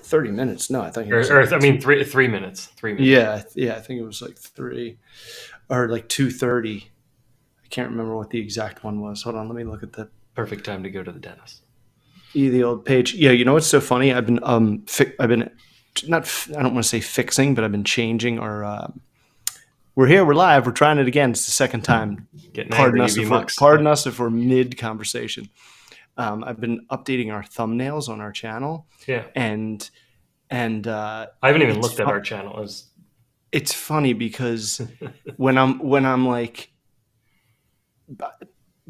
30 minutes. No, I think it was or like I mean 3 minutes. 3 minutes. yeah, I think it was like 3 or like 2:30. I can't remember what the exact one was. Hold on, let me look at Perfect time to go to the dentist. the old page. Yeah, you know what's so funny? I've been not I don't want to say fixing, but I've been changing our we're here, we're live, we're trying it again. It's the second time. Getting angry, UV Mux. Pardon us if we're mid conversation. I've been updating our thumbnails on our channel, Yeah. and I haven't even looked at our channel. It's funny because when I'm like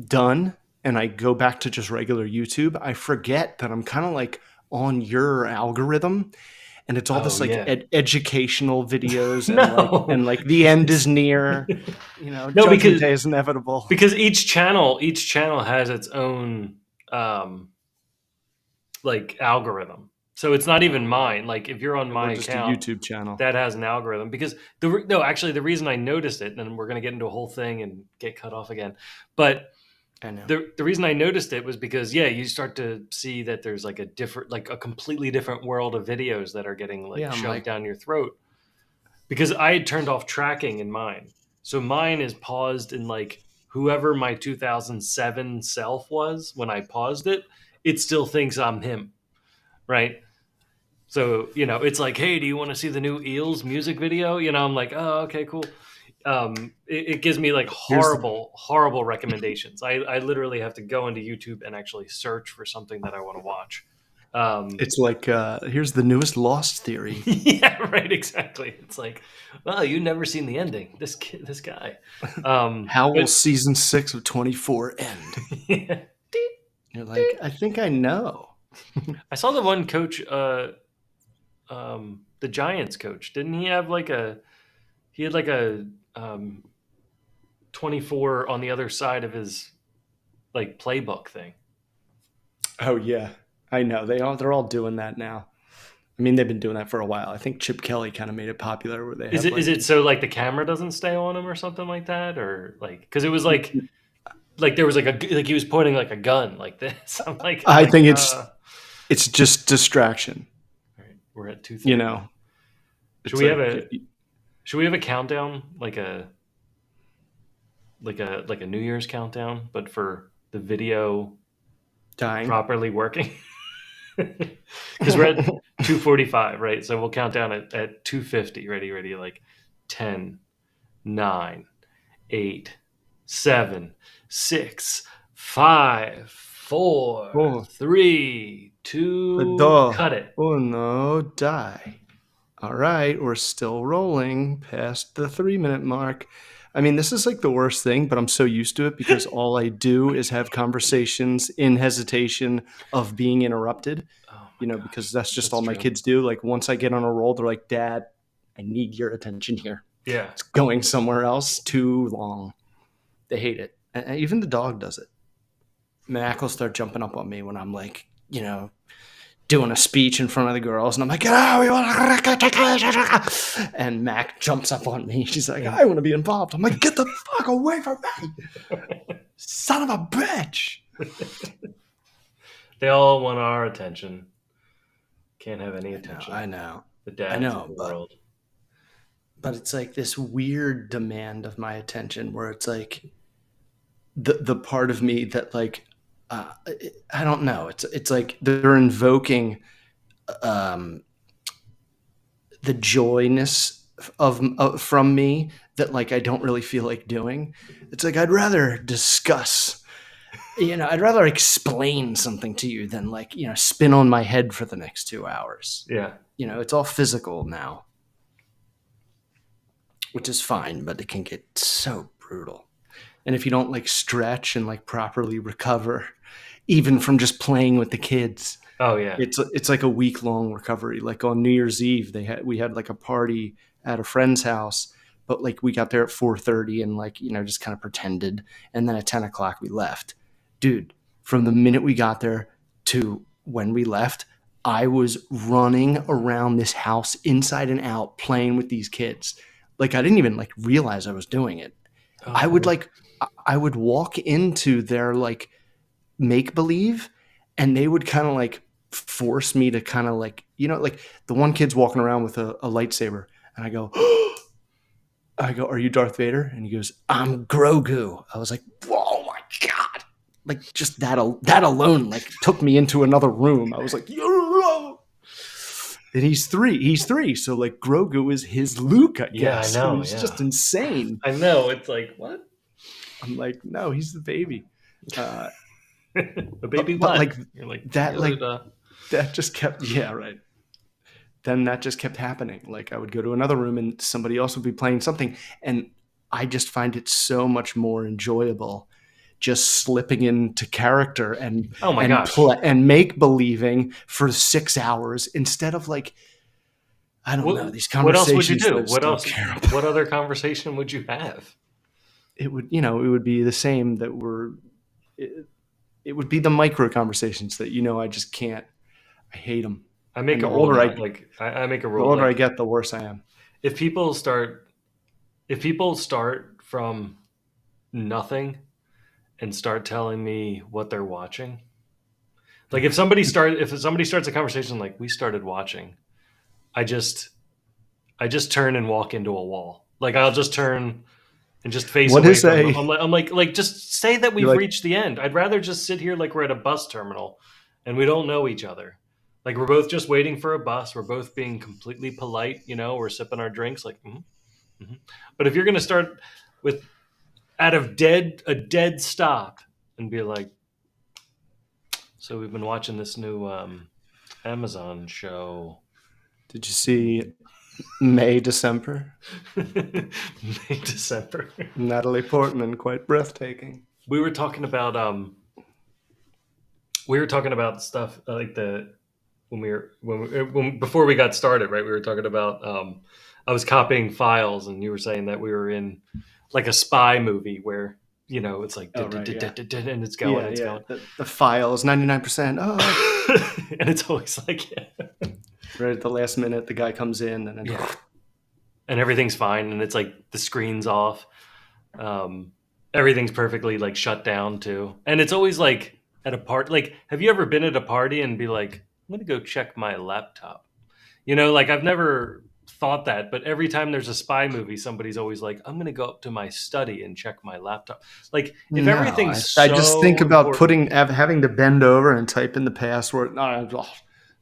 done and I go back to just regular YouTube, I forget that I'm kind of like on your algorithm, and it's all this like yeah. educational videos and No. like the end is near, No, judgment day is inevitable. because each channel has its own like algorithm. So it's not even mine. Like if you're on my Just a account, YouTube channel. that has an algorithm. Because actually, the reason I noticed it, and we're going to get into a whole thing and get cut off again, but I know. the reason I noticed it was because you start to see that there's like a completely different world of videos that are getting shoved down your throat. Because I had turned off tracking in mine, so mine is paused in like whoever my 2007 self was when I paused it. It still thinks I'm him, right? So it's like, hey, do you want to see the new Eels music video? I'm like, oh, okay, cool. It gives me like horrible recommendations. I literally have to go into YouTube and actually search for something that I want to watch. It's like here's the newest Lost theory. Yeah, right, exactly. It's like, well, you've never seen the ending. This guy. How will season 6 of 24 end? Yeah. You're like, I think I know. I saw the one coach, the Giants coach. Didn't he have he had like a 24 on the other side of his like playbook thing? Oh yeah, I know. They're all doing that now. I mean, they've been doing that for a while. I think Chip Kelly kind of made it popular where they is it so like the camera doesn't stay on him or something like that, or like because it was like there was like he was pointing like a gun like this. I think it's just distraction. All right, we're at 2:30. Should we have a countdown like a New Year's countdown, but for the video dying properly working? Because we're at 2:45, right? So we'll count down at 2:50. Ready, like 10, 9, 8, 7, 6, 5, 4, 3, 2, cut it. Oh no, die. All right, we're still rolling past the 3-minute mark. I mean, this is like the worst thing, but I'm so used to it because all I do is have conversations in hesitation of being interrupted. Because that's just all my kids do. Like once I get on a roll, they're like, Dad, I need your attention here. Yeah. It's going somewhere else too long. They hate it. And even the dog does it. Mac will start jumping up on me when I'm like, doing a speech in front of the girls, and I'm like, and Mac jumps up on me. She's like, I want to be involved. I'm like, get the fuck away from me, son of a bitch. They all want our attention. Can't have any attention. I know. The dads of the world. But it's like this weird demand of my attention where it's like the part of me that like, I don't know. It's like they're invoking the joyness from me that like I don't really feel like doing. It's like I'd rather discuss, I'd rather explain something to you than like spin on my head for the next 2 hours. Yeah, it's all physical now, which is fine, but it can get so brutal. And if you don't like stretch and like properly recover, even from just playing with the kids. Oh yeah. It's like a week-long recovery. Like on New Year's Eve, we had like a party at a friend's house, but like we got there at 4:30 and like, just kind of pretended. And then at 10 o'clock we left. Dude, from the minute we got there to when we left, I was running around this house inside and out playing with these kids. Like I didn't even like realize I was doing it. Oh, I would walk into their like make-believe and they would kind of like force me to kind of like, like the one kid's walking around with a lightsaber, and I go, are you Darth Vader? And he goes, I'm Grogu. I was like, whoa, my God. Like just that alone, like took me into another room. I was like, and he's three. So like Grogu is his Luke, I guess. I I know. mean, it's just insane. I know. It's like, what? I'm like, no, he's the baby. The baby But what? like You're like that, like that just kept, yeah, right. Then that just kept happening. Like I would go to another room and somebody else would be playing something, and I just find it so much more enjoyable just slipping into character and oh my gosh, and make believing for 6 hours instead of like, I don't know, these what else would you conversations that do? I just don't care about. What other conversation would you have? It would, it would be the same that we're. It would be the micro conversations that I just can't. I hate them. I make And a the rule older now. Like I make a the rule. older I Like get, the worse I am. if people start from nothing and start telling me what they're watching, like if somebody starts a conversation like we started watching, I just turn and walk into a wall. Like I'll just turn and just face What away is from them. a I'm like, just say that you're we've like, reached the end. I'd rather just sit here like we're at a bus terminal and we don't know each other. Like we're both just waiting for a bus. We're both being completely polite. We're sipping our drinks. Like, mm-hmm. But if you're going to start with a dead stop and be like, so we've been watching this new Amazon show. did you see May December? May December. Natalie Portman, quite breathtaking. We were talking about stuff like before we got started, right? We were talking about I was copying files, and you were saying that we were in like a spy movie where it's like Oh, right, yeah. and it's going, going. The file is 99%. Oh, and it's always like right at the last minute, the guy comes in and then and everything's fine, and it's like the screen's off. Everything's perfectly like shut down too, and it's always like at a party. Like, have you ever been at a party and be like, I'm gonna go check my laptop? Like I've never thought that, but every time there's a spy movie, somebody's always like, I'm gonna go up to my study and check my laptop. Like if everything's I just think about important, having to bend over and type in the password. No,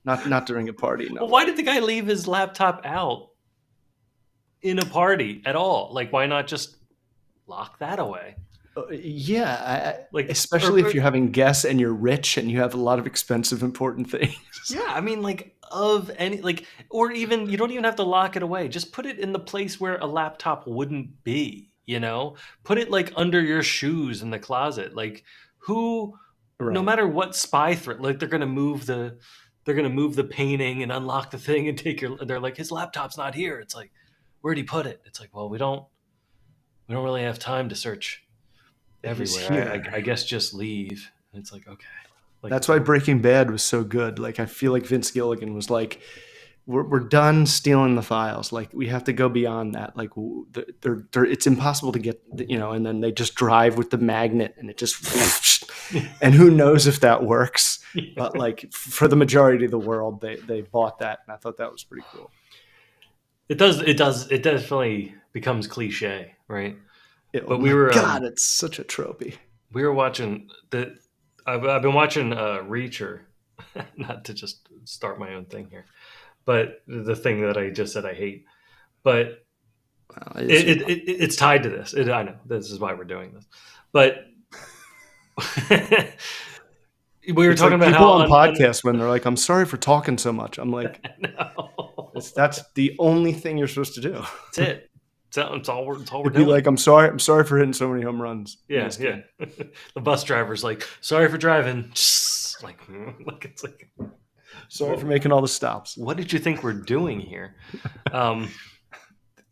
not during a party. No. Well, why did the guy leave his laptop out in a party at all? Like, why not just lock that away? Like especially if you're having guests and you're rich and you have a lot of expensive, important things. Yeah, I mean, like of any like, or even you don't even have to lock it away. Just put it in the place where a laptop wouldn't be. Put it like under your shoes in the closet. Like who, Right. No matter what spy threat, like they're gonna move the painting and unlock the thing and take your. They're like, his laptop's not here. It's like, where'd he put it? It's like, well, we don't really have time to search everywhere. I guess just leave. And it's like, okay. Like, that's why Breaking Bad was so good. Like I feel like Vince Gilligan was like, we're done stealing the files. Like we have to go beyond that. Like it's impossible to get, and then they just drive with the magnet and it just, and who knows if that works. Yeah. But like for the majority of the world, they bought that. And I thought that was pretty cool. It does. It definitely becomes cliche, right? But we were, God, it's such a tropey. We were watching I've been watching Reacher, not to just start my own thing here, but the thing that I just said I hate, but it's tied to this. I know this is why we're doing this, but we were talking about people on podcasts when they're like, "I'm sorry for talking so much." I'm like, no. That's the only thing you're supposed to do. That's it. It's all we're doing. Be like, I'm sorry for hitting so many home runs. Yeah. The bus driver's like, sorry for driving. Like it's like, sorry for making all the stops. What did you think we're doing here?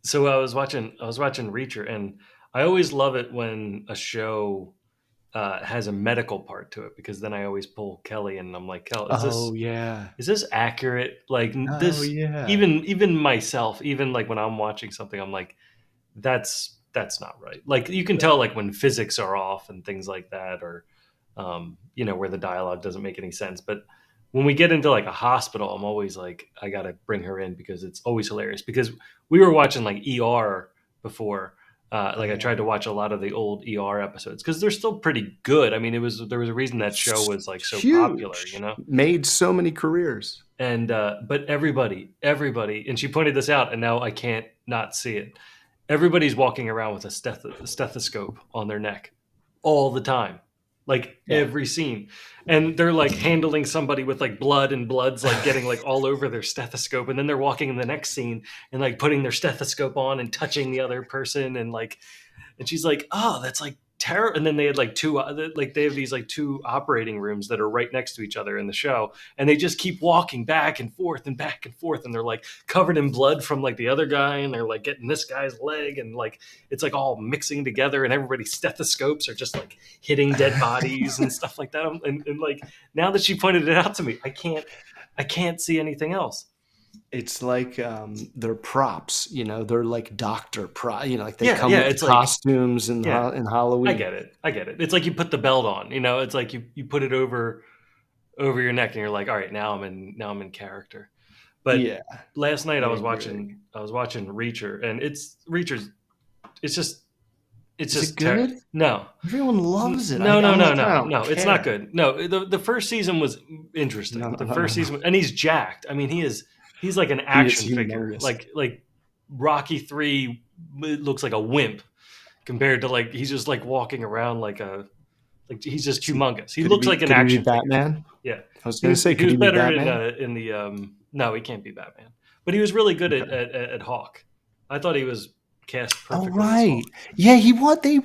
So I was watching Reacher, and I always love it when a show has a medical part to it, because then I always pull Kelly and I'm like, Kelly, is this accurate? Like even myself, even like when I'm watching something, I'm like, that's not right. Like you can tell like when physics are off and things like that, or where the dialogue doesn't make any sense. But when we get into like a hospital, I'm always like, I gotta bring her in because it's always hilarious. Because we were watching like ER before. Oh Like I yeah, tried to watch a lot of the old ER episodes because they're still pretty good. I mean, there was a reason that show was like so popular, you huge. know. Made so many careers. And but everybody, and she pointed this out, and now I can't not see it. Everybody's walking around with a stethoscope on their neck all the time, like Yeah. every scene, and they're like handling somebody with like blood, and blood's like getting like all over their stethoscope, and then they're walking in the next scene and like putting their stethoscope on and touching the other person, and like, and she's like, "Oh, that's like terrible." And then they had like like they have these like two operating rooms that are right next to each other in the show, and they just keep walking back and forth and back and forth, and they're like covered in blood from like the other guy, and they're like getting this guy's leg, and like it's like all mixing together, and everybody's stethoscopes are just like hitting dead bodies and stuff like that. And like now that she pointed it out to me, I can't see anything else. It's like they're props, they're like doctor prop, like they Yeah, come yeah, with the it's like, costumes in yeah, in I Halloween. get it. I get it. It's like you put the belt on, you know, it's like you put it over your neck and you're like, all right, now I'm in character. But Yeah, last night I agree. I was watching Reacher, and Reacher's it's just Is it good? no. Everyone loves it. No, no, I'm no, like, I no, don't no. It's not care. good. No, the first season was No, interesting. no, The no, no, first no. season, and he's jacked. I mean, he's like an He is action figure. humongous. Like Rocky 3 looks like a wimp compared to like he's just like walking around like he's just Is he, humongous. He looks like an could he be action figure. Batman? Yeah, I was gonna say, he could was he be better Batman? in the no, he can't be Batman, but he was really good Okay. at Hawk. I thought he was cast Oh perfectly as right. Hawk. Yeah, he what they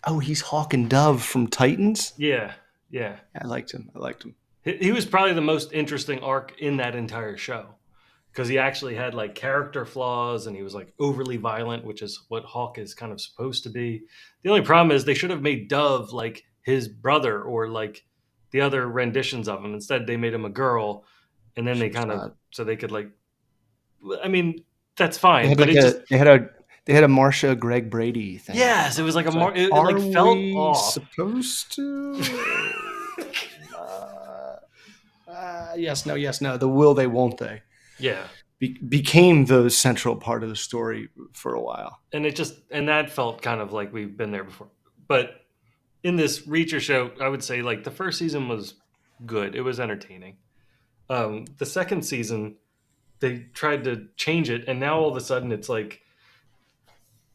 oh, he's Hawk and Dove from Titans. Yeah, yeah. Yeah, I liked him. I liked him. He was probably the most interesting arc in that entire show because he actually had like character flaws, and he was like overly violent, which is what Hawk is kind of supposed to be. The only problem is they should have made Dove like his brother or like the other renditions of him. Instead, they made him a girl, and then they She was kind of not. so they could like. I mean, that's They fine, had but like it just they had a Marsha Greg Brady thing going yes, it on. was like a It's more like, it like are felt we off. supposed to? Yes, no, yes, no. The will they, won't they Yeah, became the central part of the story for a while. and it just and that felt kind of like we've been there before, but in this Reacher show, I would say like the first season was good. It was entertaining. The second season, they tried to change it, and now all of a sudden it's like,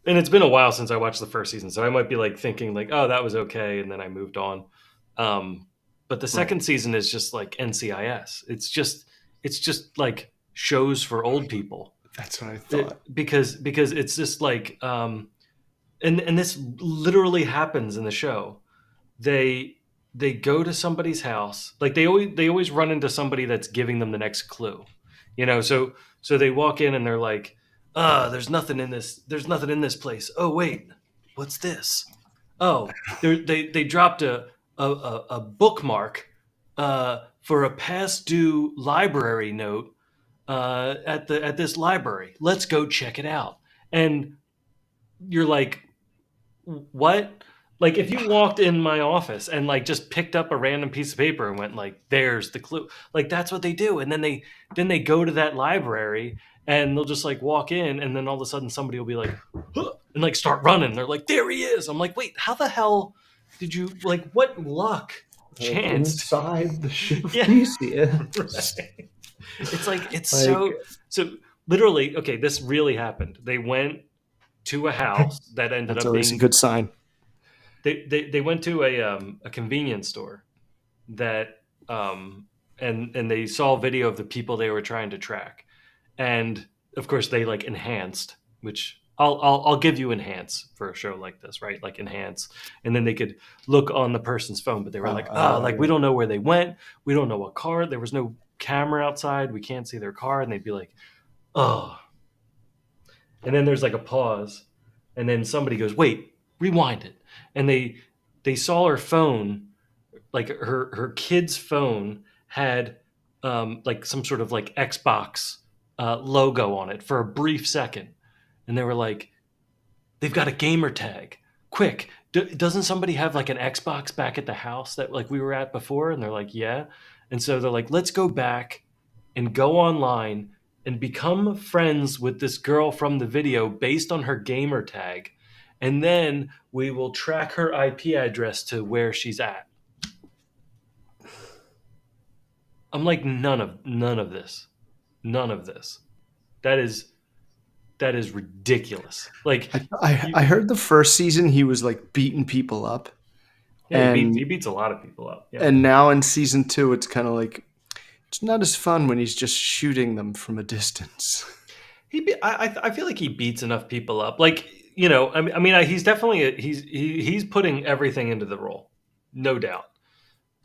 and it's been a while since I watched the first season, so I might be like thinking like, oh, that was okay, and then I moved on. Um, but the Right. second season is just like NCIS. It's just like shows for old people. That's what I thought. Because it's just like and this literally happens in the show. they they go to somebody's house, like they always run into somebody that's giving them the next clue, you know. So they walk in and they're like, there's nothing in this place. Oh wait, what's this? Oh, they dropped a bookmark for a past due library note at this library. Let's go check it out. And you're like, what? Like if you walked in my office and like just picked up a random piece of paper and went like, "There's the clue." Like that's what they do, and then they go to that library and they'll just like walk in, and then all of a sudden somebody will be like, "Huh," and like start running. They're like, "There he is!" I'm like, "Wait, how the hell did you like? What luck, Like chance?" inside the ship of Yeah, Theseus. right. It's like it's Like so literally. Okay, this really happened. They went to a house that ended that's up always a being good sign. they went to a convenience store that and they saw a video of the people they were trying to track, and of course they like enhanced, which I'll give you enhance for a show like this, right? Like enhance, and then they could look on the person's phone, but they were like, like we Yeah. don't know where they went, we don't know what car, there was no camera outside, we can't see their car, and they'd be like, oh, and then there's like a pause, and then somebody goes, wait, rewind it, and they saw her phone, like her kid's phone had like some sort of like Xbox logo on it for a brief second, and they were like, they've got a gamer tag, quick, doesn't somebody have like an Xbox back at the house that like we were at before? And they're like, yeah. And so they're like, let's go back and go online and become friends with this girl from the video based on her gamer tag. And then we will track her IP address to where she's at. I'm like, none of this. None of this. That is that is ridiculous. Like I you heard the first season he was like beating people up, yeah, he and beats a lot of people up. Yeah. and now in season two, it's kind of like it's not as fun when he's just shooting them from a distance. I feel like he beats enough people up. Like, he's definitely he's putting everything into the role. No doubt.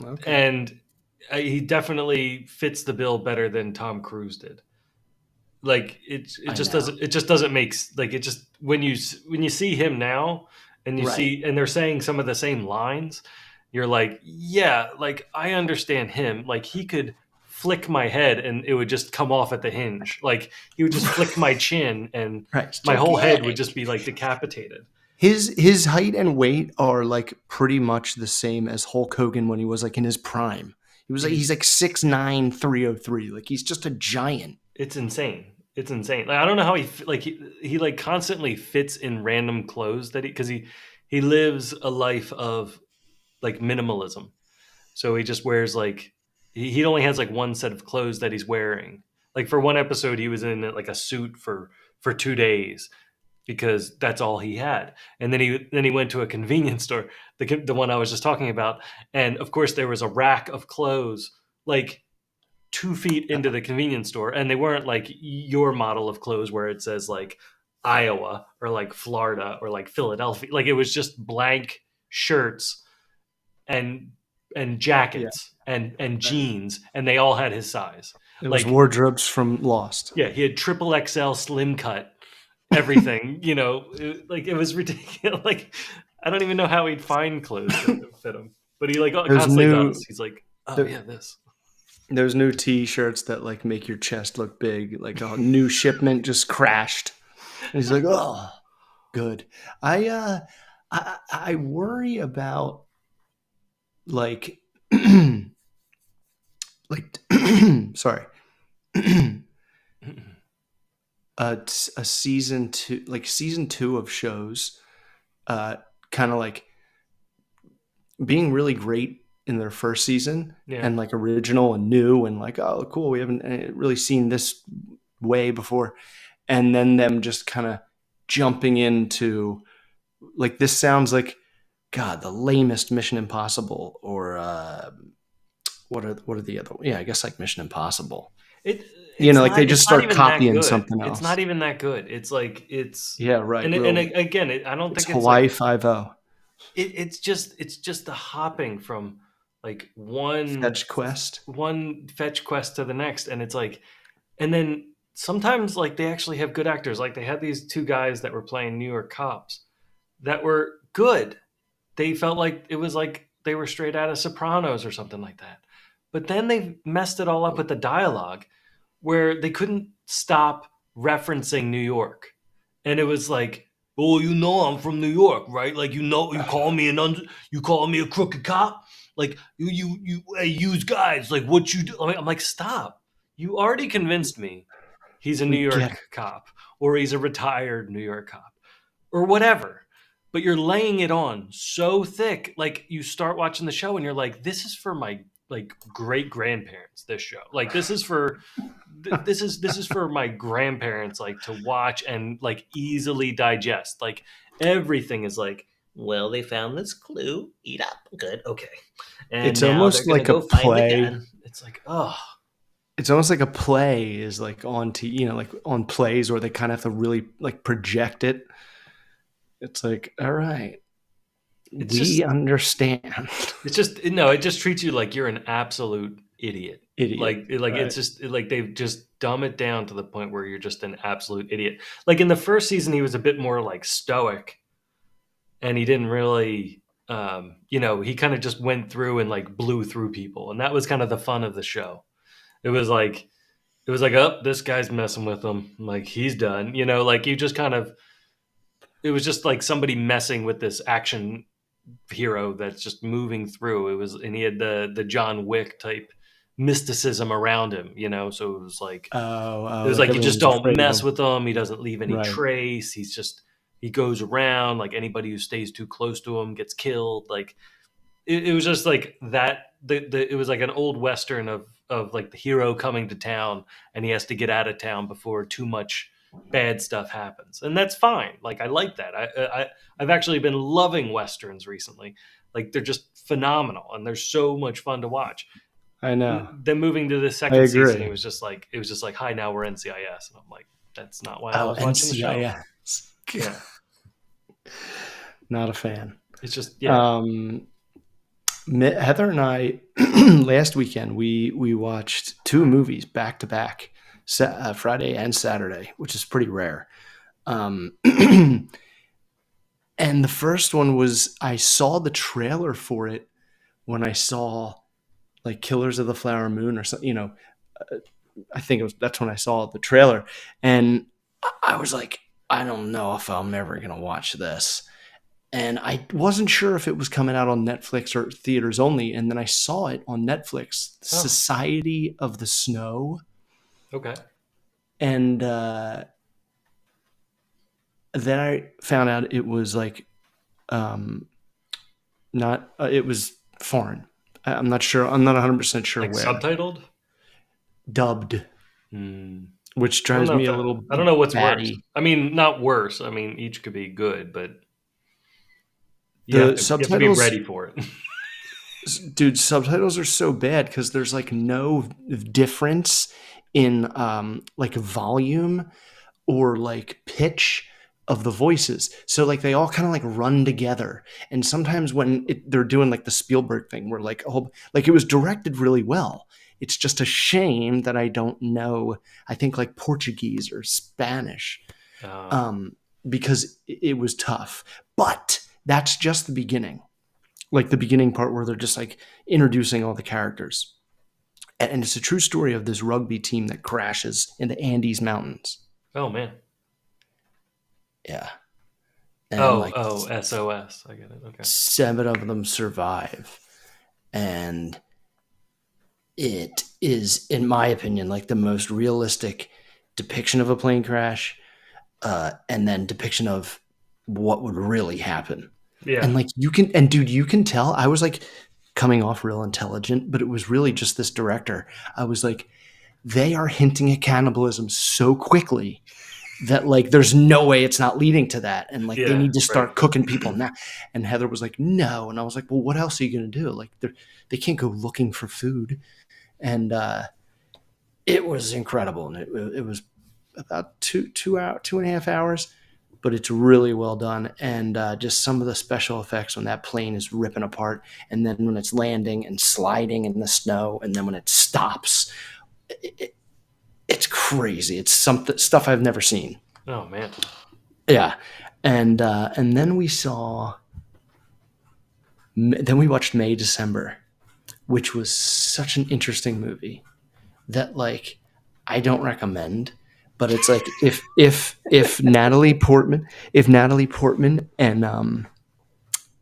Okay, And he definitely fits the bill better than Tom Cruise did. Like I know. it just doesn't make like it just when you see him now and you Right. see and they're saying some of the same lines, you're like, yeah, like I understand him. Like he could flick my head and it would just come off at the hinge. Like he would just flick my chin and Right. It's my whole head would just gigantic. be like decapitated. His height and weight are like pretty much the same as Hulk Hogan when he was like in his prime. He's He's like 6'9", 303. Like he's just a giant. It's insane. It's insane. Like I don't know how he like constantly fits in random clothes that he lives a life of like minimalism. So he just wears like he only has like one set of clothes that he's wearing. Like for one episode, he was in like a suit for 2 days because that's all he had. And then he went to a convenience store, the one I was just talking about, and of course there was a rack of clothes like 2 feet into the convenience store, and they weren't like your model of clothes where it says like Iowa or like Florida or like Philadelphia. Like it was just blank shirts and Yeah. jackets and Right. jeans, and they all had his size. It was Like wardrobes from Lost. yeah, he had triple XL slim cut everything. Like it was ridiculous. Like I don't even know how he'd find clothes that fit him, but he like Those constantly new does. He's like, oh the, yeah, this. those new T-shirts that like make your chest look big. Like a new shipment just crashed. And he's like, oh, good. I uh, I worry about like like sorry. A season two, like season two of shows, uh, kind of like being really great in their first season Yeah. and like original and new and like, oh, cool, we haven't really seen this way before. And then them just kind of jumping into like, this sounds like, God, the lamest Mission Impossible or what are the other? Yeah, I guess like Mission Impossible. It You know, like they just it's not start even that copying good. something It's else. not even that good. It's like it's Yeah, right. and Real. again, I don't It's think it's like Hawaii Five O. it's just the hopping from like Fetch Quest. one fetch quest to the next, and it's like, and then sometimes like they actually have good actors. Like they had these two guys that were playing New York cops that were good. They felt like it was like they were straight out of Sopranos or something like that. But then they messed it all up with the dialogue where they couldn't stop referencing New York. And it was like, "Oh, I'm from New York, right? Like you call me you call me a crooked cop? Like you hey, use guys, like what you do?" I'm like, "Stop. You already convinced me he's a New We get York it. cop or he's a retired New York cop or whatever." But you're laying it on so thick. Like you start watching the show and you're like, this is for my like great grandparents, this show. Like this is for my grandparents like to watch and like easily digest. Like everything is like, well, they found this clue. Eat up. Good. Okay. And It's now they're almost gonna like a go find the play. gun. It's like, oh, It's almost like a play is like on you know, like on plays where they kind of have to really like project it. It's like, all right, it's we just understand. it's just no, it just treats you like you're an absolute idiot. Idiot. It's Right. just like they've just dumb it down to the point where you're just an absolute idiot. Like in the first season, he was a bit more like stoic, and he didn't really, he kind of just went through and like blew through people, and that was kind of the fun of the show. It was like oh, this guy's messing with him, like he's done. Like you just kind of it was just like somebody messing with this action hero that's just moving through. It was, and he had the John Wick type mysticism around him, you know. So it was like like you just everyone's don't afraid of mess him. with him. He doesn't leave any Right. trace. He goes around, like anybody who stays too close to him gets killed. Like it was just like that. It was like an old western of like the hero coming to town, and he has to get out of town before too much bad stuff happens, and that's fine. Like I like that. I've actually been loving westerns recently. Like they're just phenomenal, and they're so much fun to watch. I know. Then moving to the I second season, agree. it was just like, hi, now we're NCIS, and I'm like, that's not why I Oh, was watching the show. NCIS. Yeah, Not a fan. it's just yeah. Um, Heather and I last weekend we watched two movies back to back, Friday and Saturday, which is pretty rare. Um, and the first one was I saw the trailer for it when I saw like Killers of the Flower Moon or something. I think that's when I saw the trailer, and I was like, I don't know if I'm ever gonna watch this. And I wasn't sure if it was coming out on Netflix or theaters only. And then I saw it on Netflix, Oh, Society of the Snow, okay. and then I found out it was like um, not. It was foreign. I'm not sure. I'm not 100% sure Like where. subtitled. Dubbed, Hmm. which I don't drives know me if a that. little I don't know what's worse. batty. I mean, not worse. I mean, each could be good, but The you have to be subtitles, ready for it. dude, subtitles are so bad because there's like no difference in like volume or like pitch of the voices. So like they all kind of like run together. And sometimes when they're doing like the Spielberg thing, where like like it was directed really well. It's just a shame that I don't know. I think like Portuguese or Spanish, uh, um, because it was tough. But that's just the beginning, like the beginning part where they're just like introducing all the characters. And it's a true story of this rugby team that crashes in the Andes Mountains. oh man. Yeah. And Oh like oh SOS. I get it. Okay. 7 of them survive. And it is, in my opinion, like the most realistic depiction of a plane crash, and then depiction of what would really happen. Yeah. And like dude, you can tell I was like coming off real intelligent, but it was really just this director. I was like, they are hinting at cannibalism so quickly that like there's no way it's not leading to that, and like they Yeah. need to Right. start cooking people now. And Heather was like, no. And I was like, well, what else are you going to do? Like they can't go looking for food. And it was incredible. And it was about 2.5 hours, but it's really well done. And just some of the special effects when that plane is ripping apart, and then when it's landing and sliding in the snow, and then when it stops, it, it's crazy. It's something stuff I've never seen. Oh man. Yeah, and then we watched May December, which was such an interesting movie that like I don't recommend. But it's like if Natalie Portman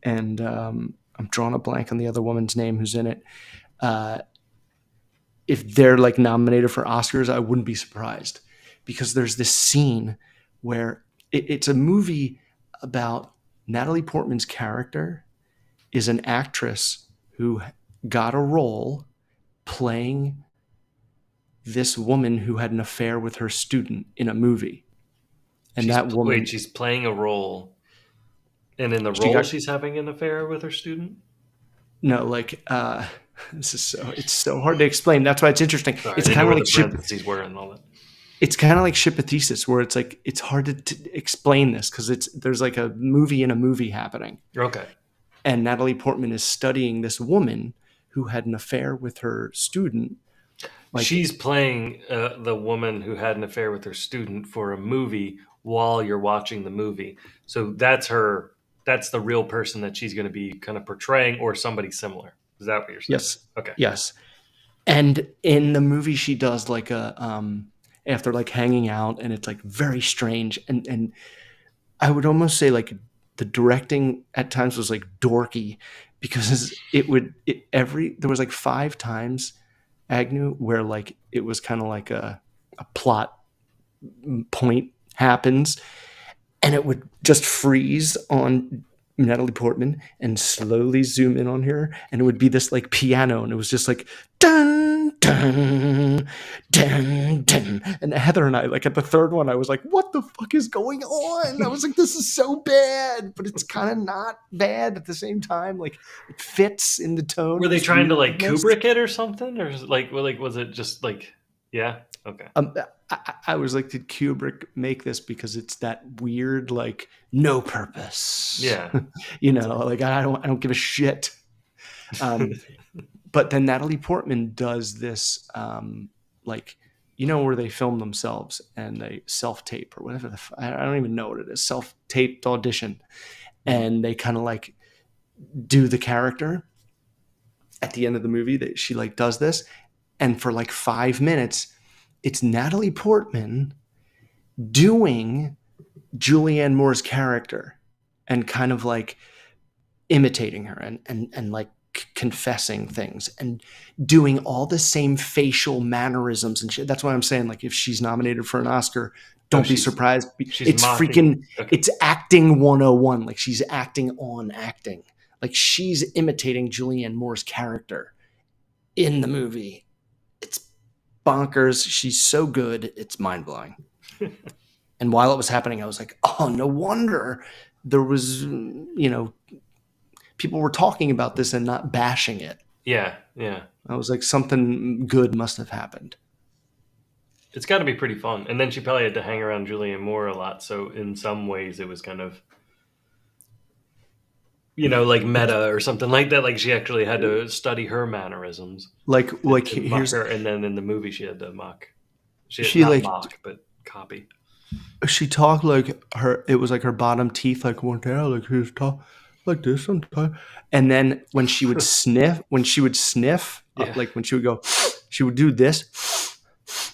and I'm drawing a blank on the other woman's name who's in it. Uh, if they're like nominated for Oscars, I wouldn't be surprised, because there's this scene where it's a movie about Natalie Portman's character is an actress who got a role playing this woman who had an affair with her student in a movie. And that Wait, woman, she's playing a role, and in the she role, got she's having an affair with her student. no like it's so hard to explain. That's why it's interesting. Sorry, I It's didn't know kind of where like the ship. parentheses were and all that. It's kind of like ship a thesis, where it's like it's hard to explain this because there's like a movie in a movie happening. Okay. And Natalie Portman is studying this woman who had an affair with her student. Like, She's playing the woman who had an affair with her student for a movie while you're watching the movie. So that's her. That's the real person that she's going to be kind of portraying, or somebody similar. Is that what you're saying? yes, Okay. yes. And in the movie, she does like after like hanging out, and it's like very strange. And I would almost say like the directing at times was like dorky, because there was like 5 times Agnew, where like it was kind of like a plot point happens, and it would just freeze on Natalie Portman and slowly zoom in on her, and it would be this like piano, and it was just like dun dun dun dun. And Heather and I, like at the third one, I was like, "What the fuck is going on?" I was like, "This is so bad," but it's kind of not bad at the same time. Like it fits in the tone Were of they this trying to like weirdness. Kubrick it or something, or was it just like, yeah, okay, I was like, did Kubrick make this because it's that weird, like, no purpose? yeah, Like I don't give a shit. But then Natalie Portman does this, like, where they film themselves and they self-tape or whatever. I don't even know what it is. Self-taped audition, and they kind of like do the character at the end of the movie. That she like does this, and for like 5 minutes, it's Natalie Portman doing Julianne Moore's character and kind of like imitating her and like confessing things and doing all the same facial mannerisms and shit. That's why I'm saying, like, if she's nominated for an Oscar, don't be surprised. She's It's mocking. freaking, Okay. it's acting 101. Like she's acting on acting. Like she's imitating Julianne Moore's character in the movie. It's bonkers. She's so good. It's mind blowing. And while it was happening, I was like, oh, no wonder there was, people were talking about this and not bashing it. Yeah, yeah. I was like, something good must have happened. It's got to be pretty fun. And then she probably had to hang around Julianne Moore a lot. So in some ways, it was kind of, like meta or something like that. Like she actually had to study her mannerisms. Like to here's mock her, and then in the movie she had to mock. She had she not like mock, but copy. she talked like her. It was like her bottom teeth like one day, like she was talk like this sometimes. And then when she would sniff, Yeah. like when she would go, she would do this.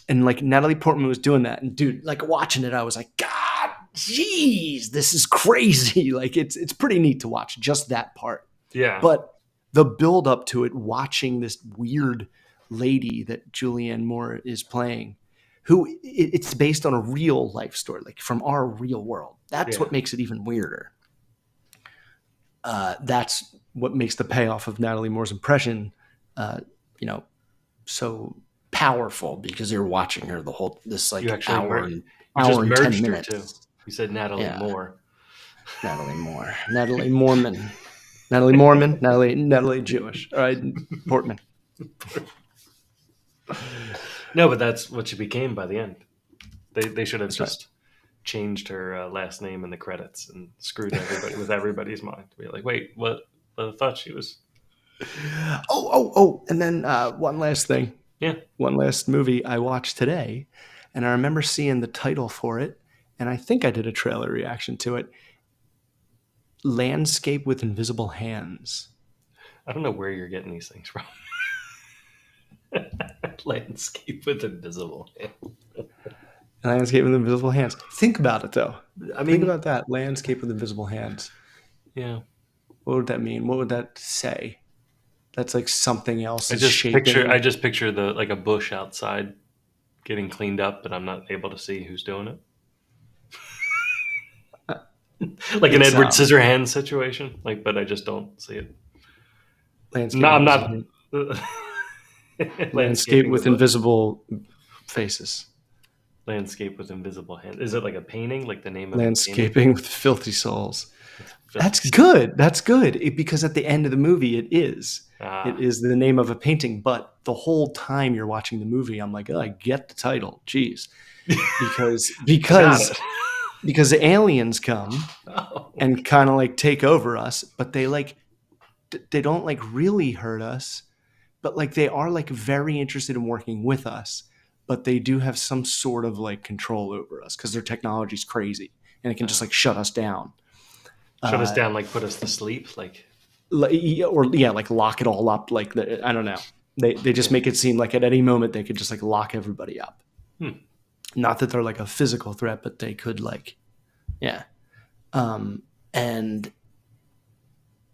And like Natalie Portman was doing that, and dude, like watching it, I was like, God, jeez, this is crazy. Like it's pretty neat to watch just that part. Yeah. But the build up to it, watching this weird lady that Julianne Moore is playing, who it's based on a real life story, like from our real world. That's what makes it even weirder. That's what makes the payoff of Natalie Moore's impression, so powerful, because you're watching her this like hour and 10 minutes. Too. You said Natalie Moore. Natalie Moore. Natalie Mormon. Natalie Mormon. Natalie Jewish. All right, Portman. No, but that's what she became by the end. They should have just changed her last name in the credits and screwed everybody with everybody's mind. Be like, wait, what? I thought she was. Oh! And then one last thing. Yeah. One last movie I watched today, and I remember seeing the title for it, and I think I did a trailer reaction to it. Landscape with Invisible Hands. I don't know where you're getting these things from. Landscape with Invisible Hands. Landscape with Invisible Hands. Think about it, though. Think about that. Landscape with Invisible Hands. Yeah. What would that mean? What would that say? That's like something else. I just picture the like a bush outside getting cleaned up, but I'm not able to see who's doing it. Like an Edward Scissorhands situation, but I just don't see it. I'm not. Landscape with invisible faces. Landscape with invisible hands. Is it like a painting? Like the name of Landscaping with filthy souls. That's good. That's good. Because at the end of the movie, it is. It is the name of a painting. But the whole time you're watching the movie, I'm like, oh, I get the title. Jeez. Because the aliens come and kind of like take over us, but they don't like really hurt us, but like they are like very interested in working with us, but they do have some sort of like control over us because their technology is crazy and it can just like shut us down. Shut us down, like put us to sleep, like lock it all up. Like I don't know. They just make it seem like at any moment they could just like lock everybody up. Not that they're like a physical threat, but they could like, yeah. And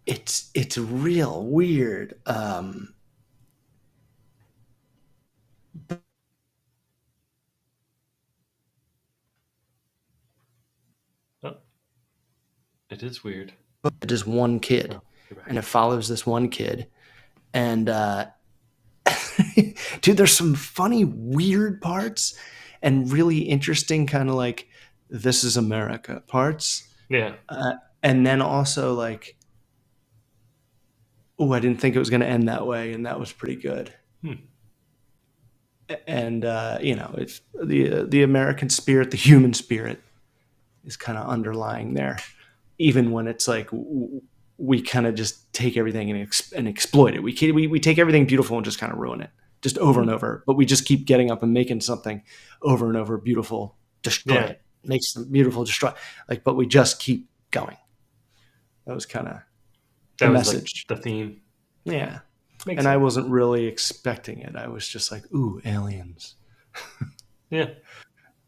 it's real weird. Oh, it is weird. Just one kid, Oh, you're back. and it follows this one kid, and dude, there's some funny, weird parts, and really interesting kind of like this is America parts, Yeah. and then also like, oh, I didn't think it was going to end that way, and that was pretty good. Hmm. And it's the American spirit, the human spirit, is kind of underlying there, even when it's like we kind of just take everything and exploit it. We take everything beautiful and just kind of ruin it, just over and Hmm. over. But we just keep getting up and making something over and over beautiful, destroy Yeah. it, makes them beautiful, destroy. Like, but we just keep going. That was kind of the That was like message. the theme. Yeah. Makes And I sense. wasn't really expecting it. I was just like, ooh, aliens. Yeah.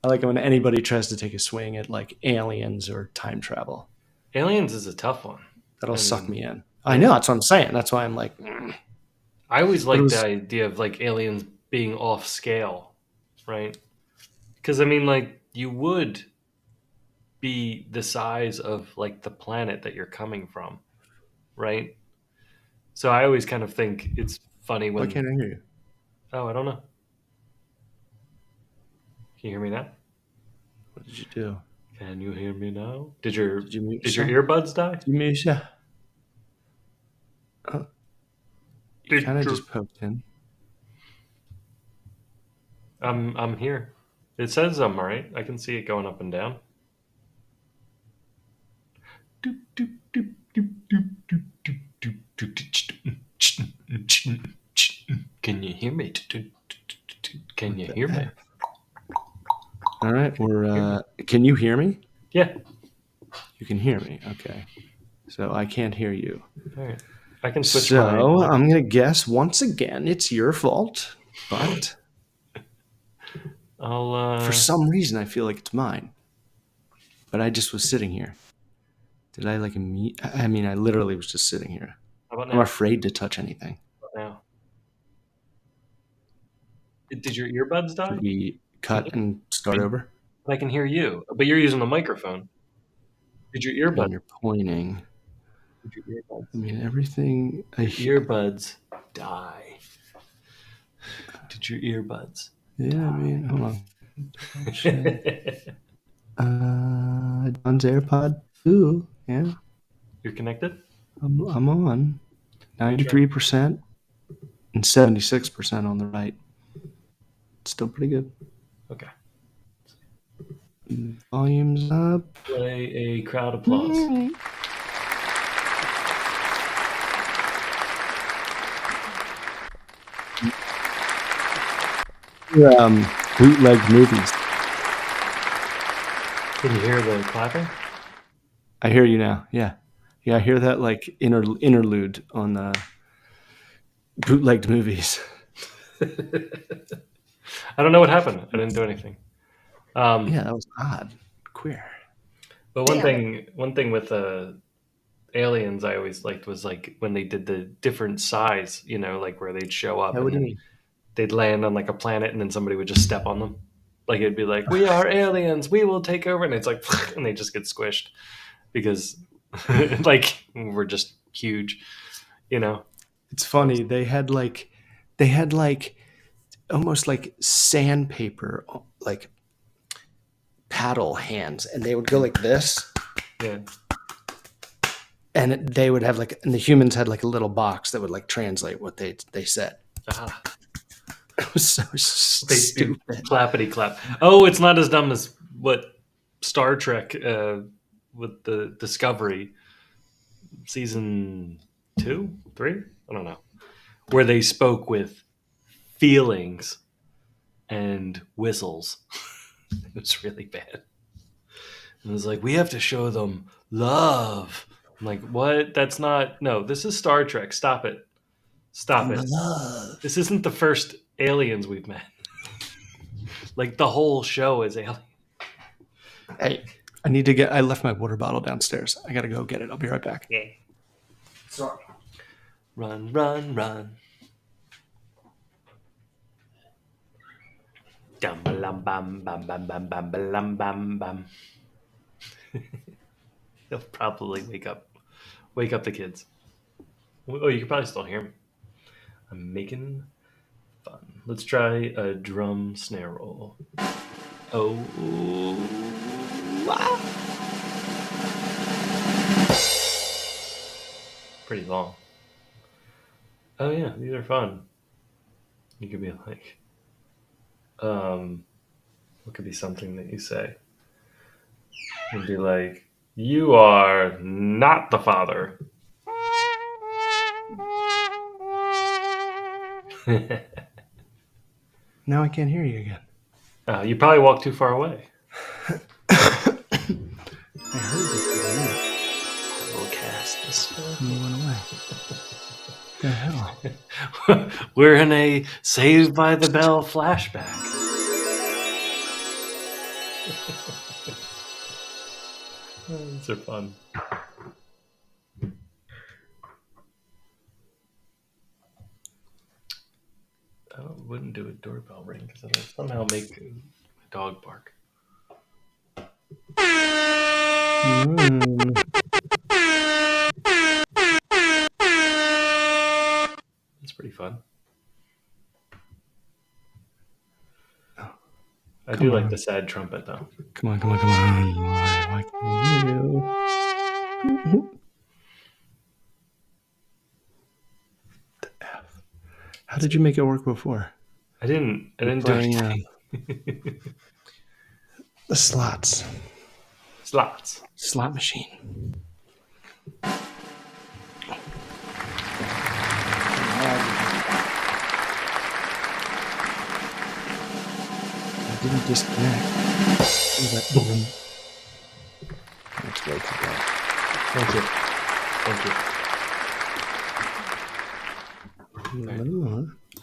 I like it when anybody tries to take a swing at like aliens or time travel. Aliens is a tough one. That'll I suck mean, me in. I know, yeah. that's what I'm saying. That's why I'm like, I always but it liked the was idea of like aliens being off scale, right? Because I mean, like you would be the size of like the planet that you're coming from, right? So I always kind of think it's funny why when, can't I hear you? oh, I don't know. Can you hear me now? What did you do? Can you hear me now? Did you mute Did your yourself? earbuds die? Did you mute yourself? Oh, you Did kind of your just poked in. I'm here. It says I'm right. I can see it going up and down. Can you hear me? Can What you the hear me? F? All right, Hear me? can you hear me? Yeah. You can hear me. Okay. So I can't hear you. All right. I can switch my So mic. I'm going to guess once again it's your fault, but I'll for some reason I feel like it's mine. But I just was sitting here. Did I like me? I mean, I literally was just sitting here. how about I'm now? afraid to touch anything. How about now? Did your earbuds Should die? we Can cut you and start over? I can hear you, but you're using the microphone. Did your I mean, earbuds you're pointing. did your I earbuds mean, everything I hear. your earbuds die? Did your earbuds Yeah, I mean, hold on. Shit. die? John's AirPod 2. Yeah, You're connected? I'm on Let me try. 93% and 76% on the right. Still pretty good. Okay. Volume's up. Play a crowd applause. Bootleg movies. Can you hear the clapping? I hear you now. Yeah, yeah. I hear that like interlude on the bootlegged movies. I don't know what happened. I didn't do anything. Yeah, that was odd. Queer. But Damn it. one thing with aliens I always liked was like when they did the different size, like where they'd show up Yeah, and what do you then mean? they'd land on like a planet and then somebody would just step on them. Like it'd be like, "We are aliens. We will take over," and it's like, and they just get squished because, like, we're just huge. You know. It's That was funny. They had like almost like sandpaper, like paddle hands, and they would go like this, yeah. and they would have like, and the humans had like a little box that would like translate what they said. Ah, It was so they do stupid. clappity clap. Oh, it's not as dumb as what Star Trek with the Discovery season 2, 3. I don't know where they spoke with feelings and whistles. It was really bad. It was like, we have to show them love. I'm like, what? That's not. No, this is Star Trek. Stop it. Stop I'm it. love. This isn't the first aliens we've met. Like, the whole show is alien. Hey, I left my water bottle downstairs. I gotta go get it. I'll be right back. Yeah. Sorry. Run, run, run. Dum bam bam bam bam bam bam bam bam bam. He'll probably wake up the kids. Oh, you can probably still hear me. I'm making fun. Let's try a drum snare roll. Oh, ah. Pretty long. Oh yeah, these are fun. You could be like, what could be something that you say? You'd be like, "You are not the father." Now I can't hear you again. You probably walked too far away. I heard you. I will cast the spell. And you went away. What the hell? We're in a Saved by the Bell flashback. These are fun. I wouldn't do a doorbell ring because it'll somehow make my dog bark. It's pretty fun. I do like the sad trumpet though. Come on. Why can't I hear you? The F. How did you make it work before? I didn't do anything. The slots. Slot machine. I didn't disconnect. That's way too bad. Thank you.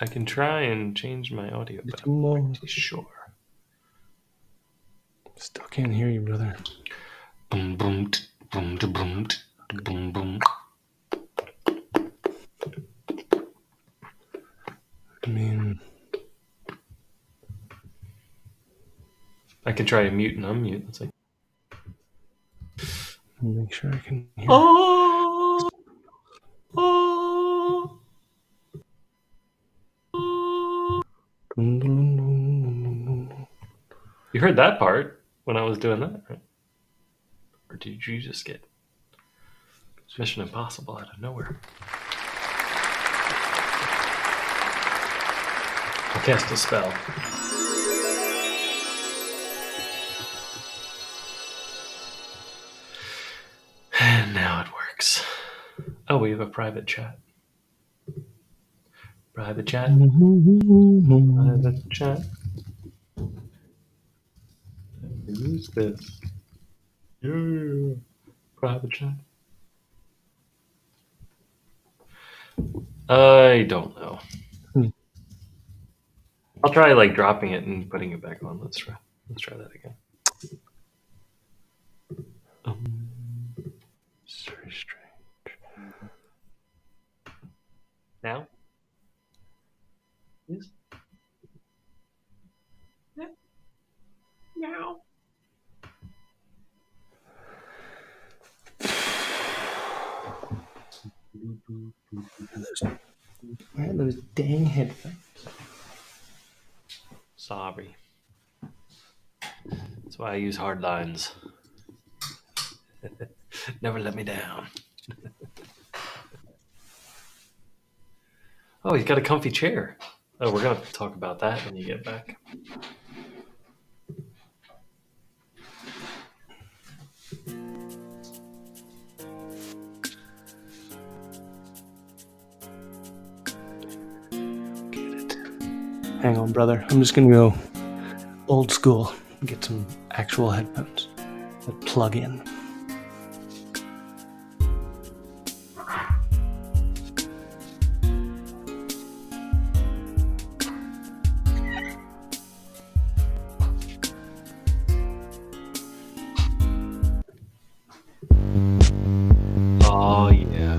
I can try and change my audio, but I'm pretty sure. Still can't hear you, brother. Boom, boom, boom, boom, boom, boom. I mean, I can try a mute and unmute. Let's see. Make sure I can hear. You heard that part when I was doing that, right? Or did you just get Mission Impossible out of nowhere? I'll cast a spell. And now it works. Oh, we have a private chat. Private chat. Private chat. Who's this? Yeah. Private chat. I don't know. I'll try like dropping it and putting it back on. Let's try that again. It's very strange. Now? Yes. Yeah. Now. Where are those dang headphones? Sorry. That's why I use hard lines. Never let me down. Oh, he's got a comfy chair. Oh, we're going to talk about that when you get back. Hang on, brother. I'm just going to go old school and get some actual headphones that plug in. Oh, yeah.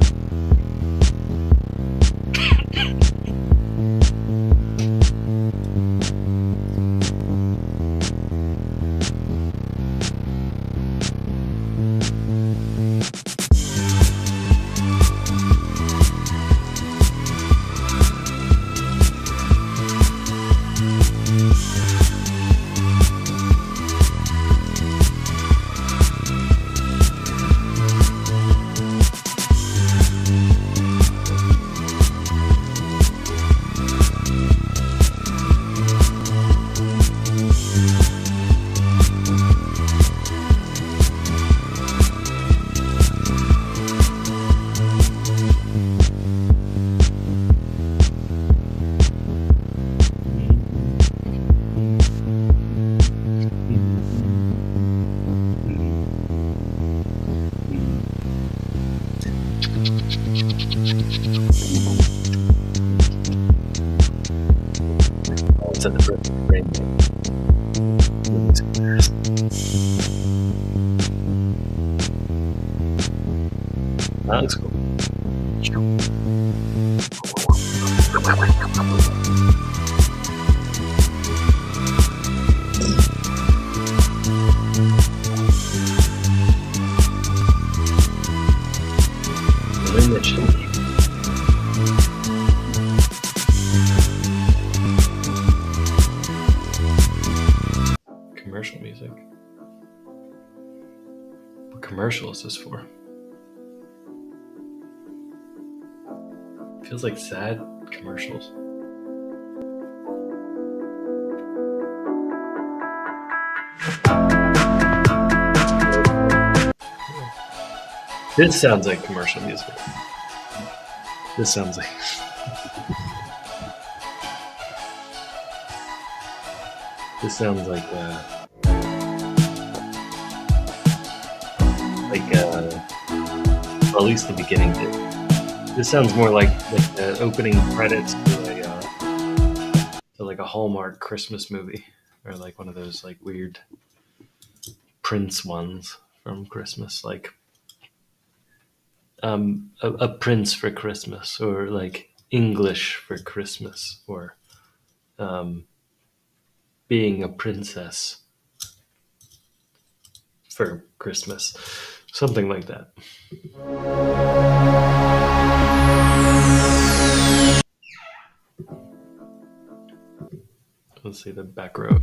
That looks cool. Commercial music. What commercial is this for? Feels like sad commercials. This sounds like commercial music. This sounds like at least the beginning did. This sounds more like the opening credits to like a Hallmark Christmas movie, or like one of those like weird Prince ones from Christmas, like a prince for Christmas, or like English for Christmas, or being a princess for Christmas, something like that. Let's see the back row.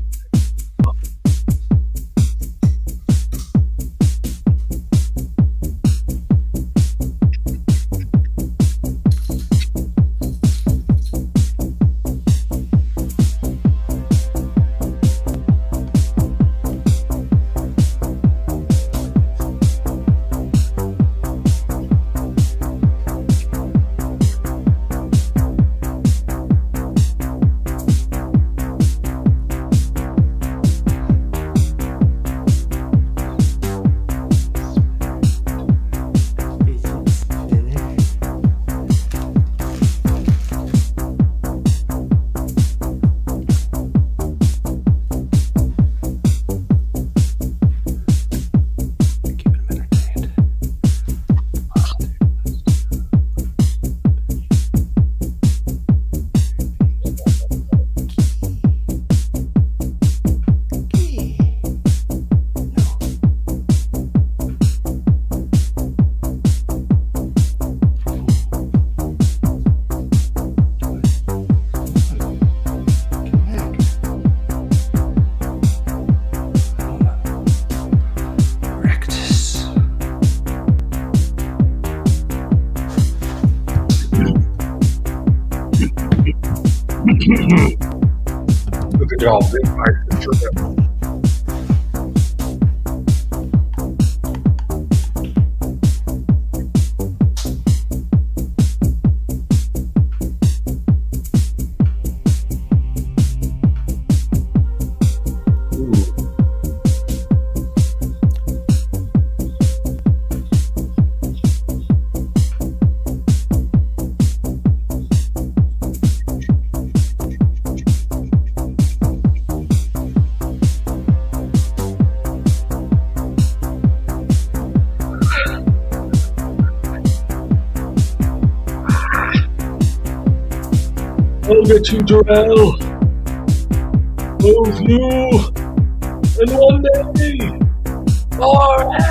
Look at y'all big pipes for them. I'll get you, Darrell. Both you and one day. Alright.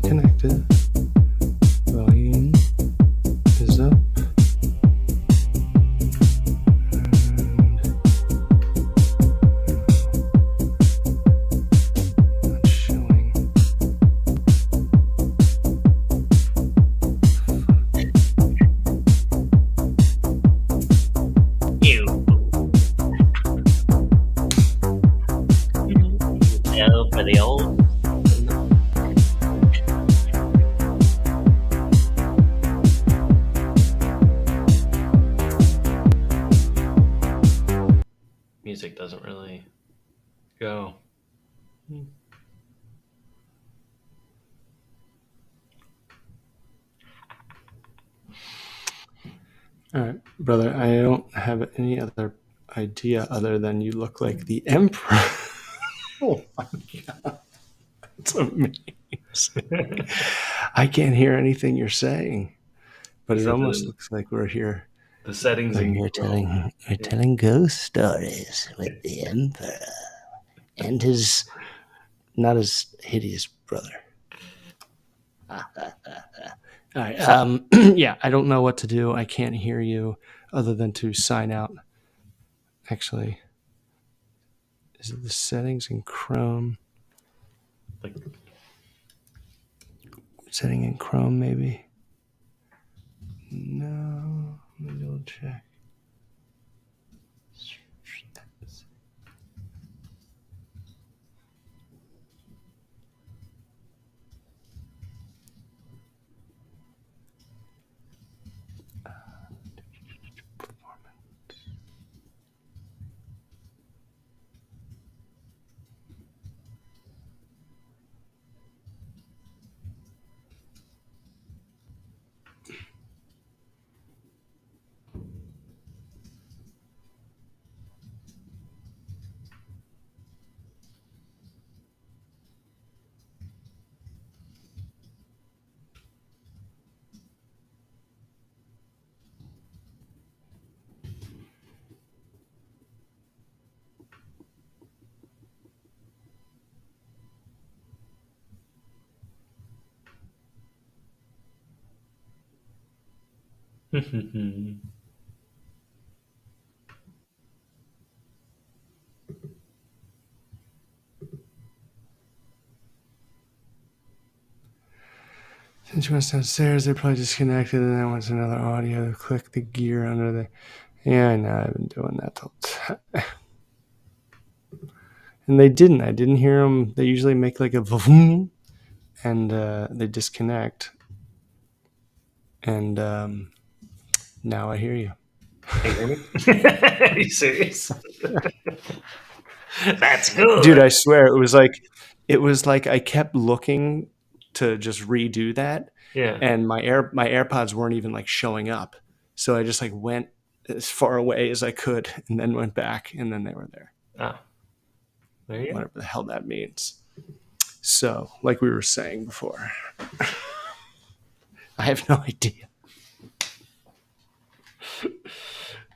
Connected. Volume is up. All right, brother. I don't have any other idea other than you look like the emperor. Oh my god, it's amazing. I can't hear anything you're saying, but Is it it almost looks like we're here. the settings Like in you're Chrome? Yeah. telling ghost stories with the emperor and his not his hideous brother. All right. Yeah, I don't know what to do. I can't hear you other than to sign out. Actually, is it the settings in Chrome? Like, Setting in Chrome, maybe? No. Let me double check. Since you went downstairs, they probably disconnected, and then wants another audio. Click the gear under the. Yeah, I know. I've been doing that the whole time. And they didn't. I didn't hear them. They usually make like a vroom, and they disconnect. And now I hear you. can you hear me? Are you serious? That's Dude, good. I swear it was like I kept looking to just redo that, Yeah. and my AirPods weren't even like showing up. So I just like went as far away as I could and then went back and then they were there. Oh, there you go. Whatever the hell that means. So, like we were saying before, I have no idea.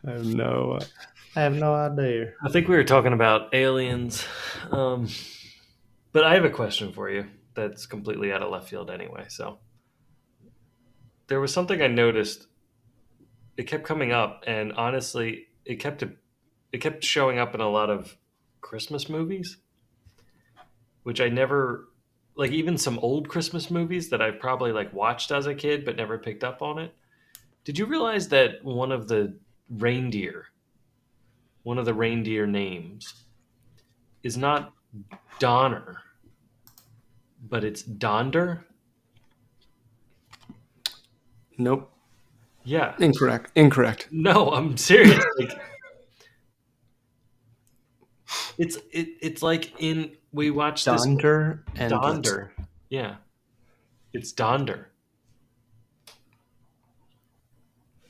I have no idea. I think we were talking about aliens, um, but I have a question for you that's completely out of left field anyway. So there was something I noticed. It kept coming up, and honestly, it kept showing up in a lot of Christmas movies, which I never like. Even some old Christmas movies that I probably like watched as a kid, but never picked up on it. Did you realize that reindeer, one of the reindeer names, is not Donner, but it's Donder? Nope. Yeah. Incorrect. Incorrect. No, I'm serious. Like it's like in we watched this Donder and Blitzen. Donder. Yeah, it's Donder.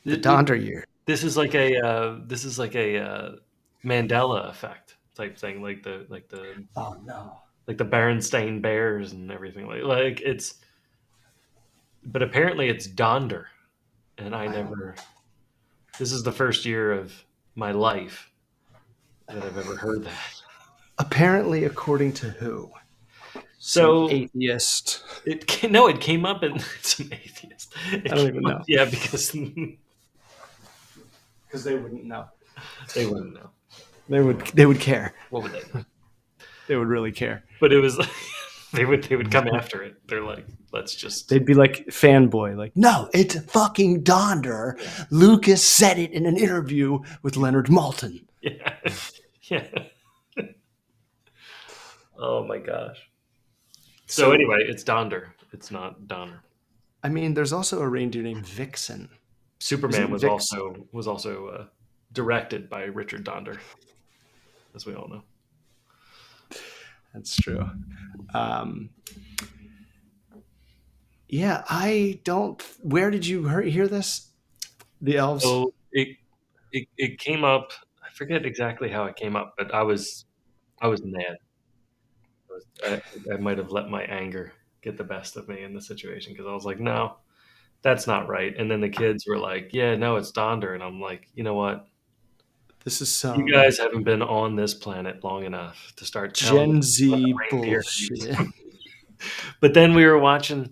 The Th- th- Donder year. this is like a Mandela effect type thing, Oh no. like the Berenstain Bears and everything like it's. But apparently it's Donder, and I I don't. never. This is the first year of my life that I've ever heard that. Apparently, according to who? Some So atheist. it came up in some atheist. I It don't came even up, know yeah, because because they wouldn't know. they wouldn't know. They would care. What would they know? They would really care. But it was they would come after it. They're like, let's just They'd be like fanboy, like, no, it's fucking Donder. Lucas said it in an interview with Leonard Maltin. yeah yeah. Oh my gosh. So So, anyway, it's Donder. It's not Donner. I mean, there's also a reindeer named Vixen. Superman Isn't was Vix? also directed by Richard Donder, as we all know. That's true. Um, yeah, I don't. Where did you hear this? The elves. So it came up. I forget exactly how it came up, but I was mad. I might have let my anger get the best of me in the situation because I was like, no, that's not right. And then the kids were like, yeah, no, it's Donder. And I'm like, you know what? This is You some guys haven't been on this planet long enough to start telling me Gen what the Z reindeer use. bullshit. But then we were watching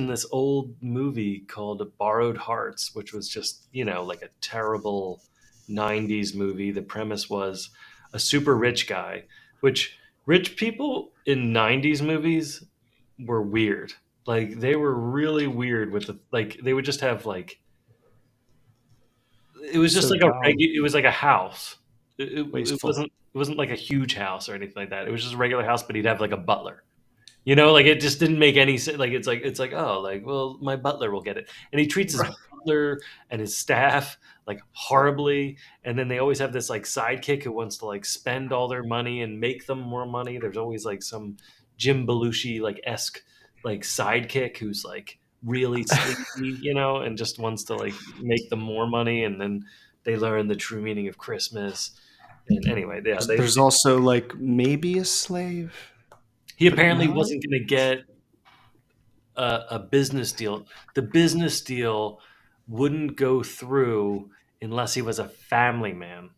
this old movie called Borrowed Hearts, which was just, like a terrible 90s movie. The premise was a super rich guy, which rich people in 90s movies were weird. Like they were really weird with like they would just have like it was just So like a Dom, it was like a house. It wasteful. wasn't like a huge house or anything like that. It was just a regular house, but he'd have like a butler. Like it just didn't make any sense. Like it's like oh like well my butler will get it, and he treats his Right. butler and his staff like horribly, and then they always have this like sidekick who wants to like spend all their money and make them more money. There's always like some Jim Belushi like esque like sidekick who's like really sleazy, and just wants to like make them more money, and then they learn the true meaning of Christmas. And anyway, yeah, There's also like maybe a slave, he but apparently not. wasn't going to get a business deal. The business deal wouldn't go through unless he was a family man.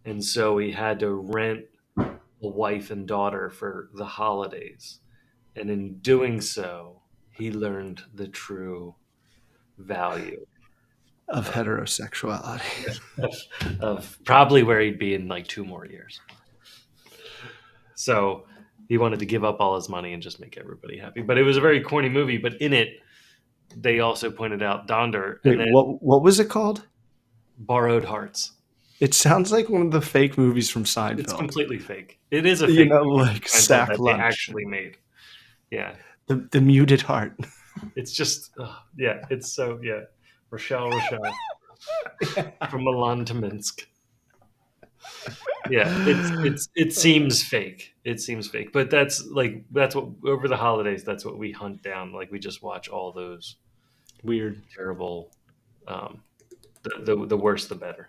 And so he had to rent a wife and daughter for the holidays. And in doing so, he learned the true value Of of, heterosexuality. of probably where he'd be in like 2 more years. So he wanted to give up all his money and just make everybody happy. But it was a very corny movie. But in it, they also pointed out Donder and Wait, then what was it called? Borrowed Hearts. It sounds like one of the fake movies from It's Seinfeld. completely fake. It is a fake movie Like from Seinfeld sack that they lunch. actually made. Yeah, The muted heart. it's just yeah, it's so yeah. Rochelle from Milan to Minsk. Yeah, it seems fake. It seems fake, but that's what over the holidays. That's what we hunt down. Like we just watch all those Weird. terrible. Um, the worse the better.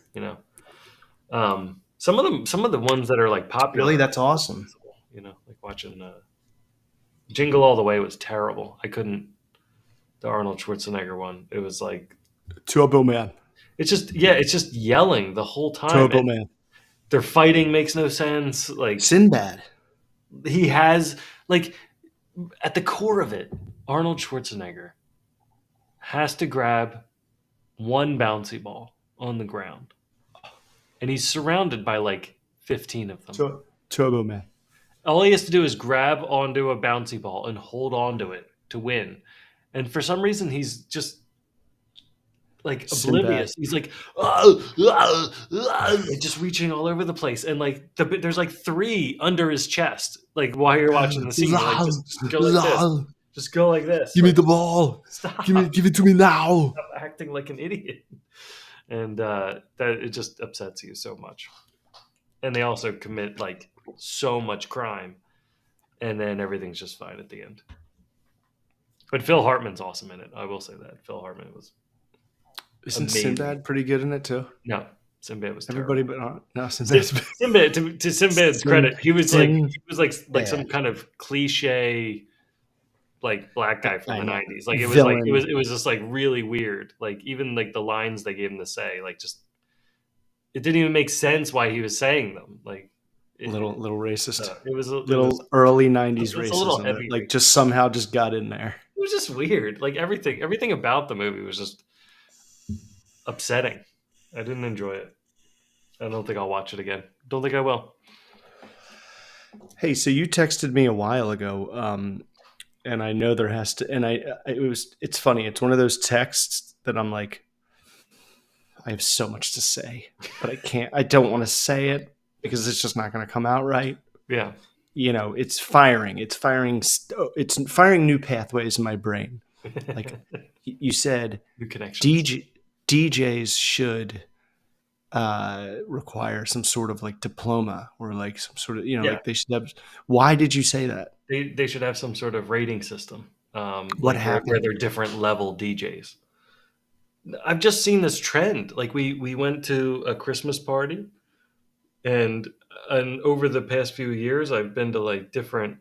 Some of the ones that are like popular Really, are that's awesome. reprehensible. Like watching Jingle All the Way was terrible. I couldn't. The Arnold Schwarzenegger one. It was like Turbo Man. it's just yelling the whole time, Turbo and Man. their fighting makes no sense. Like Sinbad. he has like at the core of it, Arnold Schwarzenegger has to grab one bouncy ball on the ground, and he's surrounded by like 15 of them. Turbo Man. All he has to do is grab onto a bouncy ball and hold onto it to win. And for some reason, he's just like Sinbad. oblivious. He's like, "Ah, ah, ah," like just reaching all over the place, and like there's like three under his chest. Like while you're watching the scene, you're like, Lol. just go like this, Lol. just go like this. Give me Like the ball. stop, Give it to me now. stop acting like an idiot. And that it just upsets you so much. And they also commit like so much crime, and then everything's just fine at the end. But Phil Hartman's awesome in it. I will say that Phil Hartman was Isn't amazing. Sinbad pretty good in it too? No, Sinbad was Everybody, terrible. but no, Sinbad's Sinbad, to Sinbad's Sin, credit, he was like Sin. he was like Yeah, some kind of cliche like black guy from I the know. '90s. Like it was like it Villain. was it was just like really weird. Like even like the lines they gave him to say, like just it didn't even make sense why he was saying them. Like Little racist. it was Little early it '90s was a little racism that heavy. like just somehow just got in there. It was just weird. Like everything about the movie was just upsetting. I didn't enjoy it. I don't think I'll watch it again. Don't think I will. Hey, so you texted me a while ago, and I know there has to, and it's funny. It's one of those texts that I'm like, I have so much to say, but I can't. I don't want to say it because it's just not going to come out right. Yeah. It's firing. It's firing new pathways in my brain. Like you said, New connections. DJs should require some sort of like diploma or like some sort of Yeah. like they should have. Why did you say that? They should have some sort of rating system, What like where happened? they're different level DJs. I've just seen this trend. Like we went to a Christmas party, and over the past few years, I've been to like different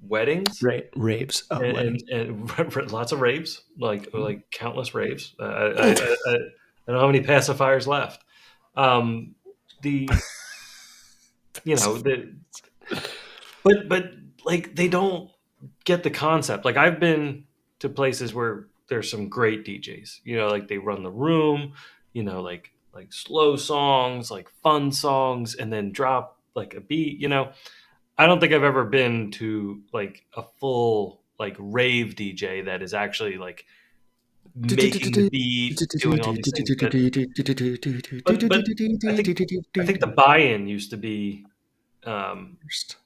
weddings Raves. Oh, weddings. and lots of raves, like countless raves. I don't have any pacifiers left. Um, the you know the but like they don't get the concept. Like I've been to places where there's some great DJs. Like they run the room. Like slow songs, like fun songs, and then drop like a beat. I don't think I've ever been to like a full like rave DJ that is actually like making the beat, doing all these things. But I think the buy-in used to be um,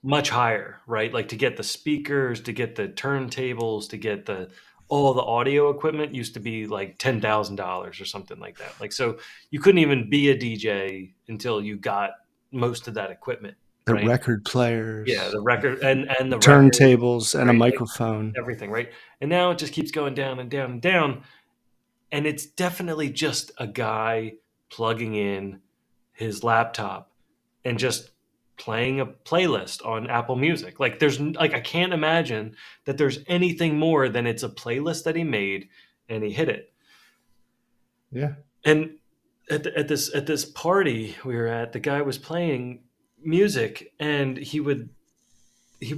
much higher, right? Like to get the speakers, to get the turntables, to get the all the audio equipment used to be like $10,000 or something like that. Like so, you couldn't even be a DJ until you got most of that equipment, The right? record Yeah, players, the record and the record, turntables, and a right? Like microphone. everything, right? And now it just keeps going down and down and down. And it's definitely just a guy plugging in his laptop and just playing a playlist on Apple Music. Like I can't imagine that there's anything more than it's a playlist that he made and he hit it. Yeah. And at this party we were at, the guy was playing music, and he would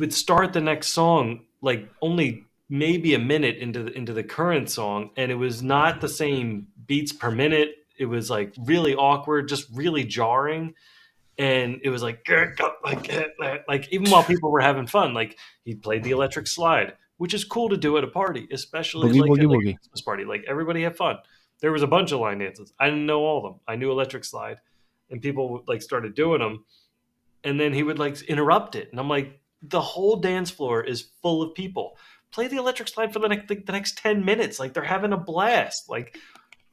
start the next song like only maybe a minute into the current song, and it was not the same beats per minute. It was like really awkward, just really jarring, and it was like like even while people were having fun, like he played the electric slide, which is cool to do at a party, especially Boogie like woogie at like a woogie. Christmas party. Like everybody had fun. There was a bunch of line dances. I didn't know all of them. I knew electric slide, and people like started doing them, and then he would like interrupt it, and I'm like, the whole dance floor is full of people. Play the electric slide for the next 10 minutes. Like they're having a blast. Like,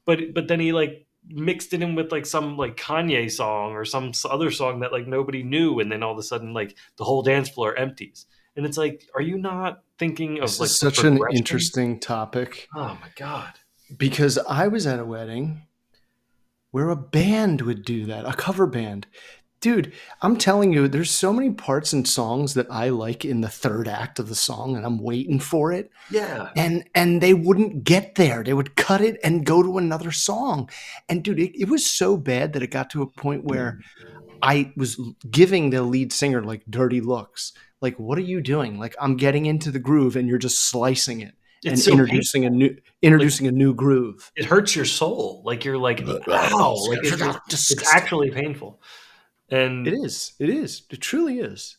but then he like mixed it in with like some like Kanye song or some other song that like nobody knew, and then all of a sudden like the whole dance floor empties, and it's like, are you not thinking of This is like the such an progression? interesting topic Oh my god. because I was at a wedding where a band would do that, a cover band. Dude, I'm telling you, there's so many parts and songs that I like in the third act of the song, and I'm waiting for it. Yeah. And they wouldn't get there. They would cut it and go to another song. And dude, it was so bad that it got to a point where I was giving the lead singer like dirty looks. Like, what are you doing? Like, I'm getting into the groove and you're just slicing it It's and so painful. Like introducing a new groove. it hurts your soul. Like you're like, ow, like it's Disgusting. actually painful. It And is. It is. It truly is.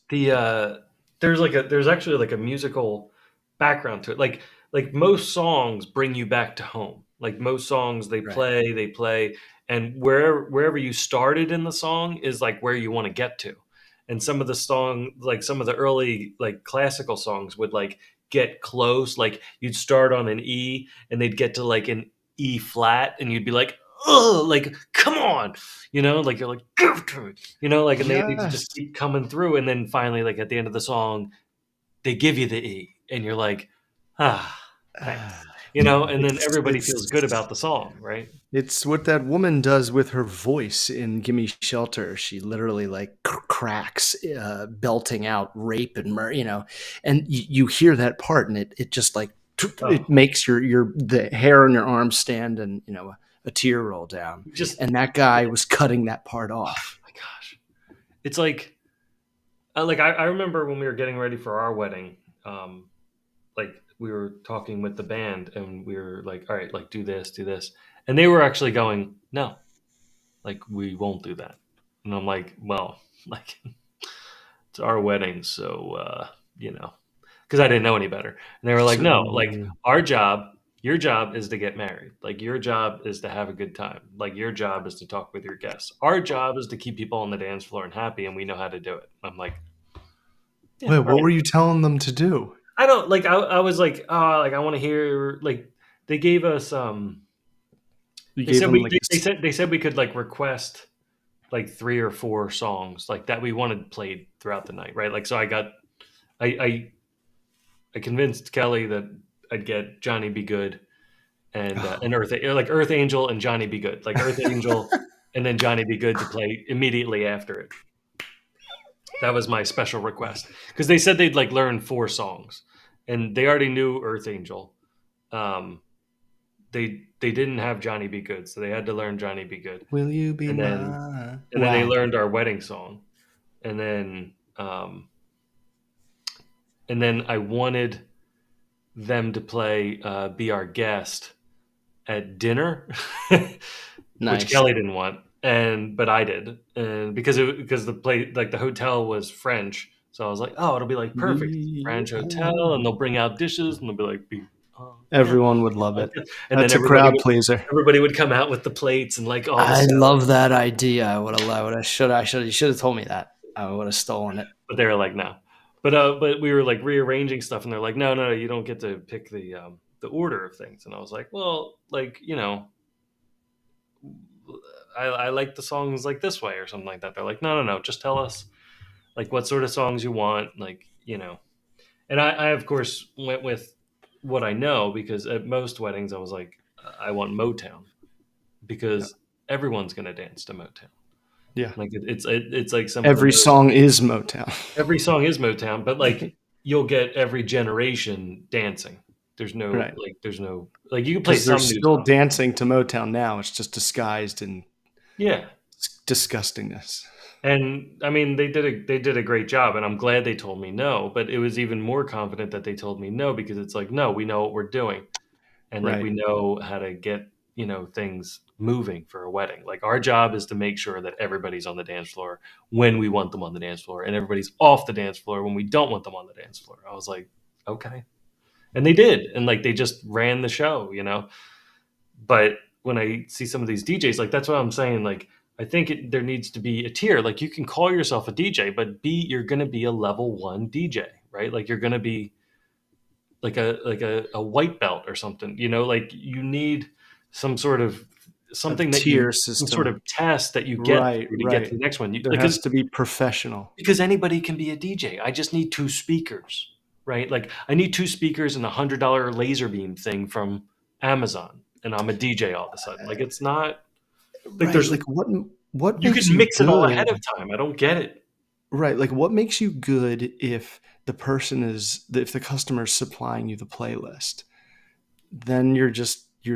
there's actually like a musical background to it. Like most songs bring you back to home. Like most songs, Right. they play, and wherever you started in the song is like where you want to get to. And some of the early like classical songs would like get close. Like you'd start on an E, and they'd get to like an E flat, and you'd be like, oh, like come on, like you're like, give to me, like, and they just Yes. keep coming through, and then finally, like at the end of the song, they give you the E, and you're like, ah, thanks, and then It's everybody feels good it's about the song, right? it's what that woman does with her voice in "Gimme Shelter." She literally like cracks, belting out rape and murder, and you hear that part, and it just like it Oh, makes your the hair on your arm stand, and a tear roll down. just And that guy was cutting that part off. my gosh, it's like I remember when we were getting ready for our wedding, like we were talking with the band, and we were like, all right, like do this, and they were actually going, no, like we won't do that, and I'm like, well, like it's our wedding, so because I didn't know any better, and they were like, no, like So our job, your job is to get married, like your job is to have a good time, like your job is to talk with your guests, our job is to keep people on the dance floor and happy, and we know how to do it. I'm like, yeah, wait, all what right. were you telling them to do? I don't like. I was like, like I want to hear like they gave us. You They gave said them we like they said we could like request like 3 or 4 songs like that we wanted played throughout the night, right? Like so I I convinced Kelly that I'd get Johnny Be Good, and Earth Angel and Johnny Be Good, like Earth Angel, and then Johnny Be Good to play immediately after it. That was my special request because they said they'd like learn 4 songs, and they already knew Earth Angel. Um, they didn't have Johnny Be Good, so they had to learn Johnny Be Good, Will you be and then mine? and then they Wow. learned our wedding song, and then I wanted them to play "Be Our Guest" at dinner, which Nice. Kelly didn't want, but I did, and because the play like the hotel was French, so I was like, oh, it'll be like perfect. It's a French hotel, and they'll bring out dishes, and they'll be like, yeah, Everyone would love it. and then That's a crowd pleaser. everybody would come out with the plates and like all the I stuff, love that idea. You should have told me that. I would have stolen it. but they were like, no. But we were like rearranging stuff, and they're like, no, no, no, you don't get to pick the order of things. And I was like, well, like I like the songs like this way or something like that. They're like, no, no, no, just tell us like what sort of songs you want, like. And I of course went with what I know because at most weddings I was like, I want Motown Yeah. because everyone's gonna dance to Motown. Yeah. Like it's like some of the Every most song is Motown. every song is Motown, but like you'll get every generation dancing. Right. There's no like you can play Because they're some new still songs. dancing to Motown now. It's just disguised in Yeah. disgustingness. And I mean, they did a great job, and I'm glad they told me no. But it was even more confident that they told me no because it's like, no, we know what we're doing, and like we Right. know how to get things moving for a wedding. Like our job is to make sure that everybody's on the dance floor when we want them on the dance floor, and everybody's off the dance floor when we don't want them on the dance floor. I was like, okay, and they did, and like they just ran the show. But when I see some of these DJs, like that's what I'm saying. Like I think there needs to be a tier. Like you can call yourself a DJ, but you're going to be a level 1 DJ, right? Like you're going to be like a white belt or something. Like you need some sort of A something that tier some sort system. of test that you get Right. through to get to Right. the next one. There has to be professional. Because anybody can be a DJ. I just need 2 speakers, right? Like I need 2 speakers and $100 laser beam thing from Amazon, and I'm a DJ all of a sudden. Like it's not like Right. Like what you makes can you mix it all ahead of good? time. I don't get it. Right. Like what makes you good if if the customer is supplying you the playlist? Then you're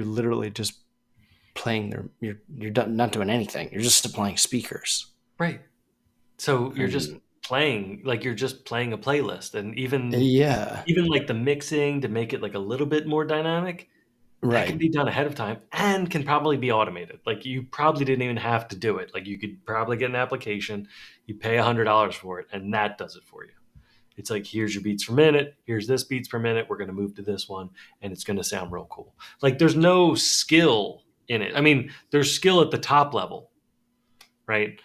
literally just playing not doing anything. You're just supplying speakers. Right. So And you're just playing a playlist, and yeah. even like the mixing to make it like a little bit more dynamic, that can Right. be done ahead of time and can probably be automated. Like you probably didn't even have to do it. Like you could probably get an application, you pay $100 for it, and that does it for you. It's like here's your beats per minute, here's this beats per minute. We're going to move to this one, and it's going to sound real cool. Like there's no skill in it. I mean, there's skill at the top level, right?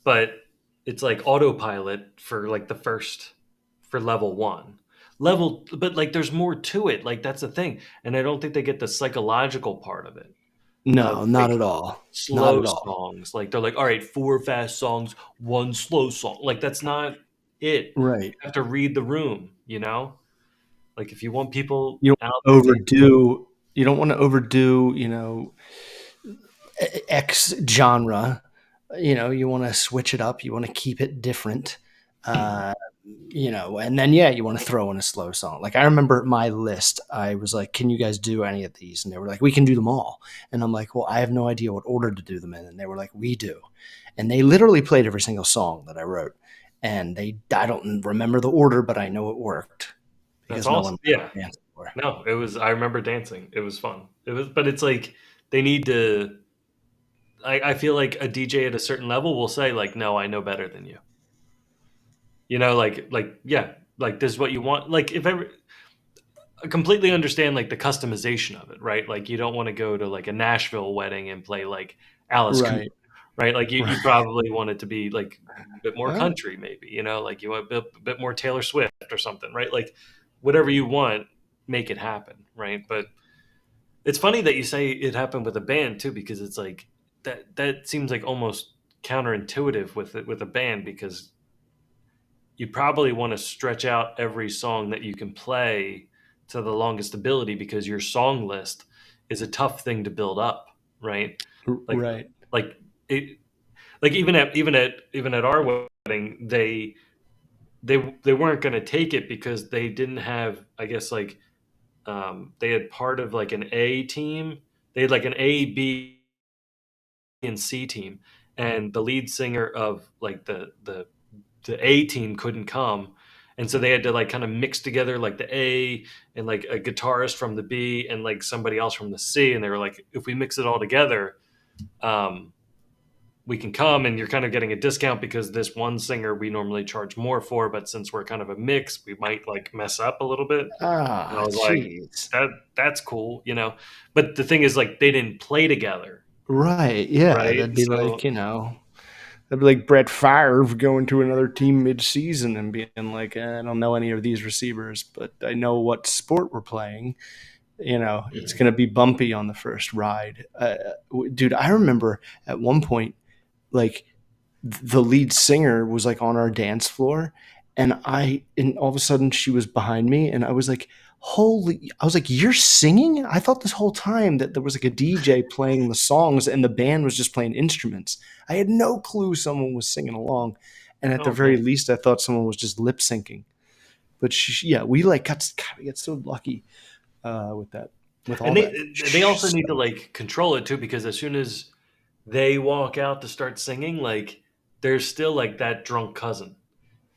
But it's like autopilot for like the first for level 1 but like there's more to it, like that's the thing, and I don't think they get the psychological part of it, of No, not like at all. Not slow at all. songs. Like they're like, all right, 4 fast songs, 1 slow song. Like that's not it. Right. You have to read the room. Like if you want people You out don't there dancing. overdo you don't want to overdo, X genre. You want to switch it up. You want to keep it different. Uh, and then yeah, you want to throw in a slow song. Like I remember my list. I was like, "Can you guys do any of these?" And they were like, "We can do them all." And I'm like, "Well, I have no idea what order to do them in." And they were like, "We do." And they literally played every single song that I wrote. And I don't remember the order, but I know it worked That's because no one awesome. Yeah. danced for. No, it was. I remember dancing. It was fun. But it's like they need to. I feel like a DJ at a certain level will say like, "No, I know better than you." Like yeah, like this is what you want. Like if ever, I completely understand like the customization of it, right? Like you don't want to go to like a Nashville wedding and play like Alice Cooper, Right. right? Like you Right. probably want it to be like a bit more Well, country, maybe. Like you want a bit more Taylor Swift or something, right? Like whatever you want, make it happen, right? But it's funny that you say it happened with a band too, because it's like that seems like almost counterintuitive with a band because you probably want to stretch out every song that you can play to the longest ability because your song list is a tough thing to build up, right? Like Right. like it like even at our wedding, they weren't going to take it because they didn't have, I guess, like they had part of like an A team. They had like an A, B, and C team, and the lead singer of like the A team couldn't come, and so they had to like kind of mix together like the A and like a guitarist from the B and like somebody else from the C, and they were like, if we mix it all together, um, we can come, and you're kind of getting a discount because this one singer we normally charge more for, but since we're kind of a mix, we might like mess up a little bit. And I Ah, was like, jeez. that's cool, you know. But the thing is, like, they didn't play together, Right. Yeah. right? That'd be So like, that'd be like Brett Favre going to another team mid-season and being like, I don't know any of these receivers, but I know what sport we're playing. It's going to be bumpy on the first ride. Dude, I remember at one point, like, the lead singer was like on our dance floor, and all of a sudden she was behind me, and I was like, holy, I was like, you're singing? I thought this whole time that there was like a DJ playing the songs and the band was just playing instruments. I had no clue someone was singing along, and at the oh very man. least I thought someone was just lip syncing. But yeah, we like God, we got so lucky with that, with And all that they also need to stuff. like control it too, because as soon as they walk out to start singing, like there's still like that drunk cousin,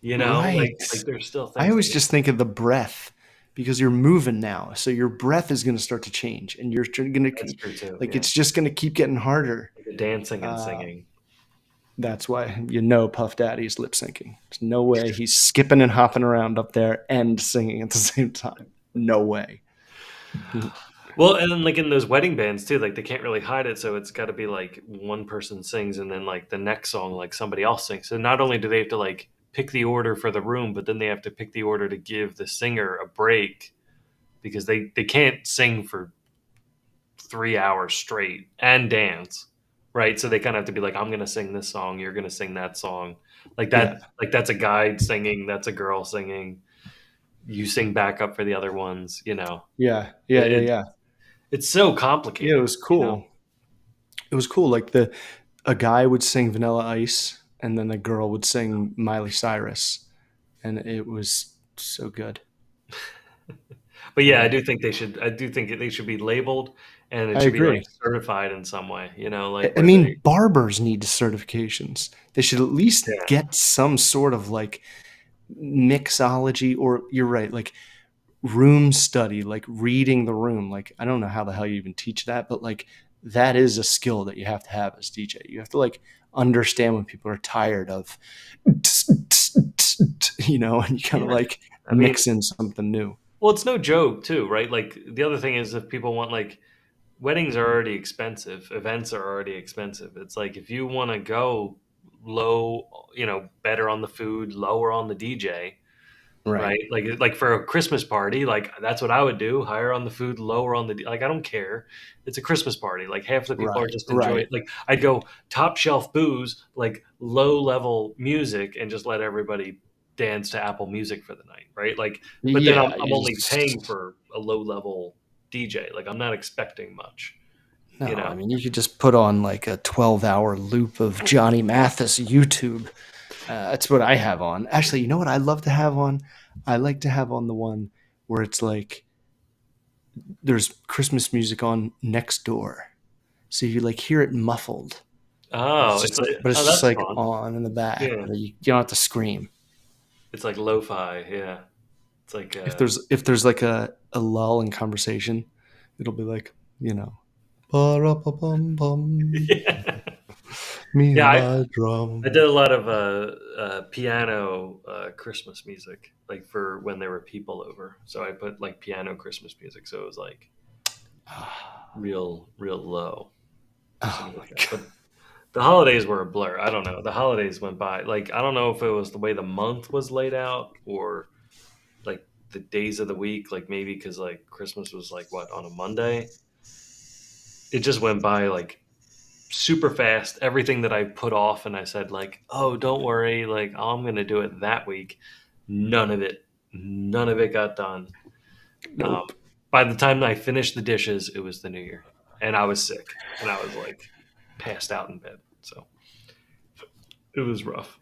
you know, Right. like there's still I things that always get. just think of the breath because you're moving now. So your breath is going to start to change and you're going That's to, true too. like, Yeah, it's just going to keep getting harder. like the dancing and Uh, singing. that's why Puff Daddy's lip syncing. There's no way he's skipping and hopping around up there and singing at the same time. No way. Well, and then like in those wedding bands too, like they can't really hide it, so it's got to be like one person sings and then like the next song like somebody else sings. So not only do they have to like pick the order for the room, but then they have to pick the order to give the singer a break because they can't sing for 3 hours straight and dance, right? So they kind of have to be like, I'm going to sing this song, you're going to sing that song, like Yeah. that. Like that's a guy singing, that's a girl singing. You sing backup for the other ones, you know. Yeah. Yeah. Yeah. It, Yeah. it's so Yeah. It complicated, was you know. cool. It was cool. Like a guy would sing Vanilla Ice and then a girl would sing Miley Cyrus. And it was so good. But yeah, I Yeah. do think they should. I do think they should be labeled, and it I should be like agree. certified in some way. You know, like I where they. mean, barbers need certifications. They should at least Yeah, get some sort of like mixology, or you're right, like room study, like reading the room. Like, I don't know how the hell you even teach that, but like that is a skill that you have to have as DJ. You have to like understand when people are tired of, and you kind of yeah. like I mean, mix in something new. well, it's no joke too, right? Like the other thing is, if people want like weddings are already expensive, events are already expensive. It's like if you want to go low, better on the food, lower on the DJ, Right. right? Like for a Christmas party, like that's what I would do. Higher on the food, lower on the like. I don't care. It's a Christmas party. Like half the people are Right. just enjoy Right. it. Like I'd go top shelf booze, like low level music, and just let everybody dance to Apple Music for the night, right? Like, but then I'm Yeah. I'm You only paying just, for a low level DJ. Like I'm not expecting much, you no, I know. mean, you could just put on like a 12-hour loop of Johnny Mathis YouTube. That's what I have on. Actually, you know what I love to have on? I like to have on the one where it's like there's Christmas music on next door. So you like hear it muffled, but Oh, it's like it's oh, just that's like fun. on in the back, Yeah, but you don't have to scream. it's like lo-fi. Yeah, it's like If there's like a lull in conversation, it'll be like, ba-ra-pa-bum-bum, yeah. me Yeah, and I my I drum. did a lot of piano Christmas music, like for when there were people over. So I put like piano Christmas music, so it was like real low, Oh something my like that. god. But the holidays were a blur. I don't know. The holidays went by. Like I don't know if it was the way the month was laid out or like the days of the week. Like maybe because like Christmas was like what on a Monday. It just went by like super fast. Everything that I put off and I said like, "Oh, don't worry, like I'm going to do it that week." None of it got done. Um, Nope. By the time I finished the dishes, it was the new year, and I was sick, and I was like passed out in bed. So it was rough.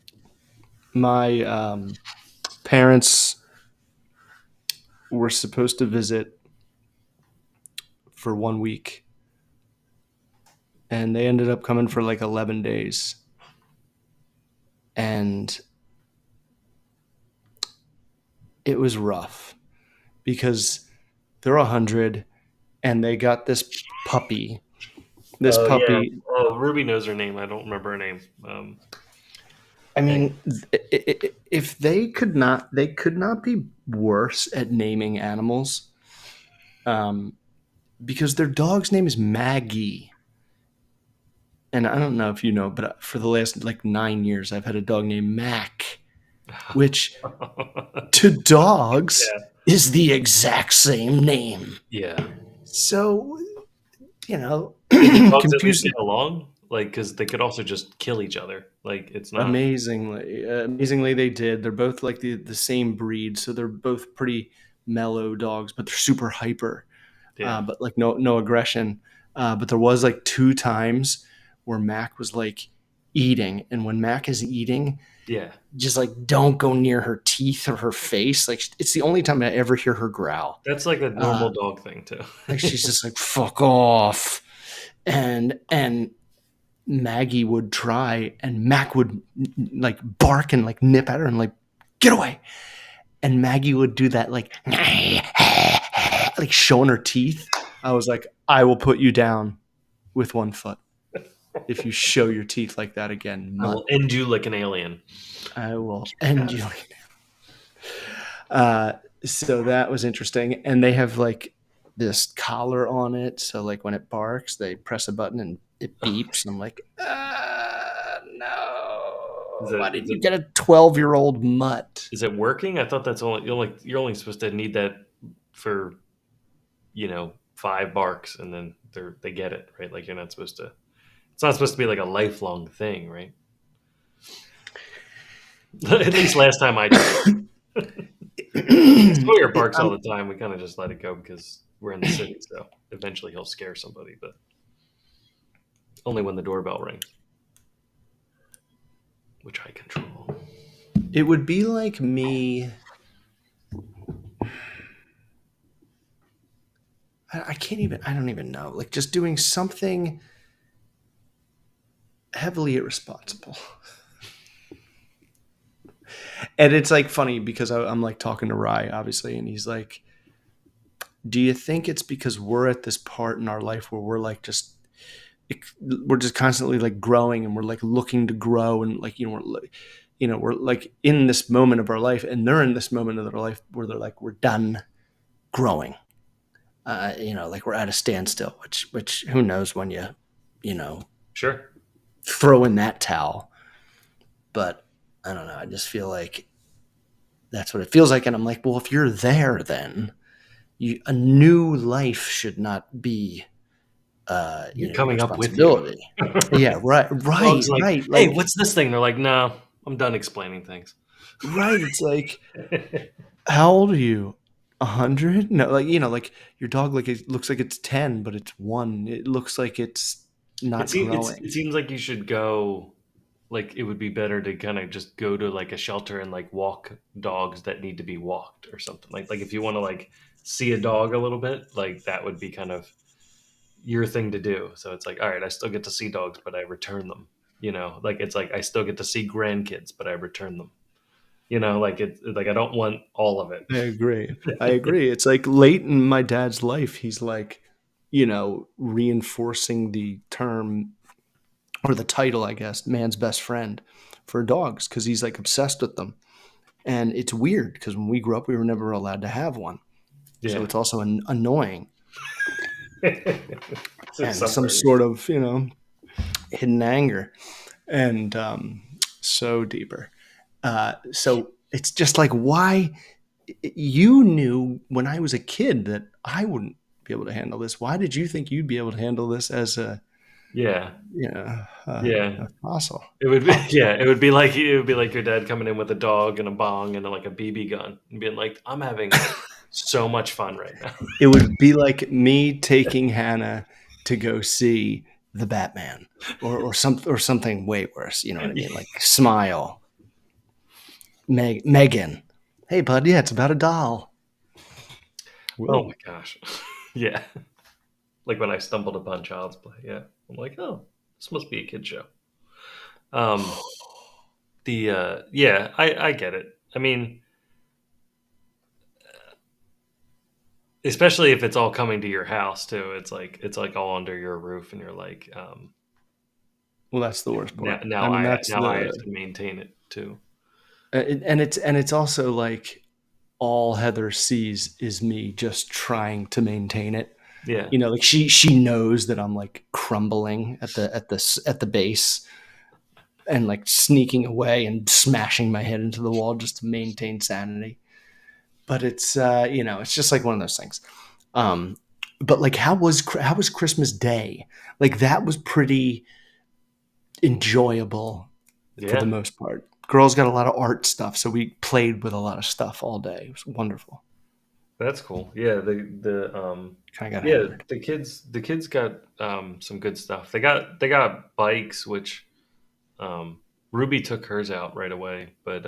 My parents were supposed to visit for 1 week, and they ended up coming for like 11 days. And it was rough because they're 100 and they got this puppy. This Oh yeah. puppy, Oh, Ruby knows her name. I don't remember her name. I Dang. mean, if they could not be worse at naming animals, um, because their dog's name is Maggie. And I don't know if you know, but for the last like 9 years, I've had a dog named Mac, which to dogs Yeah. is the exact same name. Yeah. So, Did the dogs at least confusing. get along? Like, because they could also just kill each other. Like, it's not. Amazingly, they did. They're both like the same breed, so they're both pretty mellow dogs, but they're super hyper. Yeah. But like no aggression. But there was like 2 times where Mac was like eating, and when Mac is eating, Yeah. just like don't go near her teeth or her face. Like it's the only time I ever hear her growl. That's like a Uh, normal dog thing too. like she's just like fuck off, and Maggie would try, and Mac would like bark and like nip at her and like get away, and Maggie would do that like like showing her teeth. I was like, I will put you down with 1 foot if you show your teeth like that again, I mutt. will end you like an alien. I will end you. So that was interesting, and they have like this collar on it. So like when it barks, they press a button and it beeps. And I'm like, Is no. it Why is did you it get a 12-year-old mutt? is it working? I thought that's only you're only supposed to need that for 5 barks, and then they get it right. Like you're not supposed to. It's not supposed to be like a lifelong thing, right? At least last time I tried. Sawyer barks all I'm, the time. We kind of just let it go because we're in the city. So eventually he'll scare somebody, but only when the doorbell rings, which I control. it would be like me. I can't even. I don't even know. Like just doing something heavily irresponsible. And it's like funny because I'm like talking to Rye, obviously, and he's like, "Do you think it's because we're at this part in our life where we're just constantly like growing and we're like looking to grow and like we're like in this moment of our life and they're in this moment of their life where they're like we're done growing, like we're at a standstill, which who knows when you know Sure. throw in that towel, but I don't know. I just feel like that's what it feels like, and I'm like, well, if you're there, then a new life should not be You're your coming up with you. responsibility. Yeah, right, Dog's right, like, right. hey, Like, what's this thing? They're like, no, I'm done explaining things. right. It's like, how old are you? 100? No, like like your dog. Like it looks like it's 10, but it's 1. It looks like it's not It growing. seems like you should go. Like it would be better to kind of just go to like a shelter and like walk dogs that need to be walked or something. Like if you want to like see a dog a little bit, like that would be kind of your thing to do. So it's like, all right, I still get to see dogs, but I return them. Like it's like I still get to see grandkids, but I return them. Like it's like I don't want all of it. I agree. I agree. It's like late in my dad's life, he's like, reinforcing the term or the title, I guess, man's best friend for dogs because he's like obsessed with them. And it's weird because when we grew up, we were never allowed to have one. So Yeah. it's also annoying So and some somewhere. sort of, hidden anger and so deeper. So it's just like, why you knew when I was a kid that I wouldn't be able to handle this. Why did you think you'd be able to handle this as Yeah. Yeah. a fossil? It would be Pups. yeah, it would be like your dad coming in with a dog and a bong and like a BB gun and being like, "I'm having so much fun right now. It would be like me taking Hannah to go see the Batman, or something way worse. You know what I mean? Like Smile, Megan. Hey, bud. Yeah, it's about a doll. Oh Whoa. my gosh. Yeah. Like when I stumbled upon Child's Play. Yeah. I'm like, oh, this must be a kid show. Um, yeah, I get it. I mean, especially if it's all coming to your house too. It's like all under your roof, and you're like, Well, that's the worst now part. I now mean, I that's now I have the to maintain it too. and it's also like all Heather sees is me just trying to maintain it. Yeah. You know, like she knows that I'm like crumbling at the base and like sneaking away and smashing my head into the wall just to maintain sanity. But it's it's just like one of those things. Um, but like, how was Christmas Day? Like that was pretty enjoyable for the Yeah. most part. Girls got a lot of art stuff, so we played with a lot of stuff all day. It was wonderful. That's cool. Yeah, the Kind of got yeah, hammered. the kids got some good stuff. They got bikes, which Ruby took hers out right away, but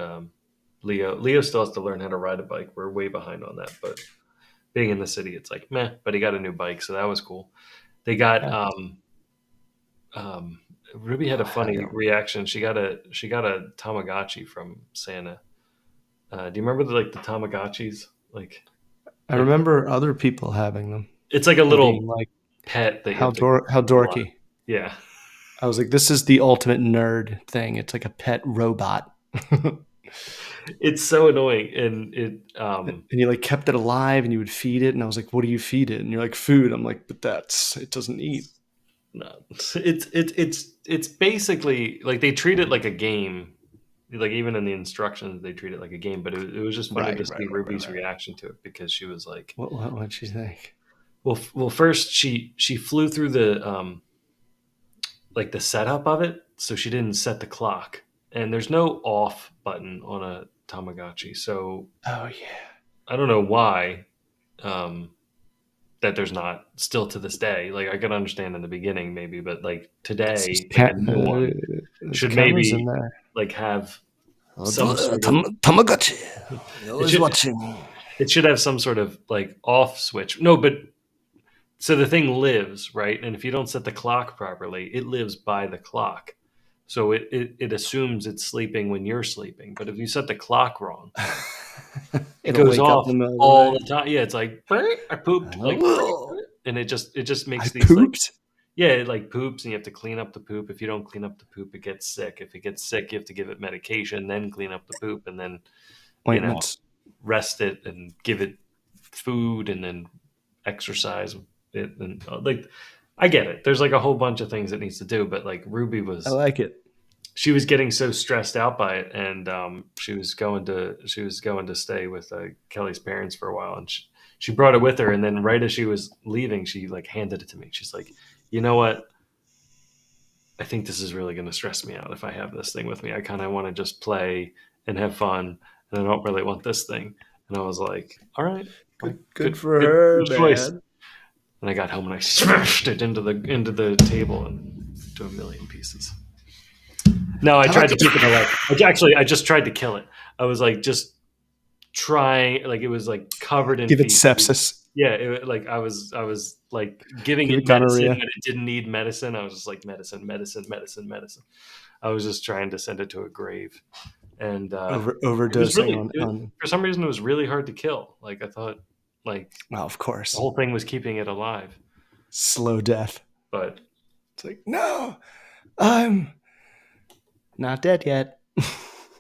Leo still has to learn how to ride a bike. We're way behind on that, but being in the city, it's like meh. But he got a new bike, so that was cool. They got That's, um, Ruby had a oh, funny reaction. She got a Tamagotchi from Santa. Do you remember the Tamagotchis? Like I it, remember other people having them it's like a and being little like, pet that you how have to how keep alive. dorky. Yeah, I was like, this is the ultimate nerd thing. It's like a pet robot. And it's so annoying, and you like kept it alive and you would feed it. And I was like, what do you feed it? And you're like, food. I'm like, but it doesn't eat. no, it's basically like they treat it like a game. Like even in the instructions, they treat it like a game. But it was just funny Right, to right, see right, right, Ruby's right. reaction to it because she was like, What'd you think? well, first she flew through the like the setup of it, so she didn't set the clock, and there's no off button on a Tamagotchi, so Oh yeah. I don't know why um, that there's not still to this day. Like I could understand in the beginning maybe, but like today, like a new one There's should cameras in maybe there. like have some sort of Tamagotchi. You're it always should watching. it should have some sort of like off switch. No, but so the thing lives, right? And if you don't set the clock properly, it lives by the clock. So it assumes it's sleeping when you're sleeping. But if you set the clock wrong, it It'll goes wake up off in the middle of the all night. the time. Yeah, it's like "Brr, I pooped, like, Oh, and it just I makes these like pooped. yeah, it like poops and you have to clean up the poop. If you don't clean up the poop, it gets sick. If it gets sick, you have to give it medication, then clean up the poop, and then you know Ointments. rest it and give it food, and then exercise it. And like I get it. There's like a whole bunch of things it needs to do, but like Ruby I was like it. she was getting so stressed out by it, and she was going to stay with Kelly's parents for a while, and she brought it with her, and then right as she was leaving, she like handed it to me. She's like, you know what? I think this is really going to stress me out if I have this thing with me. I kind of want to just play and have fun, and I don't really want this thing. And I was like, all right, like Good good, for good, her, good choice. man. And I got home and I smashed it into the table and to a million pieces. No, I tried to keep it alive. I just tried to kill it. I was like just trying, like it was like covered in Give it feces. sepsis. Yeah, like I was like giving Give it it medicine gonorrhea. when it didn't need medicine. I was just like medicine, medicine, medicine, medicine. I was just trying to send it to a grave, and it was Overdosing really on. for some reason it was really hard to kill. Like I thought, like Well, of the course, whole thing was keeping it alive, slow death. but It's like, no, I'm not dead yet.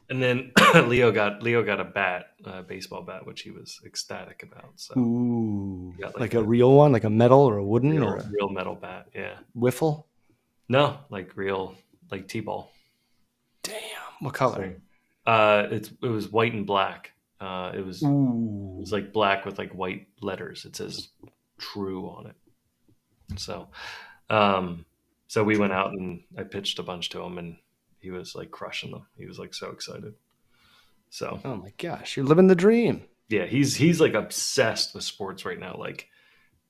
and then Leo got a bat, a baseball bat, which he was ecstatic about. So Ooh, he got like like a a real one, like a metal or a wooden or real a real metal bat. Yeah, wiffle. no, like real like t-ball. Damn, what color? So it was white and black. It was Ooh, like black with like white letters. It says "True" on it. So um, so we went true. out and I pitched a bunch to him, and he was like crushing them. He was like so excited. So Oh my gosh, you're living the dream. Yeah, he's like obsessed with sports right now, like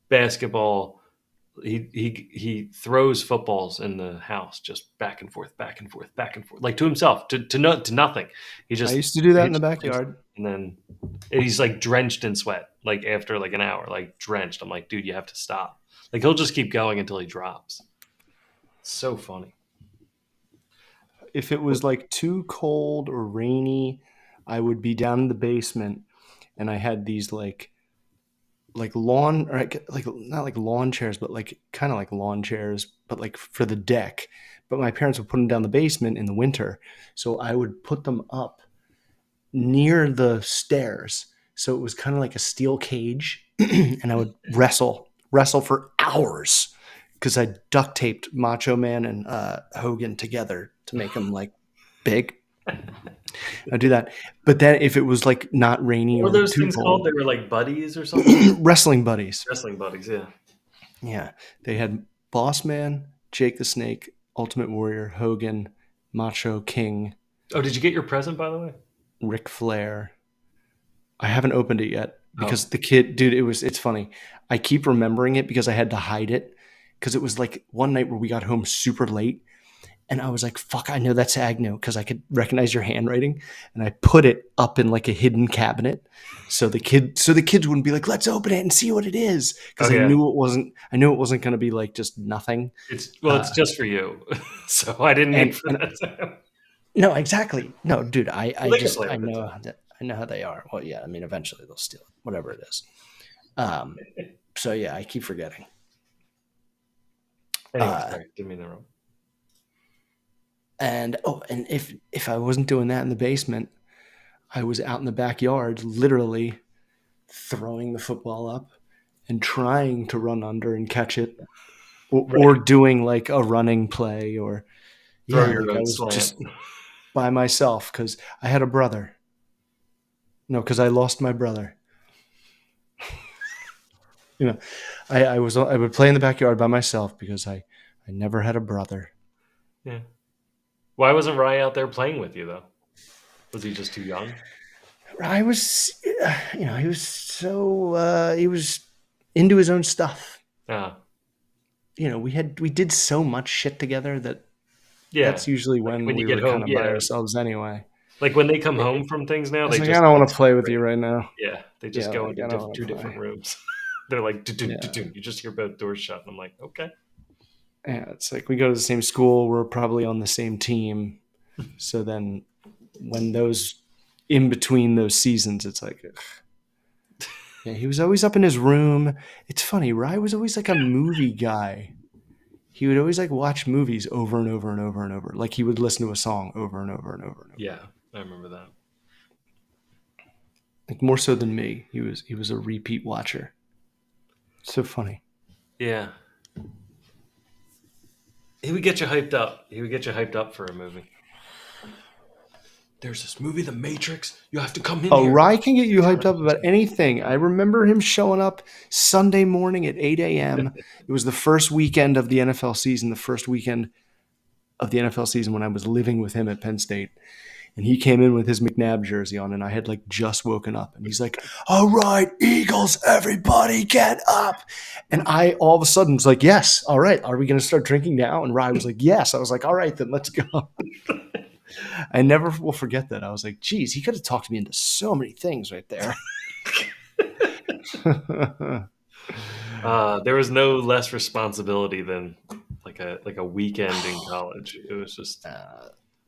basketball. He throws footballs in the house just back and forth, back and forth, back and forth, like to himself, to nothing. He I just used to do that in the hits, hits, backyard. and then he's like drenched in sweat, like after like an hour, like drenched. I'm like, dude, you have to stop. Like he'll just keep going until he drops. It's so funny. If it was like too cold or rainy, I would be down in the basement, and I had these like lawn, or like not like lawn chairs, but like kind of like lawn chairs, but like for the deck. But my parents would put them down the basement in the winter, so I would put them up near the stairs. So it was kind of like a steel cage, and I would wrestle for hours because I duct taped Macho Man and Hogan together to make them like big. I'd do that. But then if it was like not rainy What were or those too things called? cold, They were like buddies or something. wrestling buddies. Wrestling buddies, yeah. Yeah, they had Boss Man, Jake the Snake, Ultimate Warrior, Hogan, Macho King, Oh, did you get your present by the way? Ric Flair. I haven't opened it yet Oh, because the kid, dude, it's funny. I keep remembering it because I had to hide it because it was like one night where we got home super late and I was like, fuck, I know that's Agnew because I could recognize your handwriting. And I put it up in like a hidden cabinet. So the kids wouldn't be like, let's open it and see what it is. oh Because yeah. I knew it wasn't going to be like just nothing. It's Uh, just for you, so I didn't need for and that. no, exactly. No, dude, Well, they can play with it too. I know how they are. Well, yeah, I mean, eventually they'll steal it, whatever it is. Um, so yeah, I keep forgetting. Anyway, Uh, sorry, didn't mean to interrupt. and if I wasn't doing that in the basement, I was out in the backyard, literally throwing the football up and trying to run under and catch it, or Right, doing like a running play, or throw yeah, your like I own was slant. just by myself because I had a brother. No, because I lost my brother. You know, I would play in the backyard by myself because I never had a brother. Yeah. Why wasn't Rye out there playing with you though? Was he just too young? I was, he was so he was into his own stuff. Ah, We did so much shit together that yeah. that's usually Like when when you we get were home, kind of by yeah. ourselves anyway. Like when they come I home from things now, was they like, I just don't like want to play with you separate. right now. Yeah, they just Yeah, go like into I don't want two to different play. rooms. They're like, Yeah, you just hear both doors shut, and I'm like, okay. yeah. It's like we go to the same school. We're probably on the same team. So then, when those in between those seasons, it's like, ugh. Yeah, he was always up in his room. It's funny. Rye was always like a movie guy. He would always like watch movies over and over and over and over. Like he would listen to a song over and over and over and over. Yeah, I remember that. Like more so than me. He was a repeat watcher. So funny. Yeah, he would get you hyped up. He would get you hyped up for a movie. There's this movie, The Matrix. You have to come in Oh, here. Rye can get you hyped up about anything. I remember him showing up Sunday morning at 8 a.m. It was the first weekend of the NFL season, the first weekend of the NFL season when I was living with him at Penn State. And he came in with his McNabb jersey on, and I had like just woken up. And he's like, "All right, Eagles, everybody get up!" And I all of a sudden was like, "Yes, all right, are we going to start drinking now?" And Rye was like, "Yes." I was like, "All right, then let's go." I never will forget that. I was like, "Geez, he could have talked me into so many things right there." There was no less responsibility than like a weekend in college.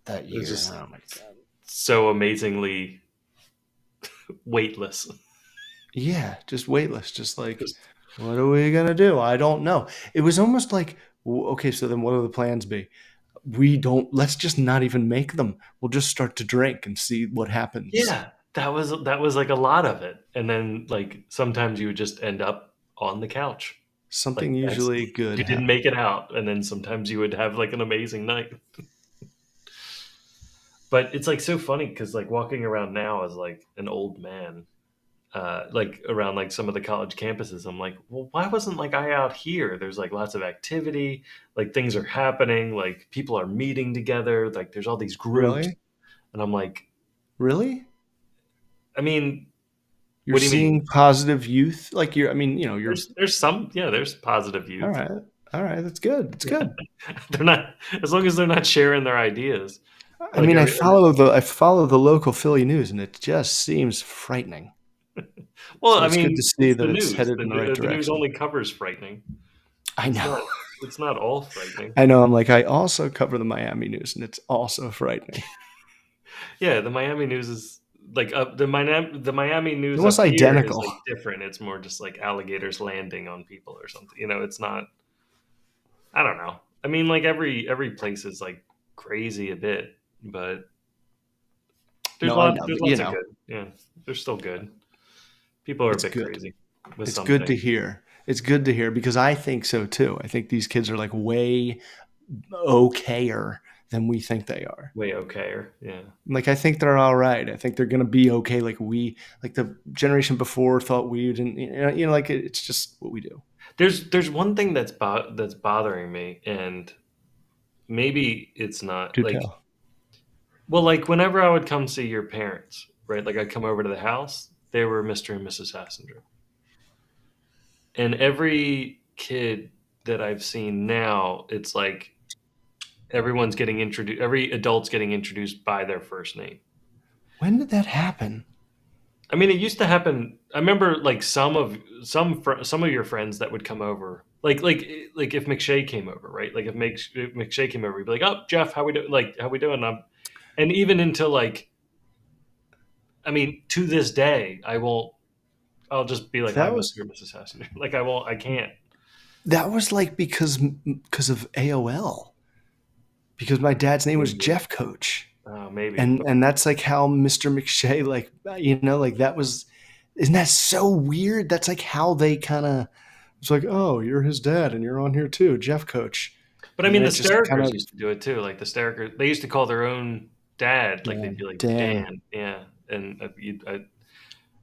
That It was year, just oh my god. so amazingly weightless. Yeah, just weightless, just like, Just what are we gonna do? I don't know. It was almost like, okay, so then what are the plans be? We don't. Let's just not even make them. We'll just start to drink and see what happens. yeah, that was like a lot of it. And then like sometimes you would just end up on the couch. Like Something that's usually good you didn't make happens. it out, and then sometimes you would have like an amazing night. But it's like so funny because like walking around now as like an old man, like around like some of the college campuses, I'm like, well, why wasn't like I out here? There's like lots of activity, like things are happening, like people are meeting together, like there's all these groups, Really, and I'm like, really, I mean, You're What do you mean? seeing positive youth, like you're. I mean, you know, you're There's some, yeah, there's positive all youth. right. All right, that's good. That's good. They're not, as long as they're not sharing their ideas. I Like mean, every, I follow the local Philly news, and it just seems frightening. well, So I it's good to mean, see it's that the it's news. headed in the right The news direction. only covers frightening. I It's know. not, it's not all frightening. I know. I'm like, I also cover the Miami news, and it's also frightening. Yeah, the Miami news is like the Miami It's news almost up here is identical. like different. It's more just like alligators landing on people or something. You know, it's not. I don't know. I mean, like every place is like crazy a bit, but No, I know, there's but you lots of know, good. Yeah, they're still good. People are a it's bit good. crazy with It's some good to things. hear. It's good to hear because I think so too. I think these kids are like way okayer than we think they are. Way okayer. Yeah. Like I think they're all right. I think they're gonna be okay. Like the generation before thought we didn't. Like it's just what we do. There's one thing that's bothering me, and maybe it's not Do like, tell. well, like whenever I would come see your parents, right? Like I'd come over to the house, they were Mr. and Mrs. Hassinger. And every kid that I've seen now, it's like everyone's getting introduced, every adult's getting introduced by their first name. When did that happen? I mean, it used to happen. I remember like some of your friends that would come over, like if McShay came over, right? Like if McShay came over, he'd be like, "Oh, Jeff, how we do? Like, how we doing?" And even into like, I mean, to this day, I won't. I'll just be like, "Hi, That was Mr. or Mrs. Hassinger." Like, I won't. I can't. that was like because of AOL. Because my dad's name was Maybe, Jeff Coach. maybe, and but and that's like how Mr. McShay, like like that was. Isn't that so weird? That's like how they kind of. It's like, oh, you're his dad, and you're on here too, Jeff Coach, But I and then mean, the it just kind Sterikers of. used to do it too. Like the Sterikers, they used to call their own dad. Like Yeah, they'd be like Dan. Dan, yeah, and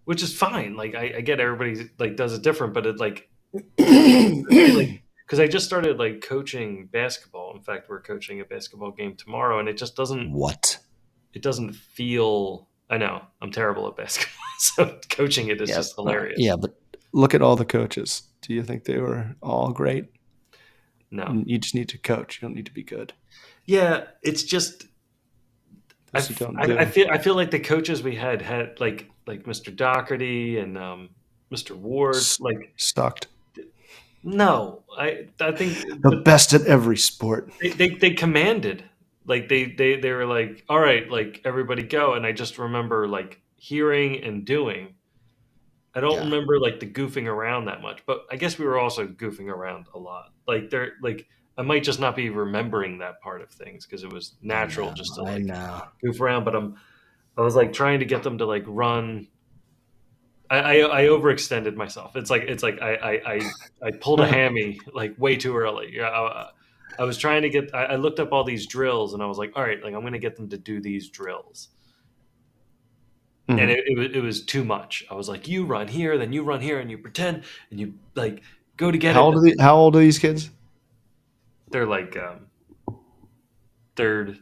which is fine. Like I get everybody like does it different, but it like especially like because I just started like coaching basketball. In fact, we're coaching a basketball game tomorrow, and What? it doesn't feel. I know I'm terrible at basketball, so coaching it is Yeah, just hilarious. yeah, but look at all the coaches. Do you think they were all great? No, You just need to coach. You don't need to be good. yeah, it's just This you don't do. I feel like the coaches we had like Mr. Doherty and Mr. Ward. Like Sucked. no, I think, The but best at every sport. they commanded, like they were like, all right, like everybody go, and I just remember like hearing and doing. I don't Yeah, remember like the goofing around that much, but I guess we were also goofing around a lot. Like they're like I might just not be remembering that part of things because it was I natural know. just to I like know. goof around. But I was like trying to get them to like run. I overextended myself. It's like I pulled a hammy like way too early. Yeah, I was trying to get. I looked up all these drills and I was like, all right, like I'm going to get them to do these drills, and Mhm. it was too much. I was like, you run here, then you run here, and you pretend, and you like go to get How it. old are How old are these kids? They're like third,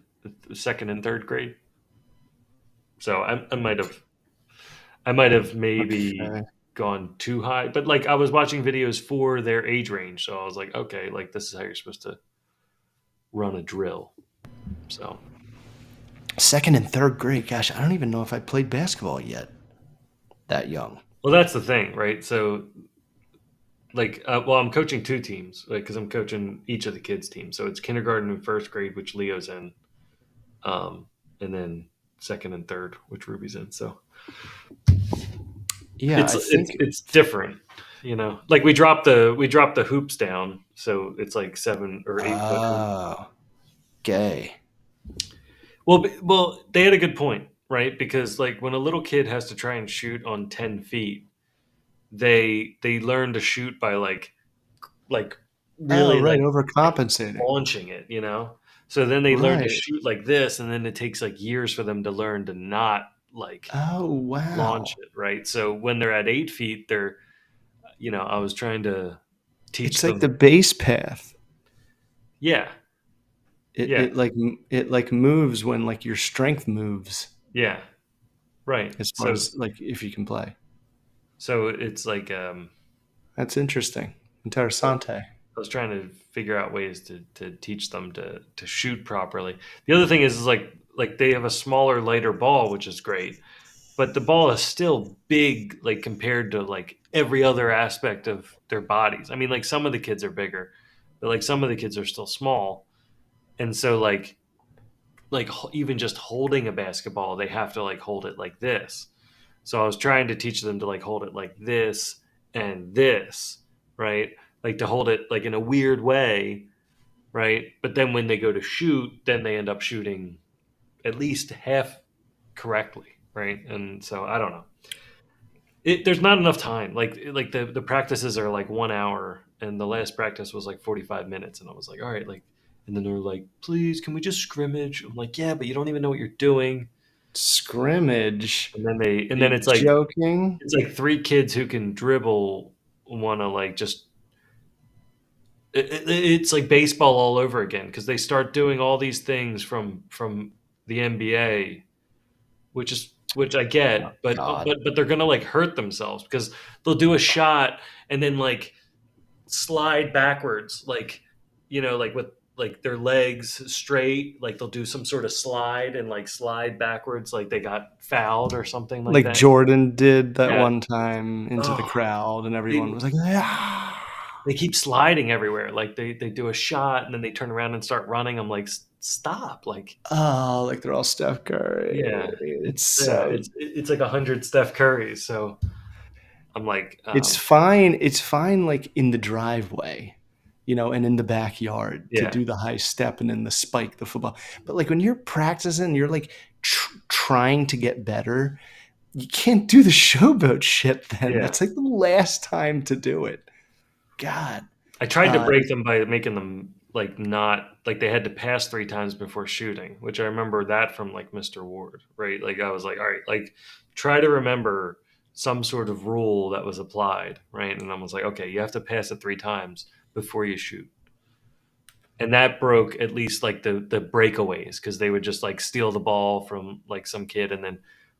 second, and third grade. So I might have maybe Okay. gone too high, but like I was watching videos for their age range, so I was like, okay, like this is how you're supposed to run a drill. So, Second and third grade. Gosh, I don't even know if I played basketball yet. That young. well, that's the thing, right? So, like, well, I'm coaching two teams, like, because I'm coaching each of the kids' teams. So it's kindergarten and first grade, which Leo's in, and then second and third, which Ruby's in. So Yeah, I think. it's different, you know. Like we drop the hoops down, so it's like 7 or 8 foot hoop. Oh, gay. Well, they had a good point, right? Because like when a little kid has to try and shoot on 10 feet, they learn to shoot by like Oh, really right. like Overcompensating. launching it, you know. So then they learn to Right. shoot like this, and then it takes like years for them to learn to not like Oh, launch wow. it, right? So when they're at 8 feet, they're I was trying to It's teach like them, the base path. yeah, It yeah, it like moves when your strength moves yeah, right. as far So as like if you can play. So it's like That's interesting. I Interessante. was trying to figure out ways to teach them to shoot properly. The other thing is like they have a smaller, lighter ball, which is great, but the ball is still big, like compared to like every other aspect of their bodies. I mean, like some of the kids are bigger, but like some of the kids are still small, and so even just holding a basketball, they have to like hold it like this. So I was trying to teach them to like hold it like this and this, right? Like to hold it like in a weird way, right? But then when they go to shoot, then they end up shooting at least half correctly, right? And so I don't know. There's not enough time. Like the practices are like 1 hour, and the last practice was like 45 minutes, and I was like, all right, like, and then they're like, please, can we just scrimmage? I'm like, yeah, but you don't even know what you're doing. Scrimmage. And Are then you joking? it's like three kids who can dribble want to like just it's like baseball all over again because they start doing all these things from the NBA, which I Oh get, but God. they're gonna like hurt themselves because they'll do a shot and then like slide backwards, like like with like their legs straight, like they'll do some sort of slide and like slide backwards, like they got fouled or something like Like that. Jordan did that Yeah. one time into the Oh, crowd, and everyone they was like, "Ah." they keep sliding everywhere. Like they do a shot and then they turn around and start running. I'm like, stop! Like, Oh, like they're all Steph yeah, Curry. It's yeah. so It's like 100 Steph Currys. So I'm like, it's fine. It's fine, like in the driveway, and in the backyard to yeah, do the high step and then the spike, the football. But like when you're practicing, you're like trying to get better. You can't do the showboat shit. Then yeah. that's like the last time to do it. God. I tried to Uh, break them by making them like not like they had to pass 3 times before shooting, which I remember that from like Mr. Ward, right? Like I was like, all right, like try to remember some sort of rule that was applied, right? And I was like, okay, you have to pass it 3 times before you shoot. And that broke at least like the breakaways because they would just like steal the ball from like some kid and then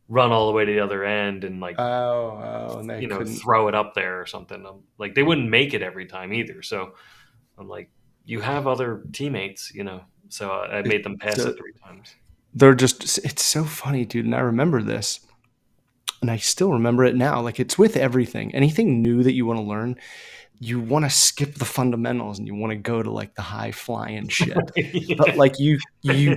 run all the way to the other end and like and they couldn't. throw it up there or something. Like they wouldn't make it every time either. So I'm like, you have other teammates, So I made them It's pass it 3 times. they're just. It's so funny, dude. And I remember this, and I still remember it now. Like it's with everything. Anything new that you want to learn, you want to skip the fundamentals and you want to go to like the high flying shit. But Yeah. like you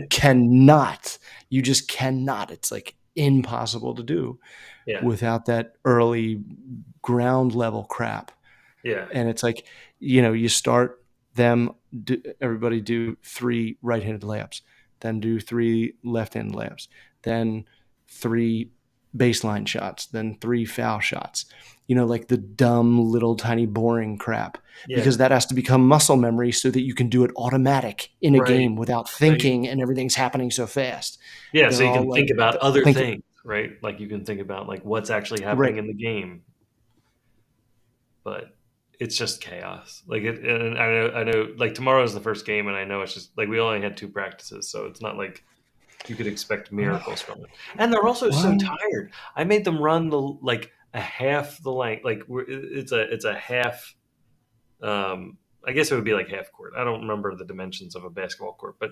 cannot. You just cannot. It's like impossible to do Yeah. without that early ground level crap. Yeah. And it's like you start them everybody do 3 right-handed layups, then do 3 left-handed layups, then 3 baseline shots, then 3 foul shots, like the dumb little tiny boring crap, Yeah. because that has to become muscle memory so that you can do it automatic in a Right. game without Right. thinking and everything's happening so fast. Yeah. So They're you all can like think about other think things, right? Like you can think about like what's actually right. happening in the game, but it's just chaos. Like and I know, like tomorrow's the first game, and I know it's just like we only had 2 practices, so it's not like you could expect miracles from it. And they're also so Well, tired. I made them run the like a half the length. Like it's a half. I guess it would be like half court. I don't remember the dimensions of a basketball court, but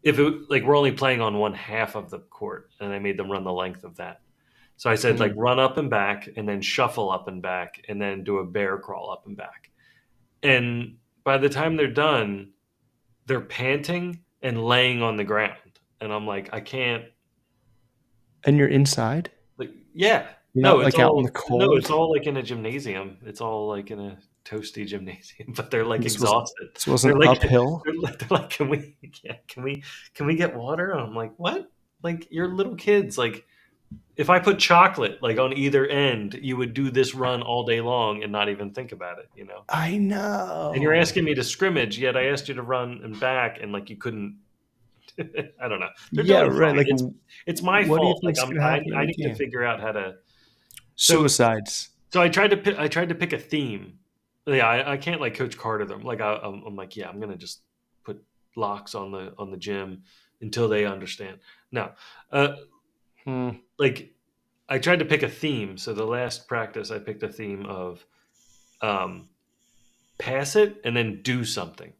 if it like we're only playing on one half of the court, and I made them run the length of that. So I said like hmm. run up and back, and then shuffle up and back, and then do a bear crawl up and back. And by the time they're done, they're panting and laying on the ground. And I'm like, I can't. And you're inside, Like, yeah, you're no, not it's like out in the all no, it's cold. all like in a gymnasium. It's all like in a toasty gymnasium, but they're like This was exhausted. this wasn't They're like, uphill. they're like, can we get water? And I'm like, what? Like you're little kids. Like if I put chocolate like on either end, you would do this run all day long and not even think about it. I And you're know. asking me to scrimmage, yet I asked you to run and back, and like you couldn't. I don't know. They're Yeah, doing right. fine. Like, It's my what do you fault. Like think's gonna happen in I the need to game? figure out how to. So Suicides. I tried to pick a theme. Yeah, I can't like Coach Carter them. Like I'm like, yeah, I'm gonna just put locks on the gym until they understand. No, uh, Hmm. like I tried to pick a theme. So the last practice, I picked a theme of um, pass it and then do something.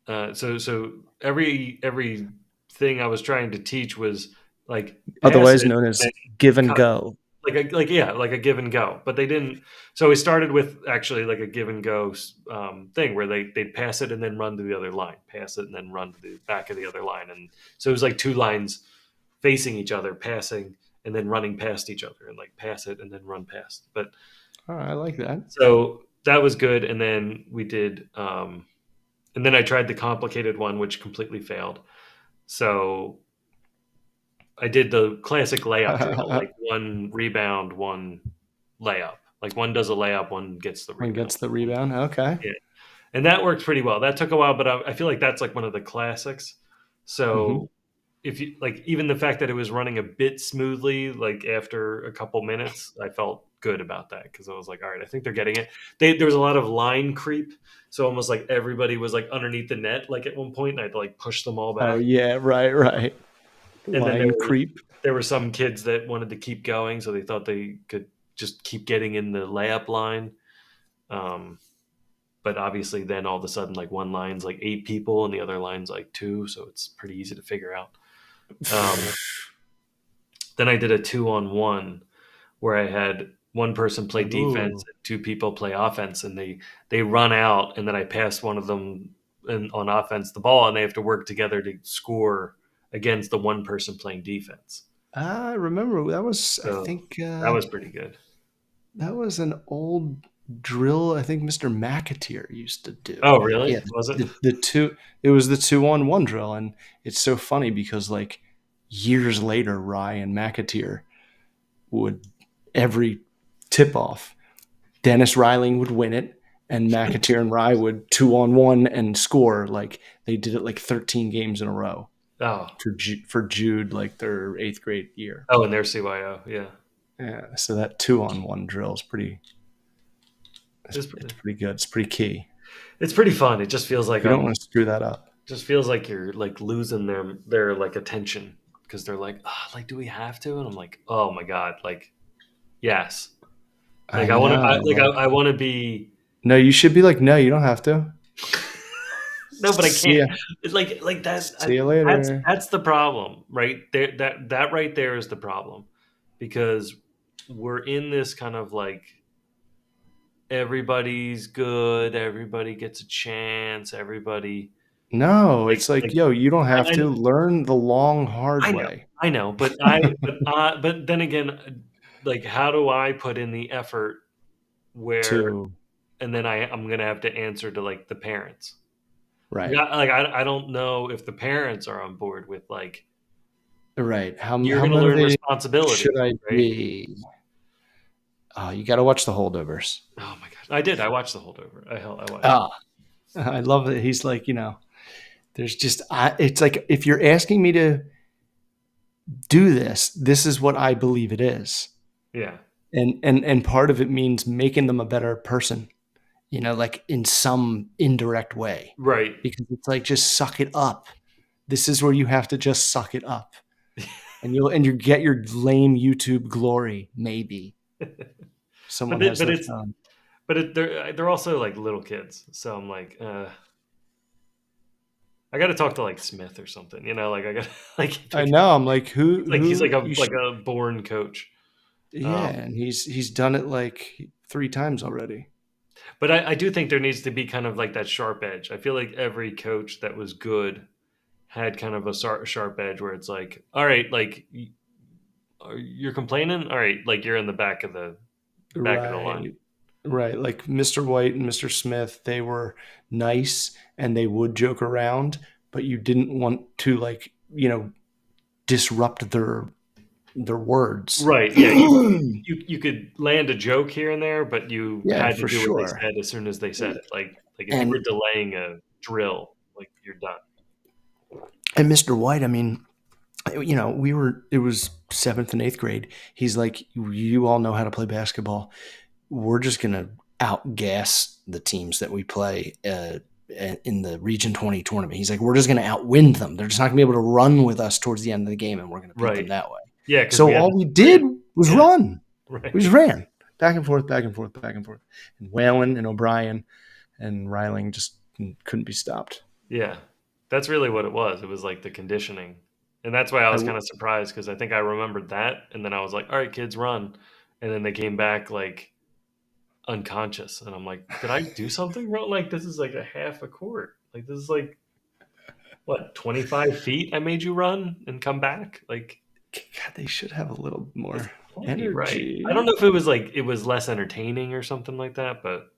So every thing I was trying to teach was like pass Otherwise it known and as then give and cut, go. like yeah, like a give and go. But they didn't. So we started with actually like a give and go thing where they'd pass it and then run to the other line, pass it and then run to the back of the other line, and so it was like two lines facing each other, passing and then running past each other, and like pass it and then run past. But Oh, I like that. so that was good, and then we did. And then I tried the complicated one, which completely failed. So I did the classic layup drill, like one rebound, one layup. Like one does a layup, one gets the One rebound. gets the rebound. Okay. Yeah. And that worked pretty well. That took a while, but I feel like that's like one of the classics. Hmm. So if you like, even the fact that it was running a bit smoothly, like after a couple minutes, I felt good about that because I was like, all right, I think they're getting it. There was a lot of line creep, so almost like everybody was like underneath the net, like at one point, and I had to like push them all Oh back. yeah, right. And then Line creep. there were some kids that wanted to keep going, so they thought they could just keep getting in the layup line. Um, but obviously, then all of a sudden, like one line's like 8 people and the other line's like two, so it's pretty easy to figure out. Um, then I did a 2-on-1 where I had one person play defense Ooh. and 2 people play offense, and they run out, and then I pass one of them on offense the ball, and they have to work together to score against the one person playing defense. I remember that was. I So think that was pretty good. that was an old drill. I think Mr. McAteer used to do. Oh, really? Yeah, Was it? the two. It was the 2-on-1 drill, and it's so funny because like years later, Ryan McAteer would every tip off. Dennis Reiling would win it, and McAteer and Rye would 2-on-1 and score. Like they did it like 13 games in a row Oh, for Jude, like their eighth grade year. oh, and there's CYO. Yeah, Yeah, so that 2-on-1 drill is pretty. it's It's pretty good. It's pretty key. it's pretty fun. It just feels like You don't want to screw that up. you're like losing their like attention because they're like, oh, like, do we have to? And I'm like, oh my god, like, yes, like I know. Like, I want to be. no, you should be like, no, you don't have to. No, but I See can't. ya. It's like that. See you later. That's the problem, right there. That right there is the problem, because we're in this kind of like everybody's good, everybody gets a chance, everybody No, it's like, like yo, you don't have I to learn the long, hard way I know, but then again, like how do I put in the effort where to, and then I'm gonna have to answer to like the parents. right. I don't know if the parents are on board with like Right. you're How gonna learn motivated responsibility, should I right? be? Oh, you got to watch the holdovers. Oh my gosh, I did. I watched the holdover. I watched. Ah, I love it. He's like, there's just, it's like if you're asking me to do this, this is what I believe it is, Yeah, and part of it means making them a better person, like in some indirect way, right. because it's like just suck it up. This is where you have to just suck it up, and you get your lame YouTube glory. Maybe someone has But their it's phone. they're also like little kids, so I'm like, I got to talk to like Smith or something, like I got I like know. I'm like, he's who like you a born coach. yeah, Um, and he's done it like 3 times already. but I do think there needs to be kind of like that sharp edge. I feel like every coach that was good had kind of a sharp edge where it's like, all right, like you're complaining, all right, like you're in the back of the line. Right. Right. Like Mr. White and Mr. Smith, they were nice and they would joke around, but you didn't want to like, disrupt their words. Right. Yeah. You could land a joke here and there, but you Yeah, had to for do what they sure. said as soon as they said it. Like if you were And delaying a drill, like you're done. and Mr. White, I mean, it was 7th and 8th grade. He's like, you all know how to play basketball. We're just going to outgas the teams that we play in the Region 20 tournament. He's like, we're just going to outwin them. They're just not going to be able to run with us towards the end of the game, and we're going to beat them Right. that way. Yeah, because So we had all to we sprint. did was Yeah, run. We just right. ran back and forth, back and forth, back and forth. And Whalen and O'Brien and Riling just couldn't be stopped. Yeah, that's really what it was. It was like the conditioning, and that's why I I was kind of surprised because I think I remembered that, and then I was like, "All right, kids, run," and then they came back like unconscious, and I'm like, "Did I do something wrong? Like this is like a half a court. Like this is like what 25 feet I made you run and come back. Like God, they should have a little more you're right. I energy. don't know if it was like it was less entertaining or something like that, but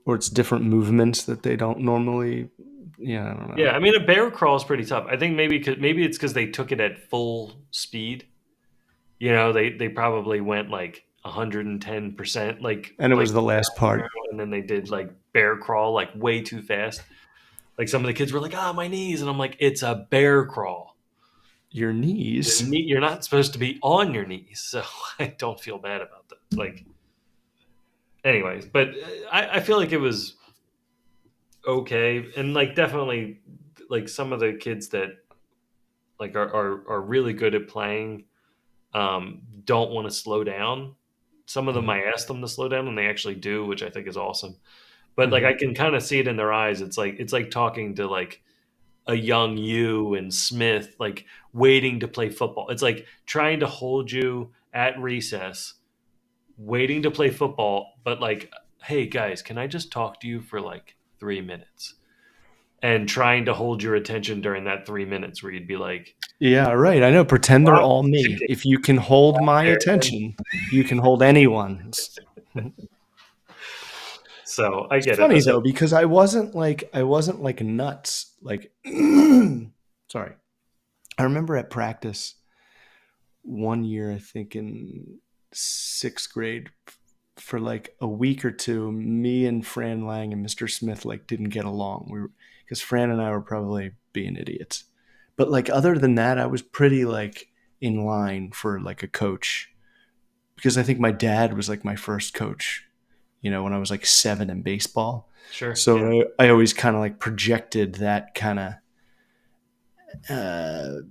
Or it's different movements that they don't normally. Yeah, I don't know. yeah, I mean a bear crawl is pretty tough. I think maybe it's because they took it at full speed. You know, they probably went like 110%, And it like was the last part. and then they did like bear crawl like way too fast. Like some of the kids were like, "Ah, my knees," and I'm like, "It's a bear crawl. Your knees. You're not supposed to be on your knees." So I don't feel bad about that. Like, anyways, but I feel like it was okay, and like definitely like some of the kids that like are really good at playing don't want to slow down. Some of them Mhm. I ask them to slow down and they actually do, which I think is awesome. But like I Mhm. can kind of see it in their eyes. It's like talking to like a young you and Smith, like waiting to play football. It's like trying to hold you at recess, waiting to play football, but like, hey guys, can I just talk to you for like 3 minutes? And trying to hold your attention during that 3 minutes where you'd be like, Yeah, right. I know. Pretend they're stop all me. sticking If you can hold my there. And attention, you can hold anyone's. so I It's get it. funny That's though because I wasn't like nuts. Like, sorry. I remember at practice one year, I think in sixth grade, for like a week or two, me and Fran Lang and Mr. Smith like didn't get along. We were because Fran and I were probably being idiots. But like other than that, I was pretty like in line for like a coach because I think my dad was like my first coach, when I was like 7 in baseball. sure. Yeah. So I always kind of like projected that kind of uh,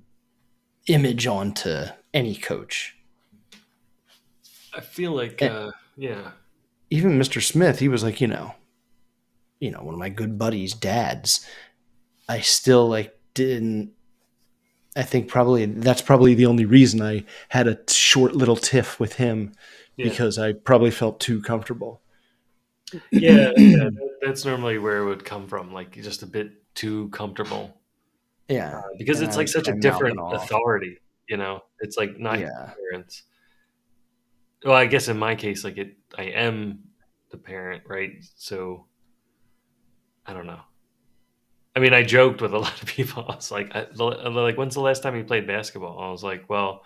image onto any coach. I feel like, And yeah. even Mr. Smith, he was like, one of my good buddies' dads. I still like didn't. I think probably that's probably the only reason I had a short little tiff with him Yeah. because I probably felt too comfortable. Yeah. Yeah, That's normally where it would come from. Like just a bit too comfortable because and it's I like was such a probably mouthing different off. authority, you know, it's like not Yeah, your parents. Well, I guess in my case, like I am the parent, right? So I don't know. I mean, I joked with a lot of people. I was like, like, when's the last time you played basketball? I was like, well,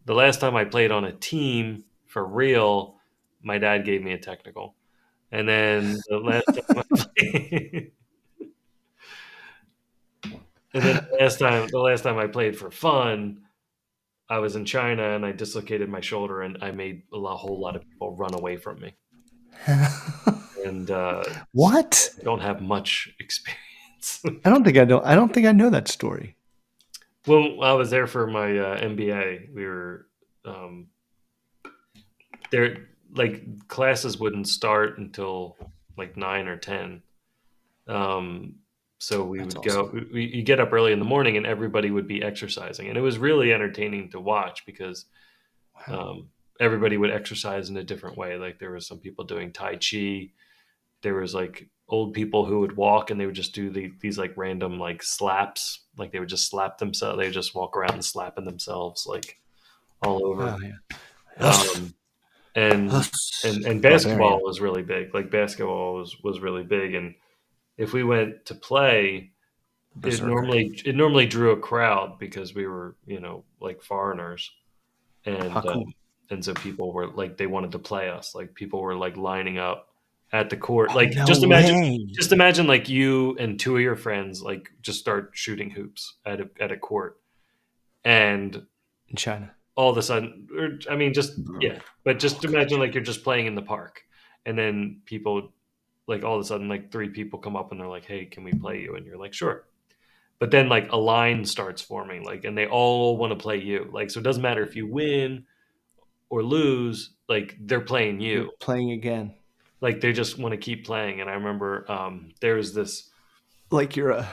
the last time I played on a team for real, my dad gave me a technical. And then the last time I played, and then the last time I played for fun, I was in China and I dislocated my shoulder and I made whole lot of people run away from me. And so what? I don't have much experience. I don't think I know. I don't think I know that story. When I was there for my MBA, we were um, there. Like classes wouldn't start until like 9 or 10. Um, so we That's would awesome. go. You get up early in the morning, and everybody would be exercising, and it was really entertaining to watch because Wow. um, everybody would exercise in a different way. Like there was some people doing Tai Chi. There was like old people who would walk, and they would just do these like random like slaps. Like they would just slap themselves. They would just walk around and slapping themselves like all Oh over. yeah. Um, and and basketball Barbarian. was really big. Like basketball was really big, and if we went to play, Berserker. it normally drew a crowd because we were like foreigners, How and cool. so people were like they wanted to play us. Like people were like lining up at the court. Oh, Like no way. just imagine like you and two of your friends like just start shooting hoops at a court, and In China. all of a sudden, or I mean, just yeah, but just imagine like you're just playing in the park, and then people like all of a sudden like three people come up and they're like, "Hey, can we play you?" And you're like, "Sure." but then like a line starts forming, like, and they all want to play you. Like, so it doesn't matter if you win or lose, like they're playing You're you. playing again. Like they just want to keep playing. And I remember there was this, Like you're a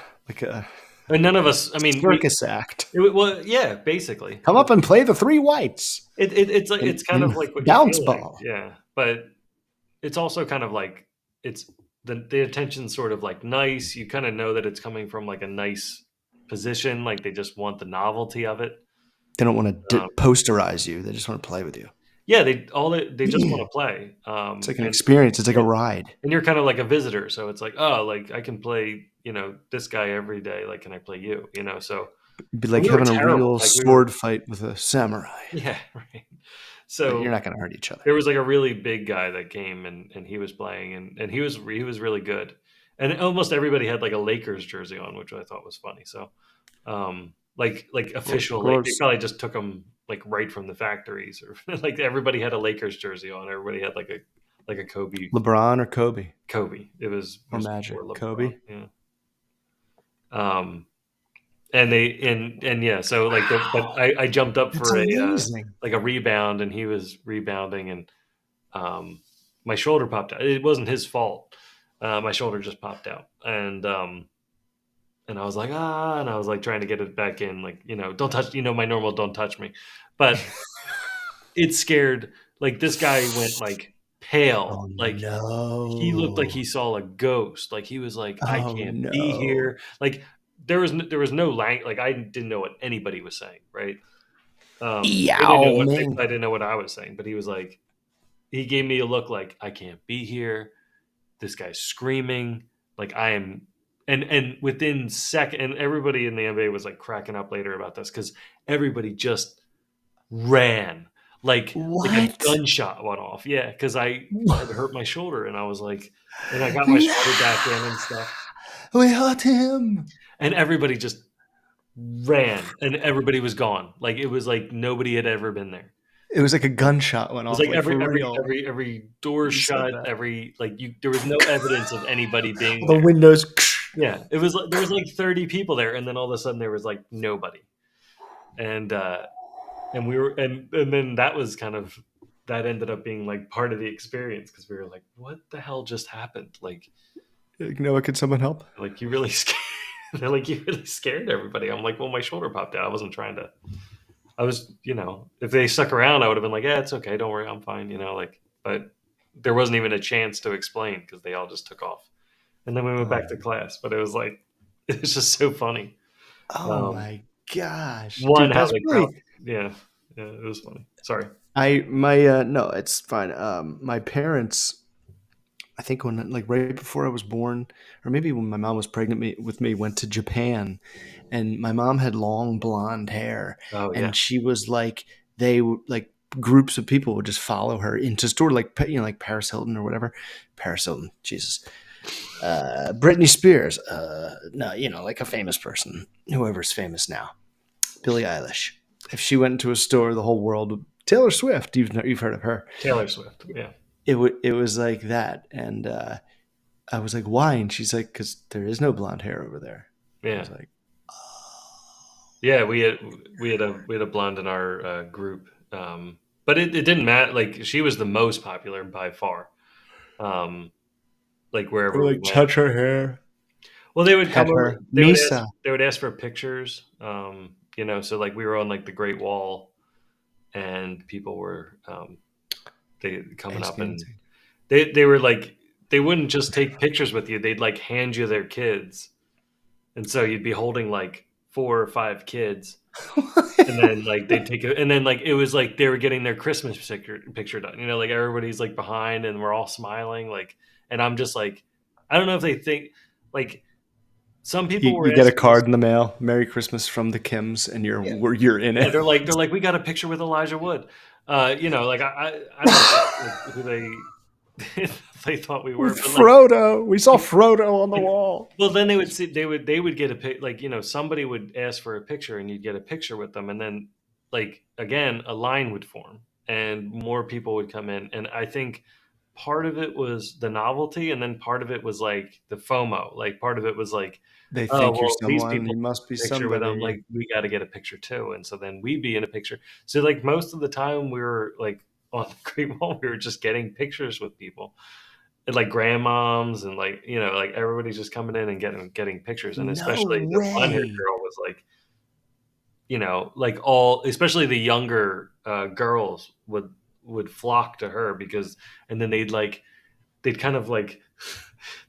and none of us. I mean, circus act. well, yeah, basically. Come up and play the three whites It's like it's kind in of like what you bounce feel like, ball. yeah. But it's also kind of like it's the attention's sort of like nice. You kind of know that it's coming from like a nice position. Like they just want the novelty of it. They don't want to Um, posterize you. They just want to play with you. yeah, they just want to play. It's like an experience. It's like a And ride. and you're kind of like a visitor, so it's like, oh, like I can play, this guy every day. Like, can I play you? So It'd be and like we were having a terrible. real Like we were, sword fight with a samurai, yeah, right. but you're So not going to hurt each other. there was like a really big guy that came and he was playing and he was really good. And almost everybody had like a Lakers jersey on, which I thought was funny. So like Of official, like they course, probably just took them like right from the factories, or like everybody had a Lakers jersey on. Everybody had like a Kobe. LeBron or Kobe Kobe. It was or just before Magic. LeBron. Kobe. Yeah. And they and yeah, so like but Wow, I jumped up that's for a amazing. like a rebound, and he was rebounding, and um, my shoulder popped out. It wasn't his fault. My shoulder just popped out, and I was like, and I was like trying to get it back in, like, don't touch, my normal don't touch me, but it scared. Like this guy went like Oh pale, like he looked like no! he saw a ghost. Like he was like, I Oh can't be no! here. Like there was no like I didn't know what anybody was saying, right? They didn't know Yao what they Ming. probably didn't know what I was saying, but he was like, he gave me a look like I can't be here. This guy's screaming like I am, and within second, and everybody in the NBA was like cracking up later about this because everybody just ran like a What? gunshot went off. Yeah, because I had hurt my shoulder, and I was like, and I got my Yeah, shoulder back in and stuff, we hurt him. and everybody just ran, and everybody was gone. Like it was like nobody had ever been there. It was like a gunshot went It was off, like like every for every real. every door You said shut, that. every like you there was no evidence of anybody being The there. windows. Yeah, it was like there was like 30 people there, and then all of a sudden there was like nobody. And we were and then that ended up being like part of the experience because we were like, what the hell just happened? Could someone help? Like you really scared they're like, you really scared everybody. I'm like, well, my shoulder popped out. I wasn't trying to. I was, if they stuck around, I would have been like, yeah, it's okay, don't worry, I'm fine, like, but there wasn't even a chance to explain because they all just took off. And then we went back to Oh, class, but it was like it was just so funny. oh Um, my gosh, one dude, how that's they crowd, really. yeah, yeah, it was funny. Sorry. I my no, it's fine. My parents, I think when like right before I was born, or maybe when my mom was pregnant with me, went to Japan, and my mom had long blonde hair, Oh yeah. and she was like like groups of people would just follow her into store like like Paris Hilton or whatever, Paris Hilton, Jesus, Britney Spears, no, like a famous person, whoever's famous now, Billie Eilish. If she went into a store, the whole world. Taylor Swift, you've heard of her. Taylor Swift. Yeah. It was like that, and I was like, why? And she's like, because there is no blonde hair over there. I Yeah. was like, Yeah, we had a blonde in our group. But it didn't matter. Like she was the most popular by far. Um, like or wherever we like went. touch her hair, Well, they would pet come over. her, They would ask. Misa, They would ask for pictures. So like we were on like the Great Wall, and people were they coming ice up, and dancing. they were like they wouldn't just take pictures with you. They'd like hand you their kids, and so you'd be holding like 4 or 5 kids, and then like they'd take it, and then like it was like they were getting their Christmas picture done. Like everybody's like behind, and we're all smiling, like, and I'm just like, I don't know if they think like some people were You get a asking us. card in the mail, Merry Christmas from the Kims, and you're in Yeah, it. they're like, we got a picture with Elijah Wood. Like I don't know like, who they they thought we With were, but Frodo, we saw like, Frodo on the like wall. well, then they would get a pic, like, somebody would ask for a picture, and you'd get a picture with them, and then like again a line would form, and more people would come in, and I think part of it was the novelty, and then part of it was like the FOMO. Like part of it was like, They oh think you're well, these someone. people You must be take a picture with them, somebody. like we got to get a picture too, and so then we'd be in a picture. So like most of the time we were like on the Great Wall, we were just getting pictures with people, and like grandmoms, and like like everybody's just coming in and getting pictures, and No especially the blonde haired way. girl was like, like all, especially the younger girls would flock to her because, and then they'd kind of like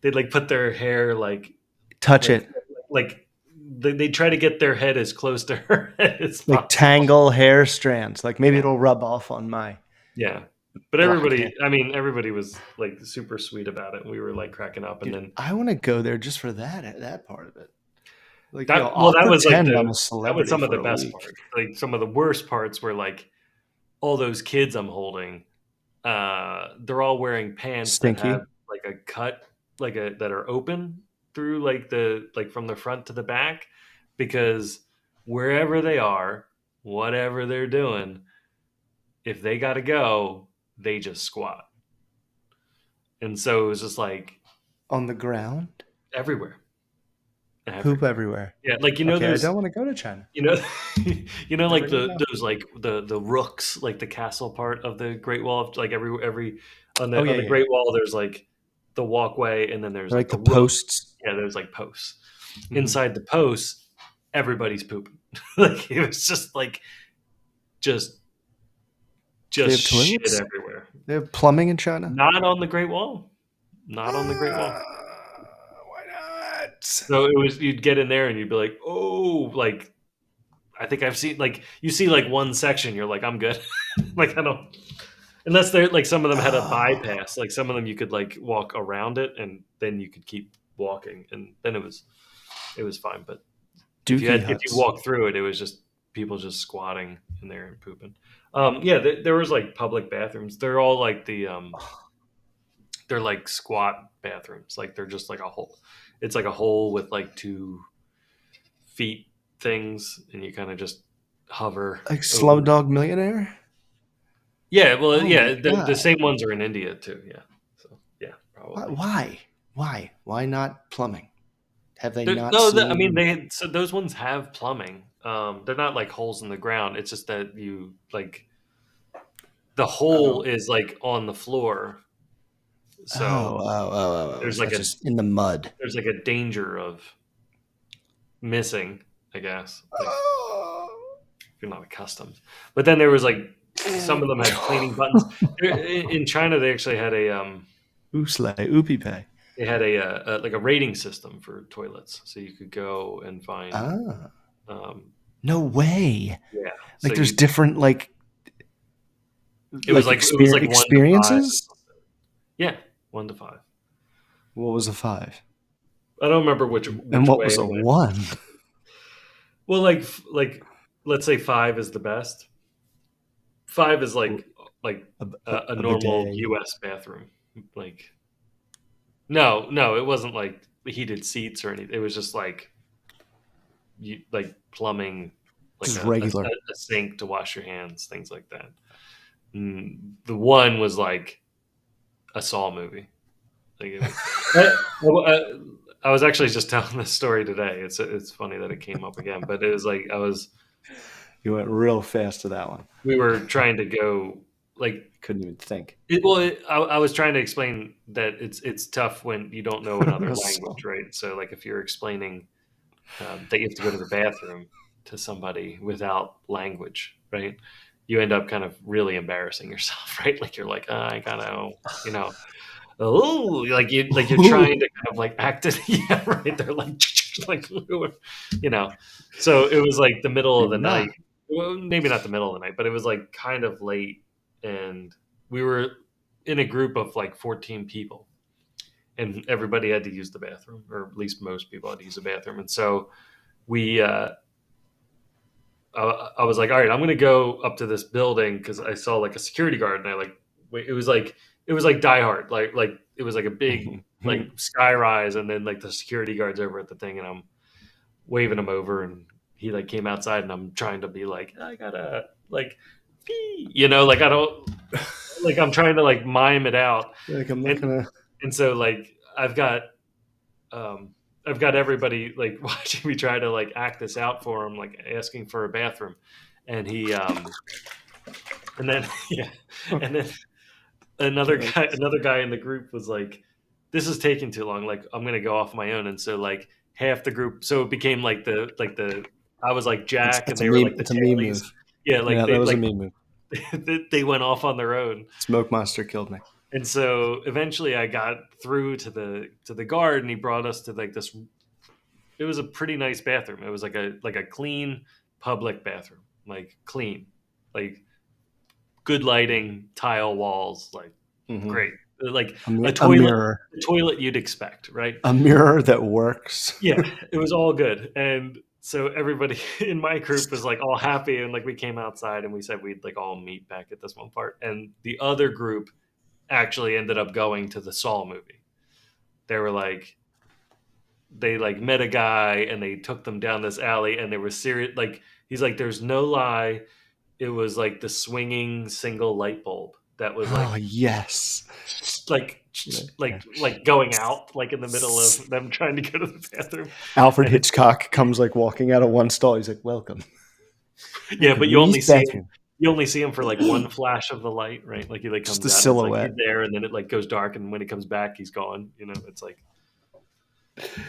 they'd like put their hair Touch like it. like they try to get their head as close to her head as Like possible. tangle hair strands. Like maybe Yeah, it'll rub off on my yeah. But black hair. everybody was like super sweet about it. We were like cracking up, and Dude, then I want to go there just for that part of it. Like, I'll that was like pretend I'm a that was celebrity some of for the a best week. parts. Like some of the worst parts were like all those kids I'm holding, they're all wearing pants that have Stinky. like a cut, that are open through like from the front to the back, because wherever they are, whatever they're doing, if they got to go, they just squat. And so it was just like On the ground. everywhere, Poop everywhere. everywhere. Yeah, like Okay, I don't want to go to China. you know, like Never gonna go. those like the rooks, like the castle part of the Great Wall. Like every Oh on yeah, the yeah. Great Wall, there's like the walkway, and then there's They're like like the the rook. posts. Yeah, there's like posts. Hmm. Inside the posts, everybody's pooping. Like it was just like just They just have shit toilets. everywhere. They have plumbing in China. Not on the Great Wall. Not on the Great Wall. Why not? So it was, you'd get in there and you'd be like, oh, like I think I've seen, like you see like one section, you're like, I'm good. Like I don't, unless they're like, some of them had a Oh, bypass. Like some of them you could like walk around it, and then you could keep walking, and then it was fine. But dookie if you huts. walk through it, it was just people just squatting in there and pooping. Yeah, there was like public bathrooms. They're all like they're like squat bathrooms. Like they're just like a hole. It's like a hole with like 2 feet things, and you kind of just hover Like over. Slumdog Millionaire. Yeah, well, Oh my yeah, the god. same ones are in India too. Yeah, so yeah, Why? probably. Why? Why not plumbing? Have they There, not no, I mean seen? so those ones have plumbing. They're not like holes in the ground. It's just that you like the hole Oh, is like on the floor, so oh. there's So like it's a just in the mud. danger of missing, I guess. Like Oh. if you're not accustomed. But then there was like some of them had cleaning buttons. In China, they actually had Oopslay, oopie pay. like a rating system for toilets, so you could go and find. Ah, Um, no way. yeah, so Like there's you different it was like 1 to 5. experiences. Yeah, 1 to 5. What was a five? I don't remember And which what way was it a went. one? Well, like let's say 5 is the best. 5 is like a A normal bidet. U.S. bathroom. Like no, it wasn't like heated seats or anything. It was just like like plumbing, like Just regular. a sink to wash your hands, things like that. The one was like a Saw movie. Like it was, I was actually just telling this story today. It's funny that it came up again, but it was like You went real fast to that one. we were trying to go like Couldn't even think. I was trying to explain that it's tough when you don't know another So, language, right? So like if you're explaining that you have to go to the bathroom to somebody without language, right? You end up kind of really embarrassing yourself, right? Like you're like, I gotta, you know, oh, you're trying to kind of like act it, yeah, right. They're like, like, you know. So it was like the middle of do the night. not. Well, maybe not the middle of the night, but it was like kind of late, and we were in a group of like 14 people, and everybody had to use the bathroom, or at least most people had to use the bathroom, and so we I was like, all right, I'm gonna go up to this building because I saw like a security guard, and I like it was like Die Hard, like it was like a big like sky rise, and then like the security guards over at the thing, and I'm waving him over, and he like came outside, and I'm trying to be like, I gotta like like I don't like I'm trying to like mime it out, Like I'm not and gonna. and so like um I've got everybody like watching me try to like act this out for him, like asking for a bathroom, and he and then yeah, and then another guy in the group was like, "This is taking too long. Like, I'm gonna go off my own." And so like half the group, so it became like the I was like Jack, and It's a they were meme. like the It's a meme tailies. move. Yeah, like Yeah, that they was a like meme move. they went off on their own. Smoke monster killed me. And so eventually, I got through to the guard, and he brought us to like this. It was a pretty nice bathroom. It was like a clean public bathroom, like clean, like good lighting, tile walls, like Hmm. great, like a A toilet, mirror. a toilet you'd expect, right? A mirror that works. Yeah, it was all good, and so everybody in my group was like all happy, and like we came outside and we said we'd like all meet back at this one part, and the other group actually ended up going to the Saw movie. They were like they like met a guy and they took them down this alley and they were serious, like he's like there's no lie, it was like the swinging single light bulb that was Oh yes. like Yeah. like going out like in the middle of them trying to go to the bathroom. Alfred And it, Hitchcock comes like walking out of one stall. He's like, "Welcome, yeah, welcome but to East bathroom." you only see him for like one flash of the light, right? Like he like Just comes a out and it's like he's silhouette. there, and then it like goes dark, and when he comes back he's gone, it's like,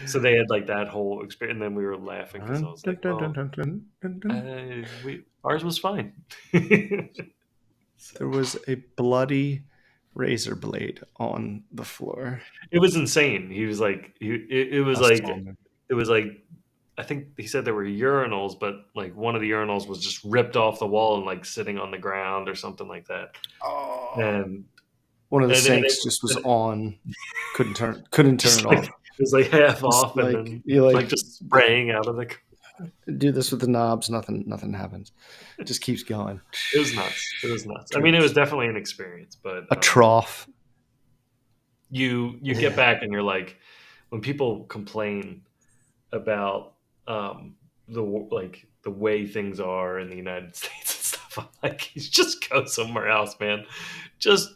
so they had like that whole experience, and then we were laughing because I Dun, was dun, like, dun, dun, well, dun, dun, dun, dun. we ours was fine. There So was a bloody razor blade on the floor. it was insane. He was like, it was A like, Stallman. it was like, I think he said there were urinals, but like one of the urinals was just ripped off the wall and like sitting on the ground or something like that. Oh, And one of the and sinks just was and on. Couldn't turn just it like off. it was like half Just off, and like then you like like just spraying out of the. do this with the knobs. Nothing happens. It just keeps going. It was nuts. It was nuts. I mean, it was Drips. definitely an experience, but A trough. you get back and you're like, when people complain about the way things are in the United States and stuff, I'm like, just go somewhere else, man. Just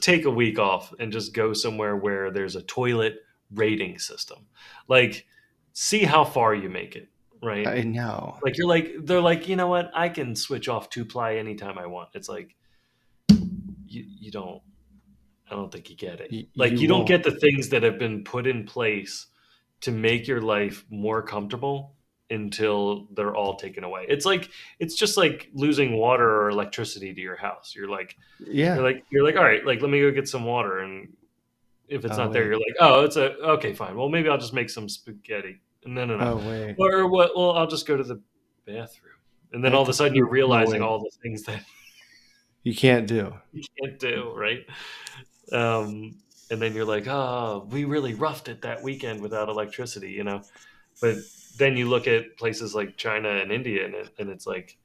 take a week off and just go somewhere where there's a toilet rating system. Like, see how far you make it, right? I know. Like they're like, you know what? I can switch off two ply anytime I want. It's like you don't. I don't think you get it. Like You you don't won't. get the things that have been put in place to make your life more comfortable until they're all taken away. It's just like losing water or electricity to your house. Yeah. You're like, all right, like let me go get some water, and if it's Oh not there, wait. you're like, oh, it's a okay, fine. Well, maybe I'll just make some spaghetti. No, no, no. Oh wait. Or what? Well, I'll just go to the bathroom, and then all of a sudden you're No realizing wait. all the things that You can't do. you can't do, right? Um, and then you're like, oh, we really roughed it that weekend without electricity. But then you look at places like China and India, and it's like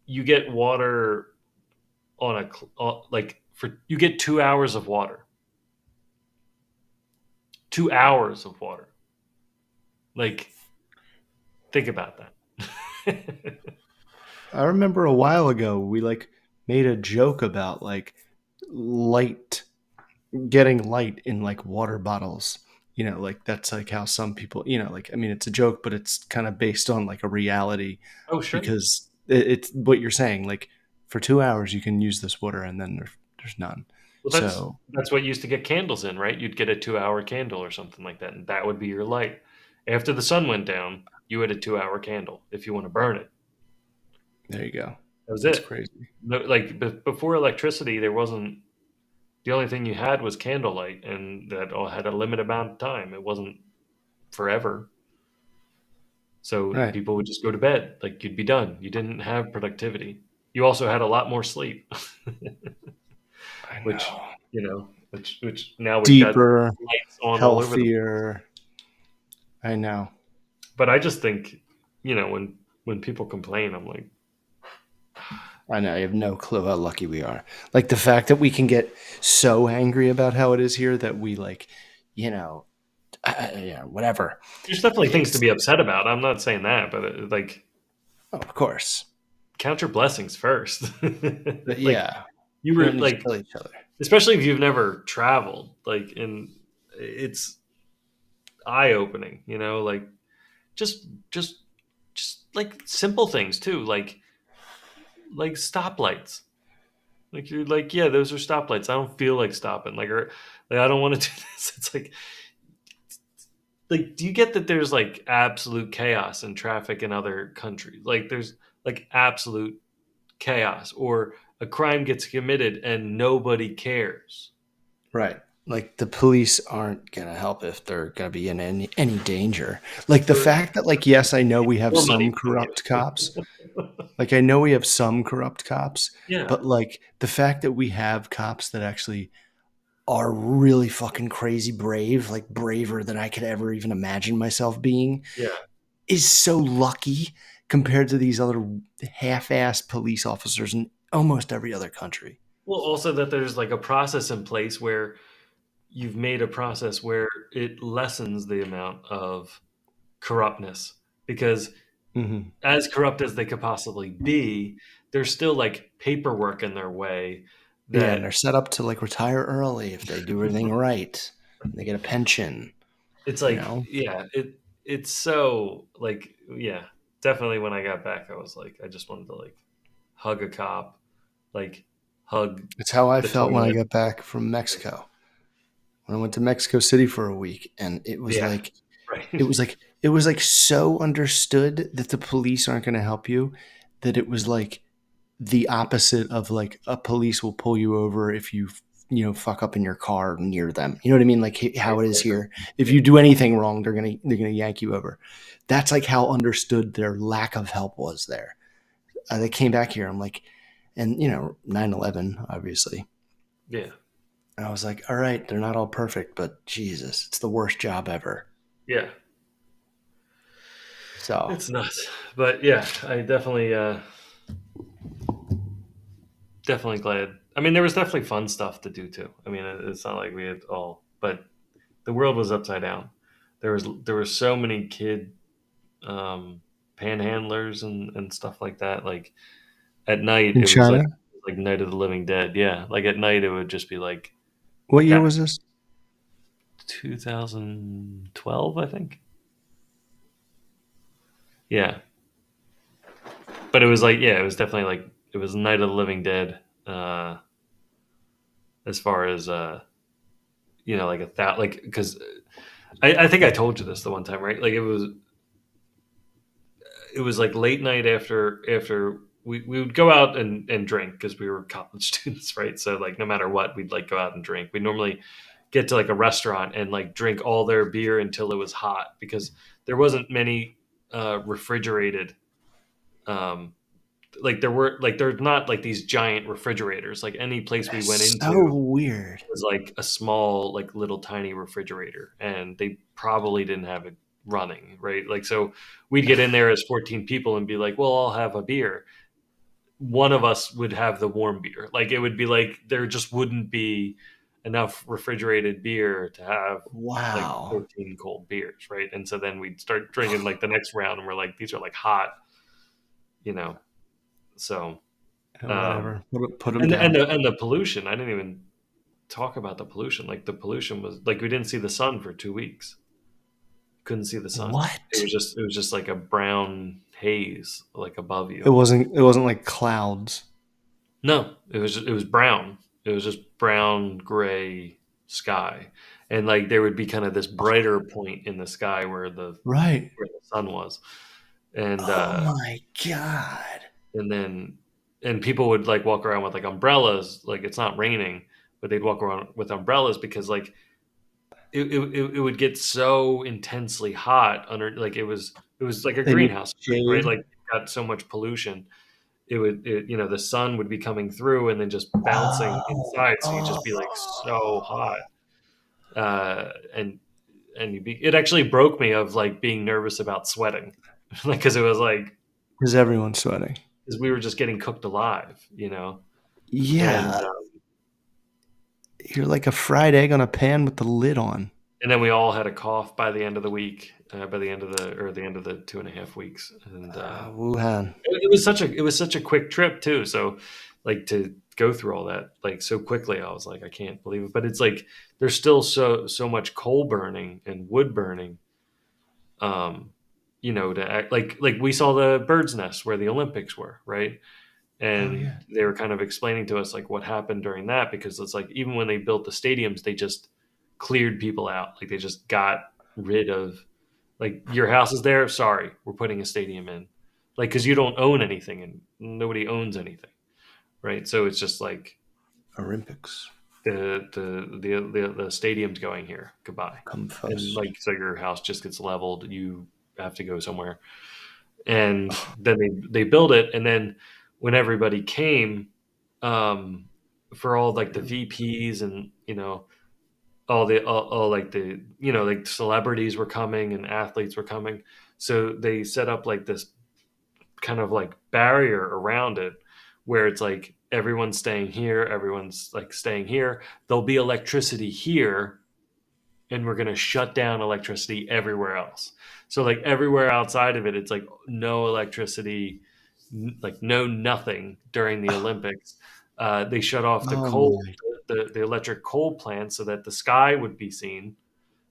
you get water like you get 2 hours of water, 2 hours of water. Like, think about that. I remember a while ago we like made a joke about like light getting light in like water bottles. Like that's like how some people, like I mean it's a joke, but it's kind of based on like a reality Oh, sure. because it's what you're saying. Like for 2 hours you can use this water and then there's none. Well, that's So that's what you used to get candles in, right? You'd get a 2 hour candle or something like that, and that would be your light. After the sun went down, you had a 2 hour candle if you want to burn it. there you go. That was That's it. crazy. No, like before electricity, there wasn't. The only thing you had was candlelight, and that all had a limited amount of time. It wasn't forever, so Right. people would just go to bed. Like you'd be done. You didn't have productivity. You also had a lot more sleep, I which know. which now we've got Deeper, lights on all over the. healthier. I know. But I just think, when people complain, I'm like, I know. You have no clue how lucky we are. Like the fact that we can get so angry about how it is here that we like, you know, whatever. there's definitely things to It's be upset about. I'm not saying that, but like, oh, of course. count your blessings first. But Like yeah, you we were don't need to like, kill each other. especially if you've never traveled, like, and it's eye opening, like just just just like simple things too, like stoplights. Like you're like, yeah, those are stoplights. I don't feel like stopping. Like I don't want to do this. It's like, do you get that there's like absolute chaos in traffic in other countries? Like there's like absolute chaos, or a crime gets committed and nobody cares. Right. Like the police aren't gonna help if they're gonna be in any danger. Like the Or fact that, like, yes, I know we have more money some from corrupt cops. you. Like I know we have some corrupt cops, Yeah, but like the fact that we have cops that actually are really fucking crazy brave, like braver than I could ever even imagine myself being, yeah. is so lucky compared to these other half-assed police officers in almost every other country. Well, also that there's like a process in place where you've made a process where it lessens the amount of corruptness, because Hmm. as corrupt as they could possibly be, there's still like paperwork in their way Yeah, and they're that set up to like retire early if they do everything right. They get a pension, it's you like, know. yeah, it's so like, yeah, definitely when I got back I was like, I just wanted to like hug a cop, like hug It's how I the felt when I toilet. got back from Mexico. When I went to Mexico City for a week, and Yeah, right. it was like so understood that the police aren't going to help you, that it was like the opposite of like a police will pull you over if you fuck up in your car near them. You know what I mean? Like Right, how it is right, here. right. If Yeah, you do anything wrong, they're gonna yank you over. That's like how understood their lack of help was there. They came back here. I'm like, and 9/11 obviously. yeah, I was like, all right, they're not all perfect, but Jesus, it's the worst job ever. yeah. So It's nuts, but yeah, I definitely glad. I mean, there was definitely fun stuff to do too. I mean, it's not like we had all, but the world was upside down. There were so many kid um, panhandlers and stuff like that. Like at night, in it was China, like Night of the Living Dead. Yeah, like at night, it would just be like what year that. was this? 2012, I think. Yeah, but it was like, yeah, it was definitely like it was Night of the Living Dead. As far as like like, because I think I told you this the one time, right? Like it was like late night after we would go out and drink because we were college students, right? So like no matter what, we'd like go out and drink. We normally get to like a restaurant and like drink all their beer until it was hot, because there wasn't many refrigerated, um like there were like there's not like these giant refrigerators. Like any place we went That's into so weird. was like a small, like little tiny refrigerator, and they probably didn't have it running, right? Like, so we'd get in there as 14 people and be like, well, I'll have a beer. One of us would have the warm beer. Like, it would be like there just wouldn't be enough refrigerated beer to have like Wow. 14 cold beers, right? And so then we'd start drinking like the next round, and we're like, these are like hot, you know. So, um, Whatever. Put them and down. the pollution. I didn't even talk about the pollution. Like the pollution was like we didn't see the sun for 2 weeks. Couldn't see the sun. It What? was just it was just like a brown haze like above It you. wasn't. It wasn't like clouds. No, it was brown. It was just brown gray sky, and like there would be kind of this brighter point in the sky where the Right. where the sun was, and Oh my god. and then and people would like walk around with like umbrellas, like it's not raining, but they'd walk around with umbrellas because like it would get so intensely hot under, like it was like a They need greenhouse effect, right? shade. Like you've got so much pollution, the sun would be coming through and then just bouncing Oh. inside, so you'd just be like so Oh. hot, and it actually broke me of like being nervous about sweating, like because it was like Is everyone sweating? because we were just getting cooked alive, and Yeah. You're like a fried egg on a pan with the lid on. and then we all had a cough by the end of the week, by the end of the end of the 2.5 weeks, and Wuhan. it was such a quick trip too. So, like to go through all that like so quickly, I was like, I can't believe it. But it's like there's still so much coal burning and wood burning, um, to act like we saw the bird's nest where the Olympics were, right? Oh And yeah. they were kind of explaining to us like what happened during that, because it's like even when they built the stadiums, they just cleared people out. Like they just got rid of, like, your house is there, sorry, we're putting a stadium in, like, because you don't own anything and nobody owns anything, right? So it's just like Olympics. the stadium's going here, goodbye. Come And first. like so your house just gets leveled, you have to go somewhere. And then they build it, and then when everybody came, um for all like the VPs, and all like the like celebrities were coming and athletes were coming, so they set up like this kind of like barrier around it, where it's like everyone's staying here, everyone's like staying here, there'll be electricity here, and we're going to shut down electricity everywhere else. So like everywhere outside of it, it's like no electricity, like no nothing during the Olympics. They shut off Oh my. the electric coal plants so that the sky would be seen,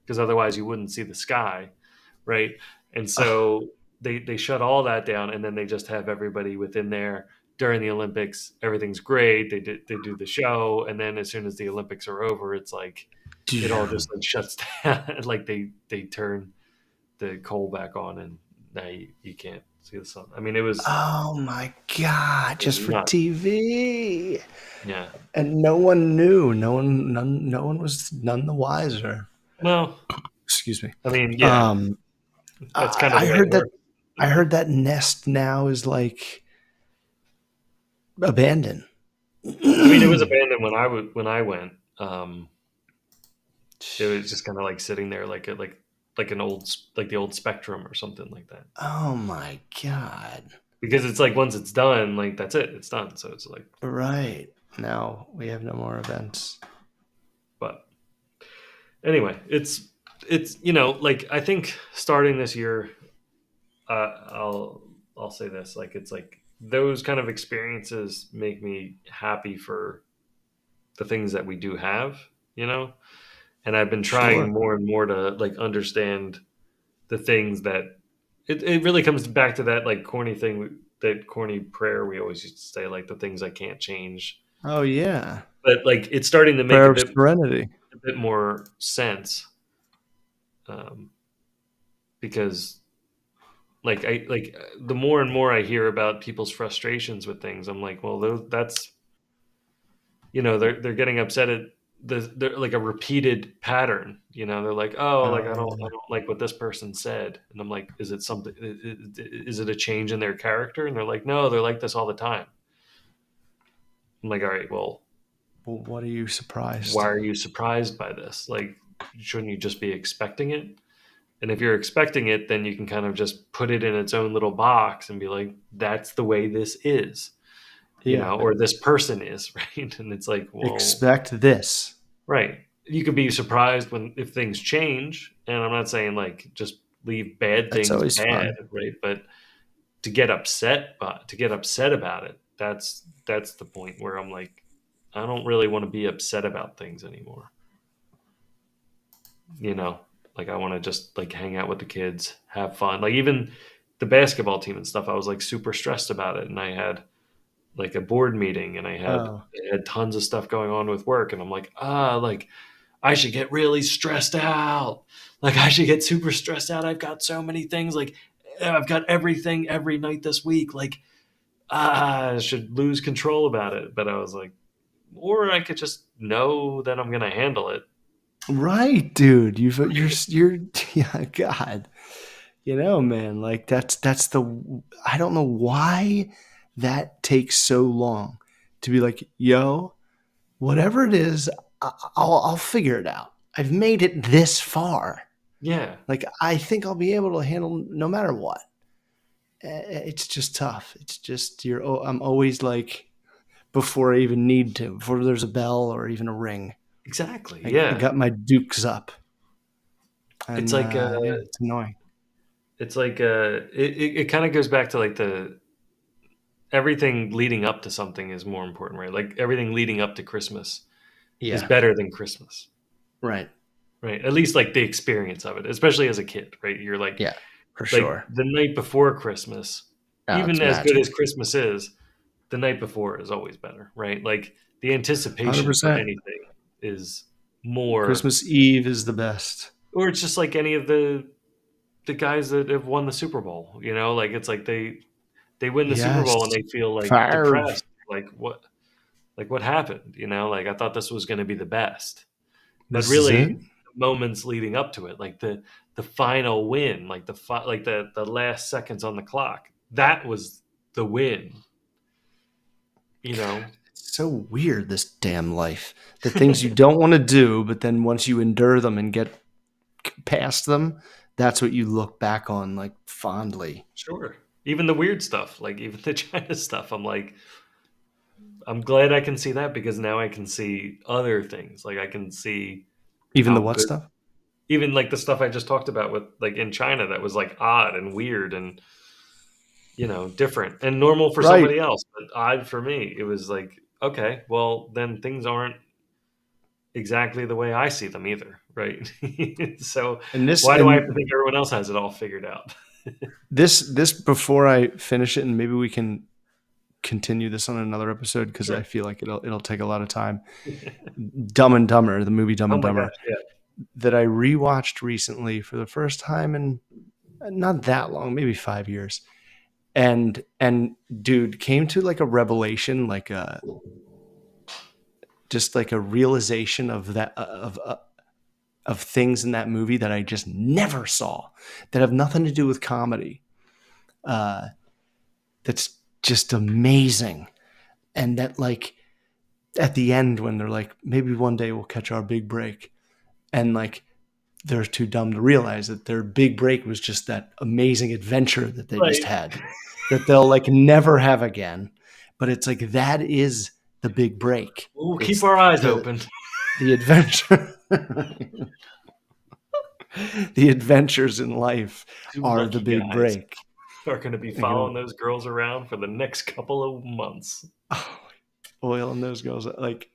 because otherwise you wouldn't see the sky, right? And Oh, so they shut all that down, and then they just have everybody within there during the Olympics. Everything's great. They do the show, and then as soon as the Olympics are over, it's like it all dude. just like shuts down. Like they turn the coal back on, and now you can't see the sun. I mean, Oh my God! it was Just for nuts. TV, Yeah. and no one knew. No one was none the wiser. Well, Excuse me. I mean, yeah, Um, that's kind of I the way it heard that. works. I heard that Nest now is like abandoned. I mean, it was abandoned when I went. It was just kind of like sitting there, like an like the old Spectrum or something like that. Oh my God! Because it's like once it's done, like that's it, it's done. So it's like, Right now we have no more events. but anyway, it's like I think starting this year, I'll say this, like it's like those kind of experiences make me happy for the things that we do have, you know. And I've been Sure. trying more and more to like understand the things that it really comes back to that like corny thing, that corny prayer we always used to say, like the things I can't change. Oh yeah. But like it's starting to make Prayer of serenity. a bit more sense, um, because like the more and more I hear about people's frustrations with things, I'm like, well, that's they're getting upset at they're like a repeated pattern. They're like, oh, like Oh I yeah. don't like what this person said, and I'm like, is it something? Is it a change in their character? And they're like, no, they're like this all the time. I'm like, all right, well, Well, what are you why surprised? are you surprised by this? Like, shouldn't you just be expecting it? And if you're expecting it, then you can kind of just put it in its own little box and be like, that's the way this is, Yeah. or this person is, right? And it's like, well, Expect this. right. You could be surprised when if things change, and I'm not saying like just leave bad That's things always bad, fun. right? But to get upset about it, that's the point where I'm like, I don't really want to be upset about things anymore. You know, like I want to just like hang out with the kids, have fun. Like even the basketball team and stuff, I was like super stressed about it, and I had like a board meeting, and Oh, I had tons of stuff going on with work, and I'm like, like I should get really stressed out. Like I should get super stressed out. I've got so many things. Like I've got everything every night this week. Like I should lose control about it. But I was like, or I could just know that I'm gonna handle it. right, dude. You're yeah, God. Man, like that's the I don't know why that takes so long to be like, yo, whatever it is, I'll figure it out. I've made it this far. Yeah, Like I think I'll be able to handle no matter what. It's just tough. It's just I'm always like before I even need to, before there's a bell or even a ring. exactly. I Yeah, got my dukes up. It's and like yeah, it's annoying. it kind of goes back to like the everything leading up to something is more important, right? Like everything leading up to Christmas is Yeah, better than Christmas, right. right? At least like the experience of it, especially as a kid, right? You're Yeah, for like sure. the night before Christmas, Oh, even it's as good magic. as Christmas is, the night before is always better, right? Like the Hundred anticipation for percent. anything is more, Christmas Eve is the best. or it's just like any of the guys that have won the Super Bowl, like it's like they win the Super Yes, Bowl and they feel like Favre. depressed, like what happened, like I thought this was going to be the best, but This is it. really moments leading up to it, like the final win, like the last seconds on the clock, that was the win, you know. It's so weird, this damn life. The things you don't want to do, but then once you endure them and get past them, that's what you look back on like fondly. Sure. Even the weird stuff, like even the China stuff, I'm glad I can see that because now I can see other things. Like I can see Even the how what good, stuff? even like the stuff I just talked about with like in China that was like odd and weird and different and normal for Right. somebody else, but odd for me. It was like, okay, well then things aren't exactly the way I see them either, right? So And this why do I have to and think everyone else has it all figured out? this before I finish it, and maybe we can continue this on another episode because I Sure. feel like it'll take a lot of time. Dumb and Dumber, the movie Dumb Oh and my gosh, Dumber, yeah. that I rewatched recently for the first time in not that long, maybe 5 years. And dude, came to like a revelation, like a just like a realization of that of things in that movie that I just never saw that have nothing to do with comedy. Uh, that's just amazing, and that like at the end when they're like, maybe one day we'll catch our big break, and like they're too dumb to realize that their big break was just that amazing adventure that they just Right. had that they'll like never have again. But it's like that is the big break. We'll keep It's our eyes the open. the adventure. The adventures in life Two are the lucky big guys break. are going to be following those girls around for the next couple of months. Oh, oil on those girls. Like,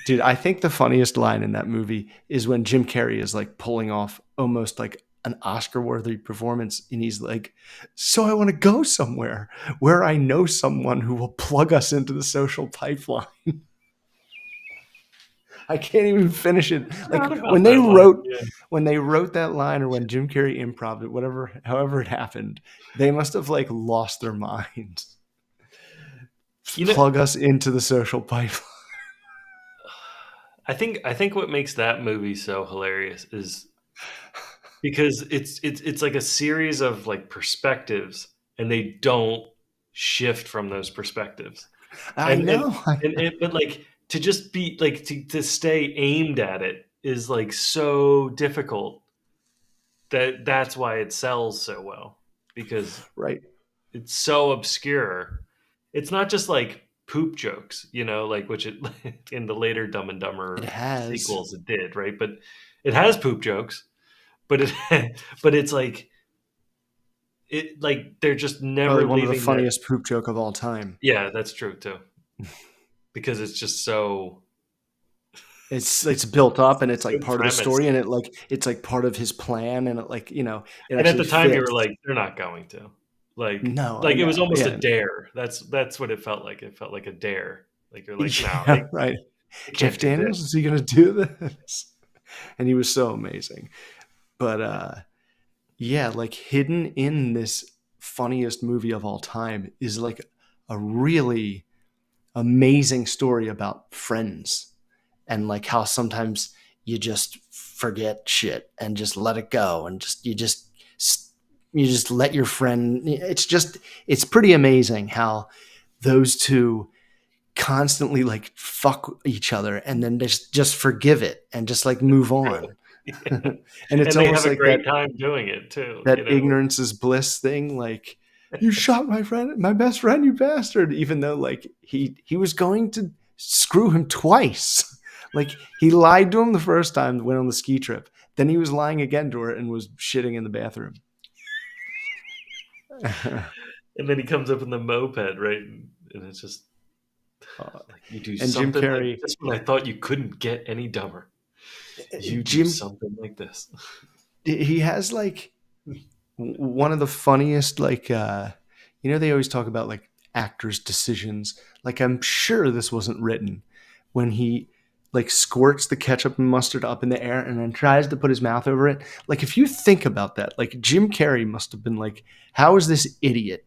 dude, I think the funniest line in that movie is when Jim Carrey is like pulling off almost like an Oscar-worthy performance, and he's like, "So I want to go somewhere where I know someone who will plug us into the social pipeline." I can't even finish it. Like Forgot about that line. Yeah. when they wrote that line, or when Jim Carrey improv it, whatever, however it happened, they must have like lost their minds. You know, Plug us into the social pipeline. I think what makes that movie so hilarious is because it's like a series of like perspectives and they don't shift from those perspectives. I And and know. and it, but like to just be like to stay aimed at it is like so difficult that's why it sells so well because Right. it's so obscure. It's not just like poop jokes, like which it in the later Dumb and It Dumber has sequels it did, right? But it has poop jokes, but but it's like they're just probably never one of the leaving that. funniest poop joke of all time. Yeah, that's true too. Because it's just so It's built up and it's so like part of the story, premised. and it's like part of his plan, and it like it And at actually the time you were fits. like, they're not going to. Like No, I like it was know. almost a Yeah. dare. That's what it felt like. It felt like a dare. Like you're like, no, Yeah, right. they Jeff can't do Daniels, this. is he gonna do this? And he was so amazing. But yeah, like hidden in this funniest movie of all time is like a really amazing story about friends, and like how sometimes you just forget shit and just let it go, and you just let your friend. It's pretty amazing how those two constantly like fuck each other and then just forgive it and just like move on. Yeah. And it's And they almost have a like great time doing it too, that ignorance is bliss thing, like, you shot my friend, my best friend, you bastard, even though like he was going to screw him twice. Like he lied to him the first time, went on the ski trip, Then he was lying again to her and was shitting in the bathroom. And then he comes up in the moped, right? And it's just like, you do And Jim something like Carrey, this when I thought you couldn't get any dumber. You do Jim, something like this. he has like one of the funniest, like, they always talk about like actors' decisions. Like, I'm sure this wasn't written when he like squirts the ketchup and mustard up in the air and then tries to put his mouth over it. Like, if you think about that, like, Jim Carrey must have been like, how is this idiot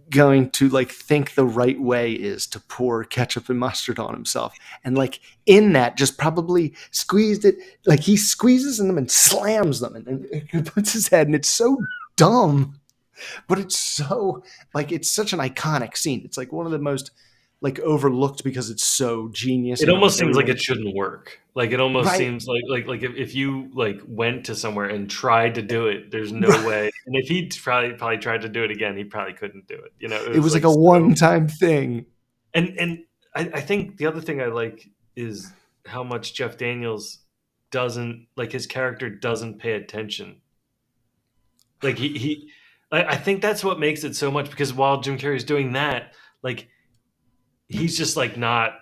going to like think the right way is to pour ketchup and mustard on himself, and like in that just probably squeezed it, like he squeezes in them and slams them, and he puts his head, and it's so dumb, but it's so like, it's such an iconic scene. It's like one of the most like overlooked because it's so genius, It like almost seems like everyone. it shouldn't work. Like, it almost Right. seems like if you like went to somewhere and tried to do it, there's no Right. way. And if he probably tried to do it again, he probably couldn't do it. It It was was like like a so. one-time thing. And I think the other thing I like is how much Jeff Daniels doesn't like, his character doesn't pay attention. Like I think that's what makes it so much, because while Jim Carrey's doing that, like, he's just like not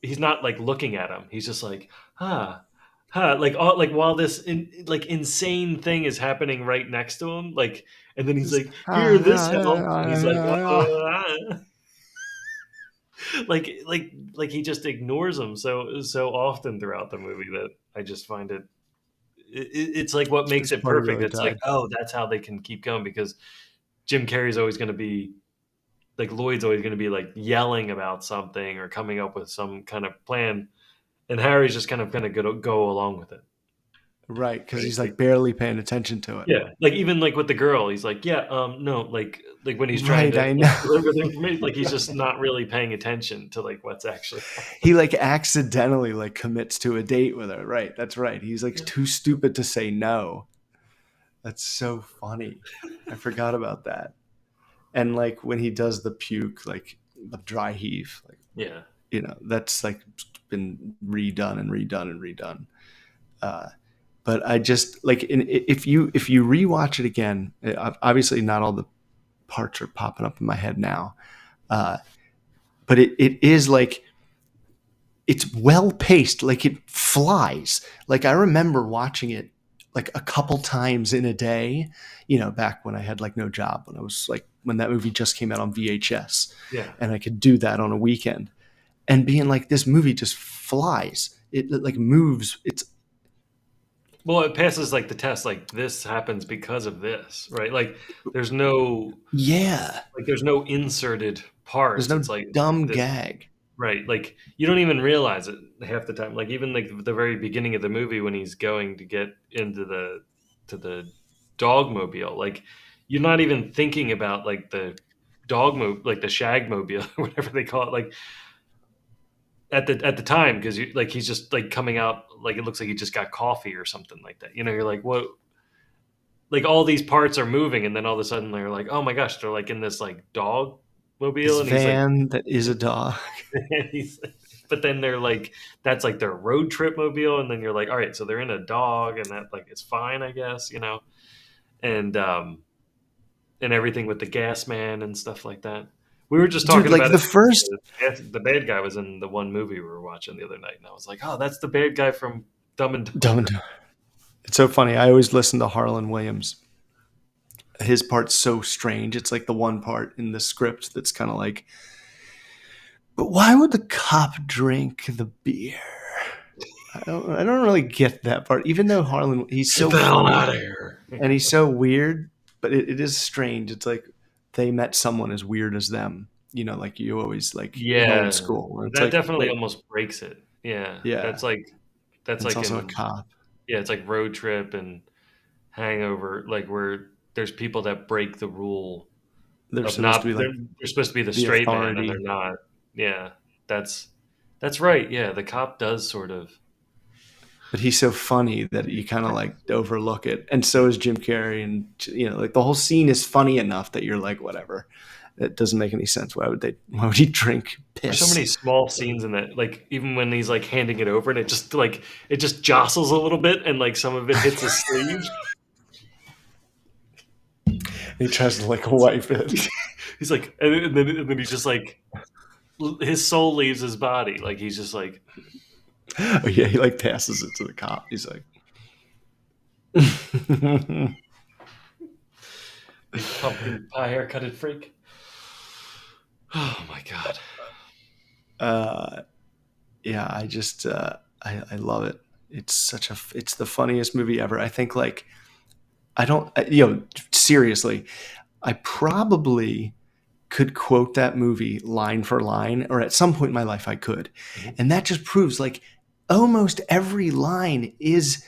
he's not like looking at him. He's just like, like, all, like, while this like insane thing is happening right next to him, like, and then he's Just, like, here, this helps, and he's like, like he just ignores him so often throughout the movie that I just find it's like what makes this it party perfect. really It's like, died. oh, that's how they can keep going, because Jim Carrey's always going to be like, Lloyd's always going to be like yelling about something or coming up with some kind of plan, and Harry's just kind of going to go along with it. Right, because Right? he's Like, like barely paying attention to it. yeah, like, even like with the girl, he's like, yeah, no, like when he's trying Right, to I like know. deliver the information, like, he's just not really paying attention to like what's actually happening. He like accidentally like commits to a date with her. Right, that's right. He's like Yeah. too stupid to say no. That's so funny. I forgot about that. And like when he does the puke, like the dry heave, like, Yeah. that's like been redone and redone and redone. Uh, but I just like, if you rewatch it again, obviously not all the parts are popping up in my head now, uh, but it is like, it's well paced, like it flies. Like I remember watching it like a couple times in a day, back when I had like no job, when I was like, when that movie just came out on VHS, Yeah. and I could do that on a weekend, and being like, this movie just flies. It like moves. It's Well, it passes like the test. Like, this happens because of this, right? Like, there's no yeah. there's no inserted There's parts. no It's like dumb this, gag. right? Like, you don't even realize it half the time. Like, even like the very beginning of the movie, when he's going to get into the dog mobile, like, you're not even thinking about like the like the shag mobile or whatever they call it, like, at the time, because you like, he's just like coming out, like, it looks like he just got coffee or something like that. You're like, what? Like, all these parts are moving, and then all of a sudden they're like, oh my gosh, they're like in this like dog This mobile, and he's like, van that is a dog. and he's, but then they're like, that's like their road trip mobile, and then you're like, all right, so they're in a dog, and that like is fine, I guess, and everything with the gas man and stuff like that. We were just Dude, talking like about the it. first The bad guy was in the one movie we were watching the other night, and I was like, oh, that's the bad guy from Dumb and Dumb and Dumber. Dumber. It's so funny. I always listen to Harlan Williams. His part's so strange. It's like the one part in the script that's kind of like, but why would the cop drink the beer? I don't really get that part. Even though Harlan, he's Get so the hell funny out of here. and he's so weird, but it is strange. It's like they met someone as weird as them. Like you always like in old Yeah, school where it's that like, definitely wait, almost breaks it. Yeah, yeah, that's and it's like also a in cop. yeah, it's like Road Trip and Hangover, like, where there's people that break the rule They're of supposed not to be like they're supposed to be the the straight man, and they're authority. not. Yeah, that's that's right. Yeah, the cop does sort of. But he's so funny that you kind of like overlook it. And so is Jim Carrey, and like the whole scene is funny enough that you're like, whatever. It doesn't make any sense. Why would he drink There's so many piss? small scenes in that, like even when he's like handing it over and it just jostles a little bit and like some of it hits his sleeve. He tries to like wipe it. He's like, and then he's just like, his soul leaves his body. Like he's just like, Oh yeah, he like passes it to the cop. He's like, you pumpkin pie haircutted freak. Oh my god. yeah, I just I love it. It's the funniest movie ever. I think like I don't seriously, I probably could quote that movie line for line, or at some point in my life I could. Mhm. And that just proves like almost every line is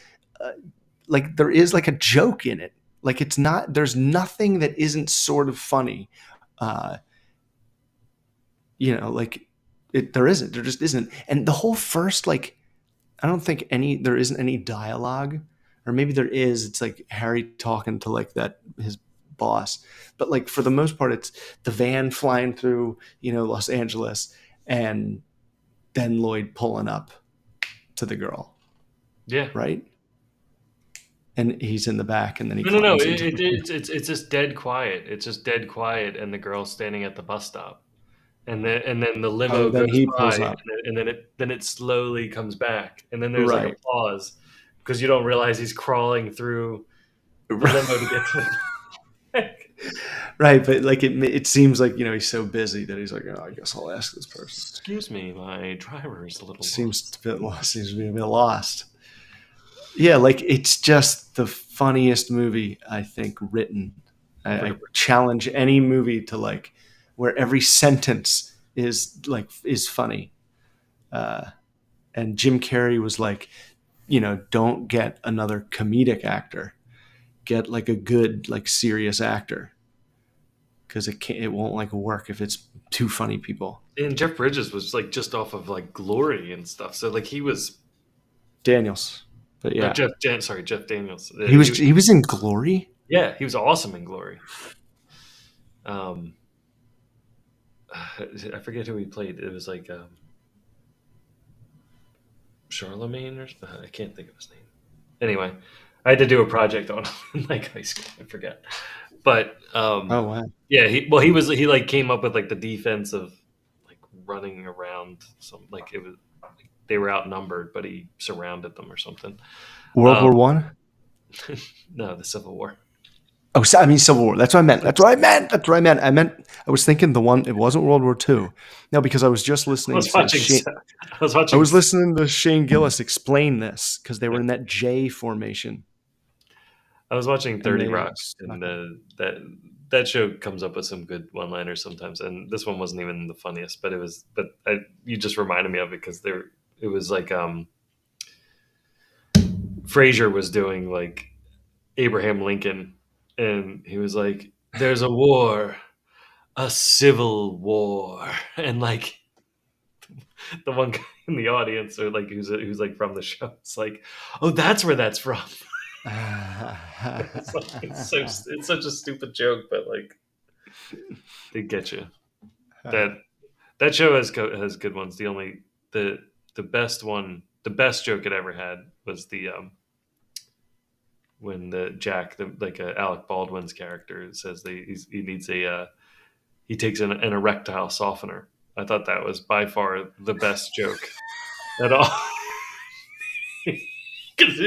like there is like a joke in it. Like it's not, there's nothing that isn't sort of funny. Uh, like there just isn't. And the whole first, like, I don't think there isn't any dialogue, or maybe there is. It's like Harry talking to like his boss, but like for the most part, it's the van flying through, Los Angeles, and then Lloyd pulling up to the girl, Yeah. right? And he's in the back, and then he No. climbs into the. It's just dead quiet. It's just dead quiet, and the girl's standing at the bus stop, and then the Oh, limo then goes he by, pulls up. and then it slowly comes back, and then there's like a Right. pause because you don't realize he's crawling through the limo to get to the back. Right, but like it seems like he's so busy that he's like, oh, I guess I'll ask this person. Excuse me, my driver is a little Seems lost. a bit lost. Seems to be a bit lost. Yeah, like it's just the funniest movie I think written. I challenge any movie to like where every sentence is funny. Uh, and Jim Carrey was like, don't get another comedic actor. Get like a good like serious actor, because it won't like work if it's too funny people. And Jeff Bridges was like just off of like Glory and stuff, so like he was Daniels, but yeah, Jeff Daniels. he was in Glory. Yeah, he was awesome in Glory. Um, I forget who he played. It was like Charlemagne, or I can't think of his name. Anyway, I had to do a project on him in like high school. I forget, but Oh wow. yeah, he like came up with like the defense of like running around some like it was like, they were outnumbered, but he surrounded them or something. World Um, War One. no, the Civil War. Oh, I mean Civil War. That's what I meant. That's what I meant. That's what I meant. I was thinking the one. It wasn't World War Two. No, because I was just I listening was to watching. Shane. I was I watching. was listening to Shane Gillis explain this because they were in that J formation, I was watching and 30 they Rock, and that show comes up with some good one-liners sometimes. And this one wasn't even the funniest, but it was. But you just reminded me of it because there it was like Frasier was doing like Abraham Lincoln, and he was like, "There's a war, a civil war," and like the one guy in the audience or like who's like from the show, it's like, "Oh, that's where that's from." It's such a stupid joke, but like they get you. That that show has good ones. The best one, the best joke it ever had was the when the Jack, Alec Baldwin's character says he needs he takes an erectile softener. I thought that was by far the best joke at all because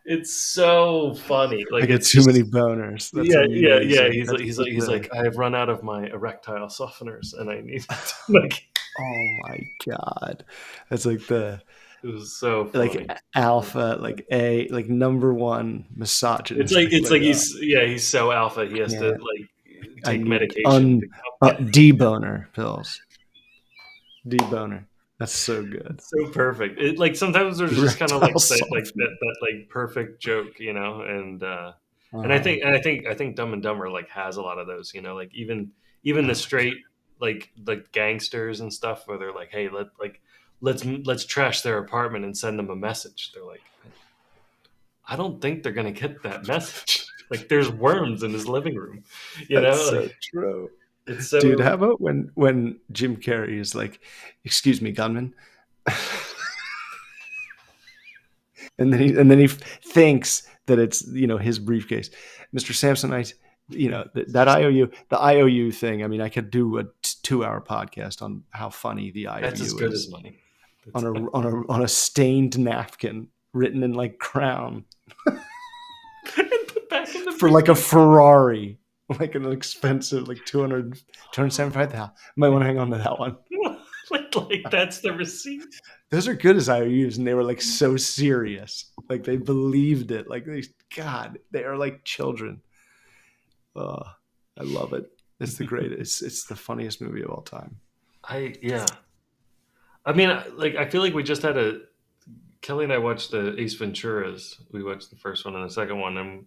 it's so funny. I Like get it's too just many boners. That's yeah, yeah, yeah. amazing. He's like, I have run out of my erectile softeners, and I need like Oh my god, that's like the it was so like funny. alpha, like a like number one misogynistic. It's Like like he's so alpha. He has to like I take need medication. deboner pills. Deboner. That's so good. It's so perfect. It like sometimes there's just kind of Erectile like softener. that like perfect joke, and Uh-huh. I think Dumb and Dumber like has a lot of those, like even Oh the my god. straight like gangsters and stuff where they're like, hey, let's trash their apartment and send them a message. They're like, I don't think they're gonna get that message. Like there's worms in his living room, That's like so true. it's Dude, so. how about when Jim Carrey is like, "Excuse me, gunman," and then he thinks that it's his briefcase, Mr. Samsonite. That IOU thing. I mean, I could do a 2-hour podcast on how funny the That's as IOU good as is money. That's on a stained napkin written in like crown and put back in the for like a briefcase. Ferrari, like an expensive like 275,000. Might want to hang on to that one. like that's the receipt. Those are good as IOUs, and they were like so serious, like they believed it. Like God, they are like children. Oh, I love it. It's the greatest. It's the funniest movie of all time. Yeah. I mean, like I feel like we just had a Kelly and I watched the Ace Venturas. We watched the first one and the second one, and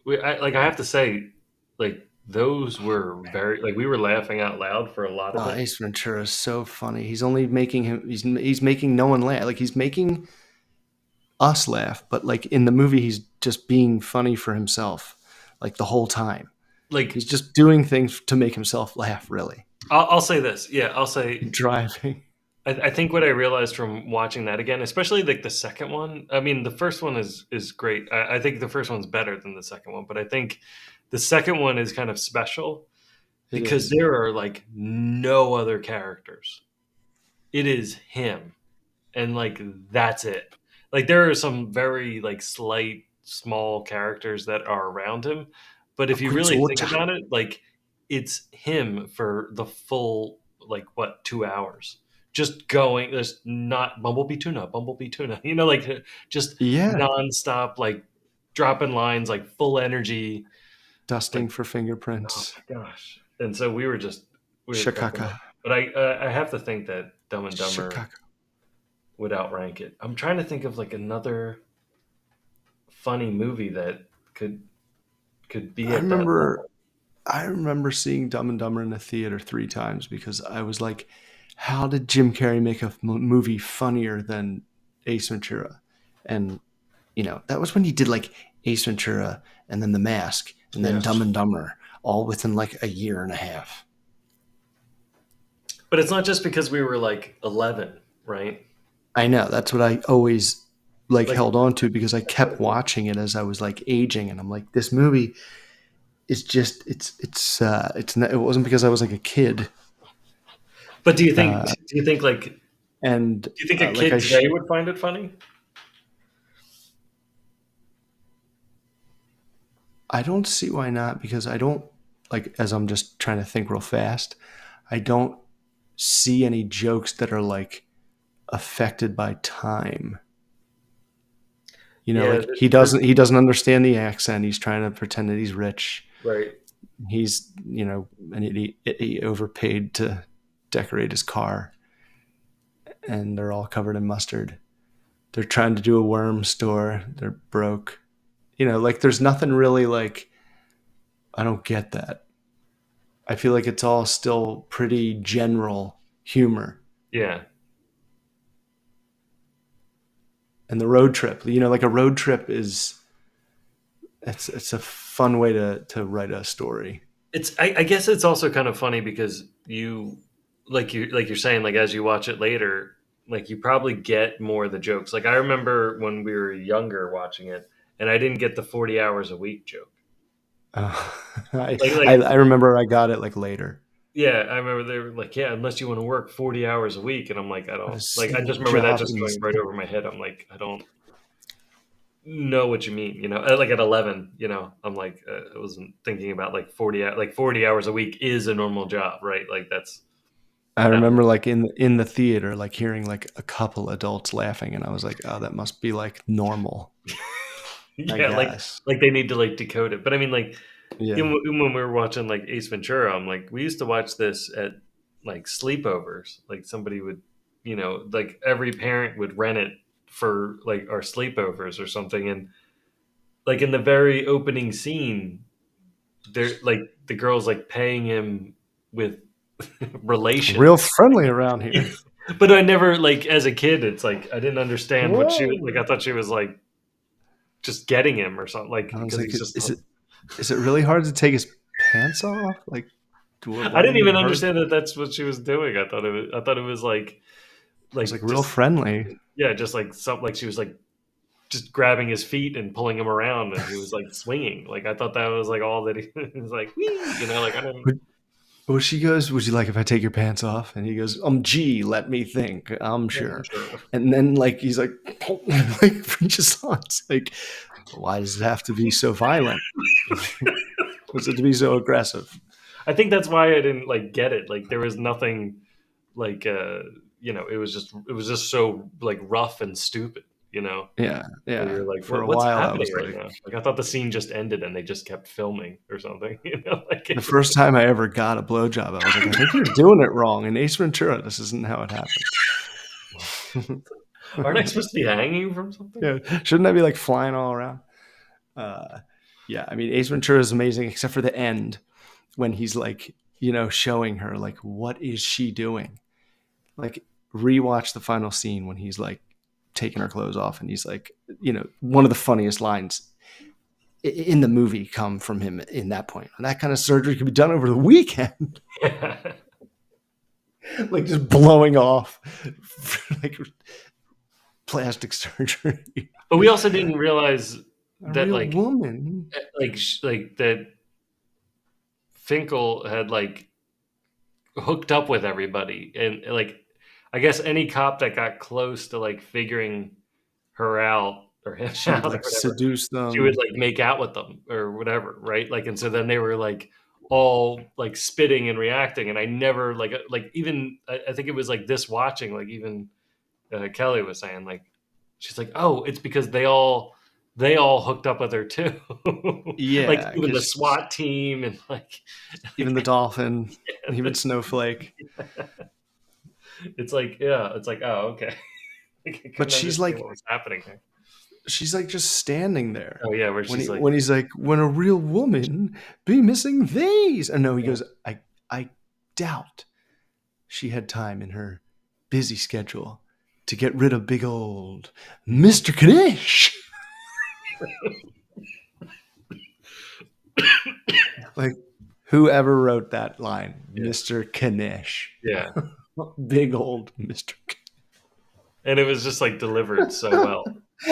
I have to say, like those were very like we were laughing out loud for a lot of Oh, it. Ace Ventura is so funny. He's only making him. He's making no one laugh. Like he's making us laugh, but like in the movie, he's just being funny for himself, like the whole time. Like He's just doing things to make himself laugh. Really I'll say this, yeah, I'll say driving. I think what I realized from watching that again, especially like the second one. I mean, the first one is great. I think the first one's better than the second one, but I think the second one is kind of special It because is. there are like no other characters. It is him, and like that's it. Like there are some very like slight small characters that are around him, but if you Prince really think Georgia. about it, like it's him for the full like what 2 hours, just going. There's not Bumblebee tuna, like just Yeah, nonstop, like dropping lines, like full energy, dusting like for oh fingerprints. my gosh. And so we were cracking up. Shakaka. But I have to think that Dumb and Dumber Shakaka. would outrank it. I'm trying to think of like another funny movie that could be I at that remember level. I remember seeing Dumb and Dumber in the theater 3 times because I was like, how did Jim Carrey make a movie funnier than Ace Ventura? And that was when he did like Ace Ventura and then The Mask and then Yeah. Dumb and Dumber, all within like a year and a half. But it's not just because we were like 11, right? I know that's what I always like Like held on to because I kept watching it as I was like aging, and I'm like, this movie is just it's not, it wasn't because I was like a kid, but uh, do and you think a like kid today would find it funny? I don't see why not because I don't like as I'm just trying to think real fast. I don't see any jokes that are like affected by time. Yeah, Like there's he doesn't understand the accent. He's trying to pretend that he's rich. right. He's and he overpaid to decorate his car, and they're all covered in mustard. They're trying to do a worm store. They're broke. Like there's nothing really like I don't get that. I feel like it's all still pretty general humor. Yeah. And the road trip, like a road trip is it's a fun way to write a story. I guess it's also kind of funny because you're saying, like as you watch it later, like you probably get more of the jokes. Like I remember when we were younger watching it, and I didn't get the 40 hours a week joke. Uh, I, Like I remember I got it like later. yeah, I remember they were like, yeah, unless you want to work 40 hours a week, and I'm like, I What a don't like. I stupid just remember that job. just going right over my head. I'm like, I don't know what you mean. Like at 11, I'm like, I wasn't thinking about like 40 hours a week is a normal job, right? Like I that remember like in the theater, like hearing like a couple adults laughing, and I was like, oh, that must be like normal, I yeah, guess. like they need to like decode it. But I mean, like Yeah. even when we were watching like Ace Ventura, I'm like, we used to watch this at like sleepovers. Like somebody would, like every parent would rent it for like our sleepovers or something. And like in the very opening scene, they're like the girl's like paying him with Real relations. friendly around here. But I never like as a kid, it's like I didn't understand what she was like. I Whoa. thought she was like just getting him or something, like I was because like, he's just. is it really hard to take his pants off? Like, I why didn't didn't it even hurt? understand that that's what she was doing. I thought it was It was like like real just friendly. yeah, just like something like she was like just grabbing his feet and pulling him around, and he was like swinging. Like I thought that was like all that he was like, wee, like I don't. Well, she goes, "Would you like if I take your pants off?" And he goes, gee, let me think. I'm Yeah, I'm sure." sure. And then, like, he's like, like, reaches on. It's like, why does it have to be so violent? Was it to be so aggressive? I think that's why I didn't like get it. Like there was nothing like it was just so like rough and stupid. Yeah, Where yeah. you're like, For a what's while, I happening was right like, now? Like I thought the scene just ended and they just kept filming or something. Like the it was. first time I ever got a blowjob, I was like, I think you're doing it wrong. In Ace Ventura, this isn't how it happens. Aren't I supposed to be hanging from something? Yeah, shouldn't I be like flying all around? Uh, yeah, I mean, Ace Ventura is amazing, except for the end when he's like, showing her like, what is she doing? Like, rewatch the final scene when he's like taking her clothes off, and he's like, one of the funniest lines in the movie come from him in that point. And that kind of surgery could be done over the weekend, Yeah. like just blowing off, like plastic surgery. But we also didn't realize A that real like woman. like that Finkel had like hooked up with everybody, and like I guess any cop that got close to like figuring her out or him She out would or like whatever, seduce she would them. like make out with them or whatever, right? Like, and so then they were like all like spitting and reacting, and I never like even I think it was like this watching, like even Kelly was saying like she's like, oh, it's because they all hooked up with her too, like Yeah, even the because SWAT team and like even the dolphin, even Snowflake. it's like yeah, it's like oh okay, like, I But couldn't she's understand like, what was happening there. just standing there Oh yeah, where when she's like he's like, when a real woman be missing these. And no, he yeah. goes, I doubt she had time in her busy schedule to get rid of big old Mr. Kanish. Like, whoever wrote that line, Yeah. Mr. Kanish, Yeah. big old Mr. And it was just like delivered so well.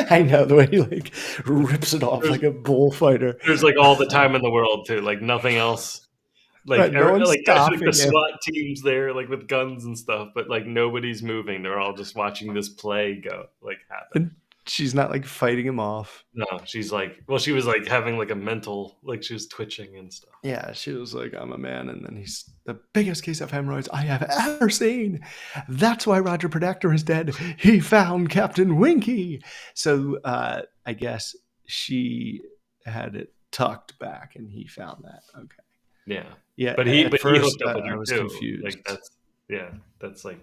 I know the way he like rips it off There's like a bullfighter. there's like all the time in the world too, like nothing else. Like Right, no one's like the stopping him. SWAT teams there, like with guns and stuff, but like nobody's moving. They're all just watching this play go like happen. And she's not like fighting him off. No, she's like, well, she was like having like a mental, like she was twitching and stuff. Yeah, she was like, I'm a man. And then he's the biggest case of hemorrhoids I have ever seen. That's why Roger Predactor is dead. He found Captain Winky. So I guess she had it tucked back and he found that. Okay. Yeah, Yeah, but he at but he first hooked up with I her was too. Like confused. that's like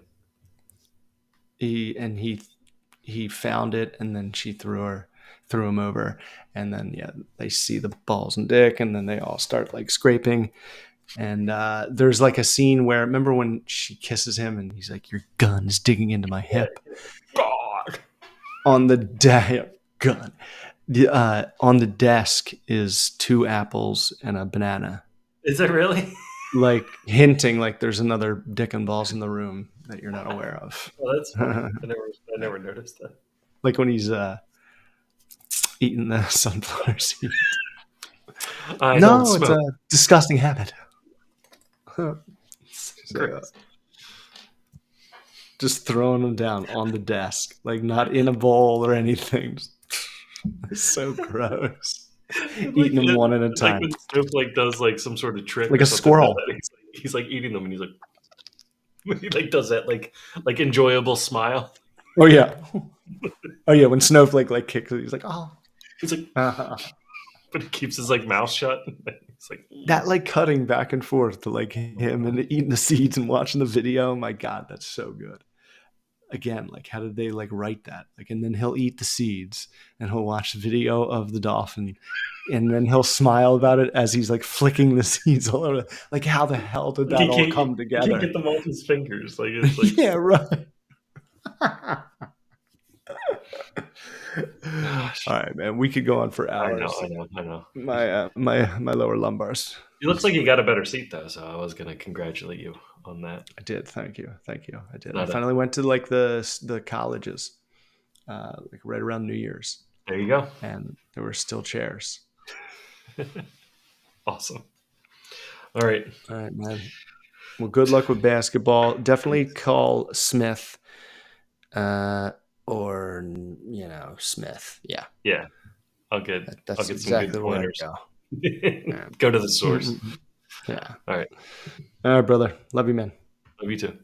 He found it, and then she threw him over, and then yeah, they see the balls and dick, and then they all start like scraping. And there's like a scene where, remember when she kisses him and he's like, your gun is digging into my hip. God. On the gun. On the desk is 2 apples and a banana, Is it really? like hinting like there's another dick and balls in the room that you're not aware of. Oh, that's funny. I never noticed that. Like when he's eating the sunflower seed. I don't No, it's a smoke. disgusting habit. So, Gross. just throwing them down on the desk, like not in a bowl or anything. It's so gross. Like, Eating them one at a like time, when Snoop like does like some sort of trick like or a something like squirrel. that. He's like eating them and he's like he like does that like enjoyable smile. Oh yeah, oh yeah. When Snowflake like kicks it, he's like, oh. He's like, but he keeps his like mouth shut. He's like That like cutting back and forth to like him and eating the seeds and watching the video. My God, that's so good. Again, like how did they like write that? Like, and then he'll eat the seeds and he'll watch the video of the dolphin, and then he'll smile about it as he's like flicking the seeds all over. Like, how the hell did like that all he come can't together? get them off his fingers. Like it's like Yeah, right. Gosh, All right, man. We could go on for I know, hours. I know, I know. My lower lumbars. It looks like you got a better seat though, so I was gonna congratulate you on that. I did. Thank you. Thank you. I It's did. I not a. finally went to like the colleges, like right around New Year's, There you go. and there were still chairs. Awesome. All right. All right, man. Well, good luck with basketball. Definitely Thanks. call Smith, uh, or Smith. Yeah, Yeah, I'll that's get some good exactly where I'd pointers. go. Yeah. Go to the source. Yeah. All right. All right, brother. Love you, man. Love you too.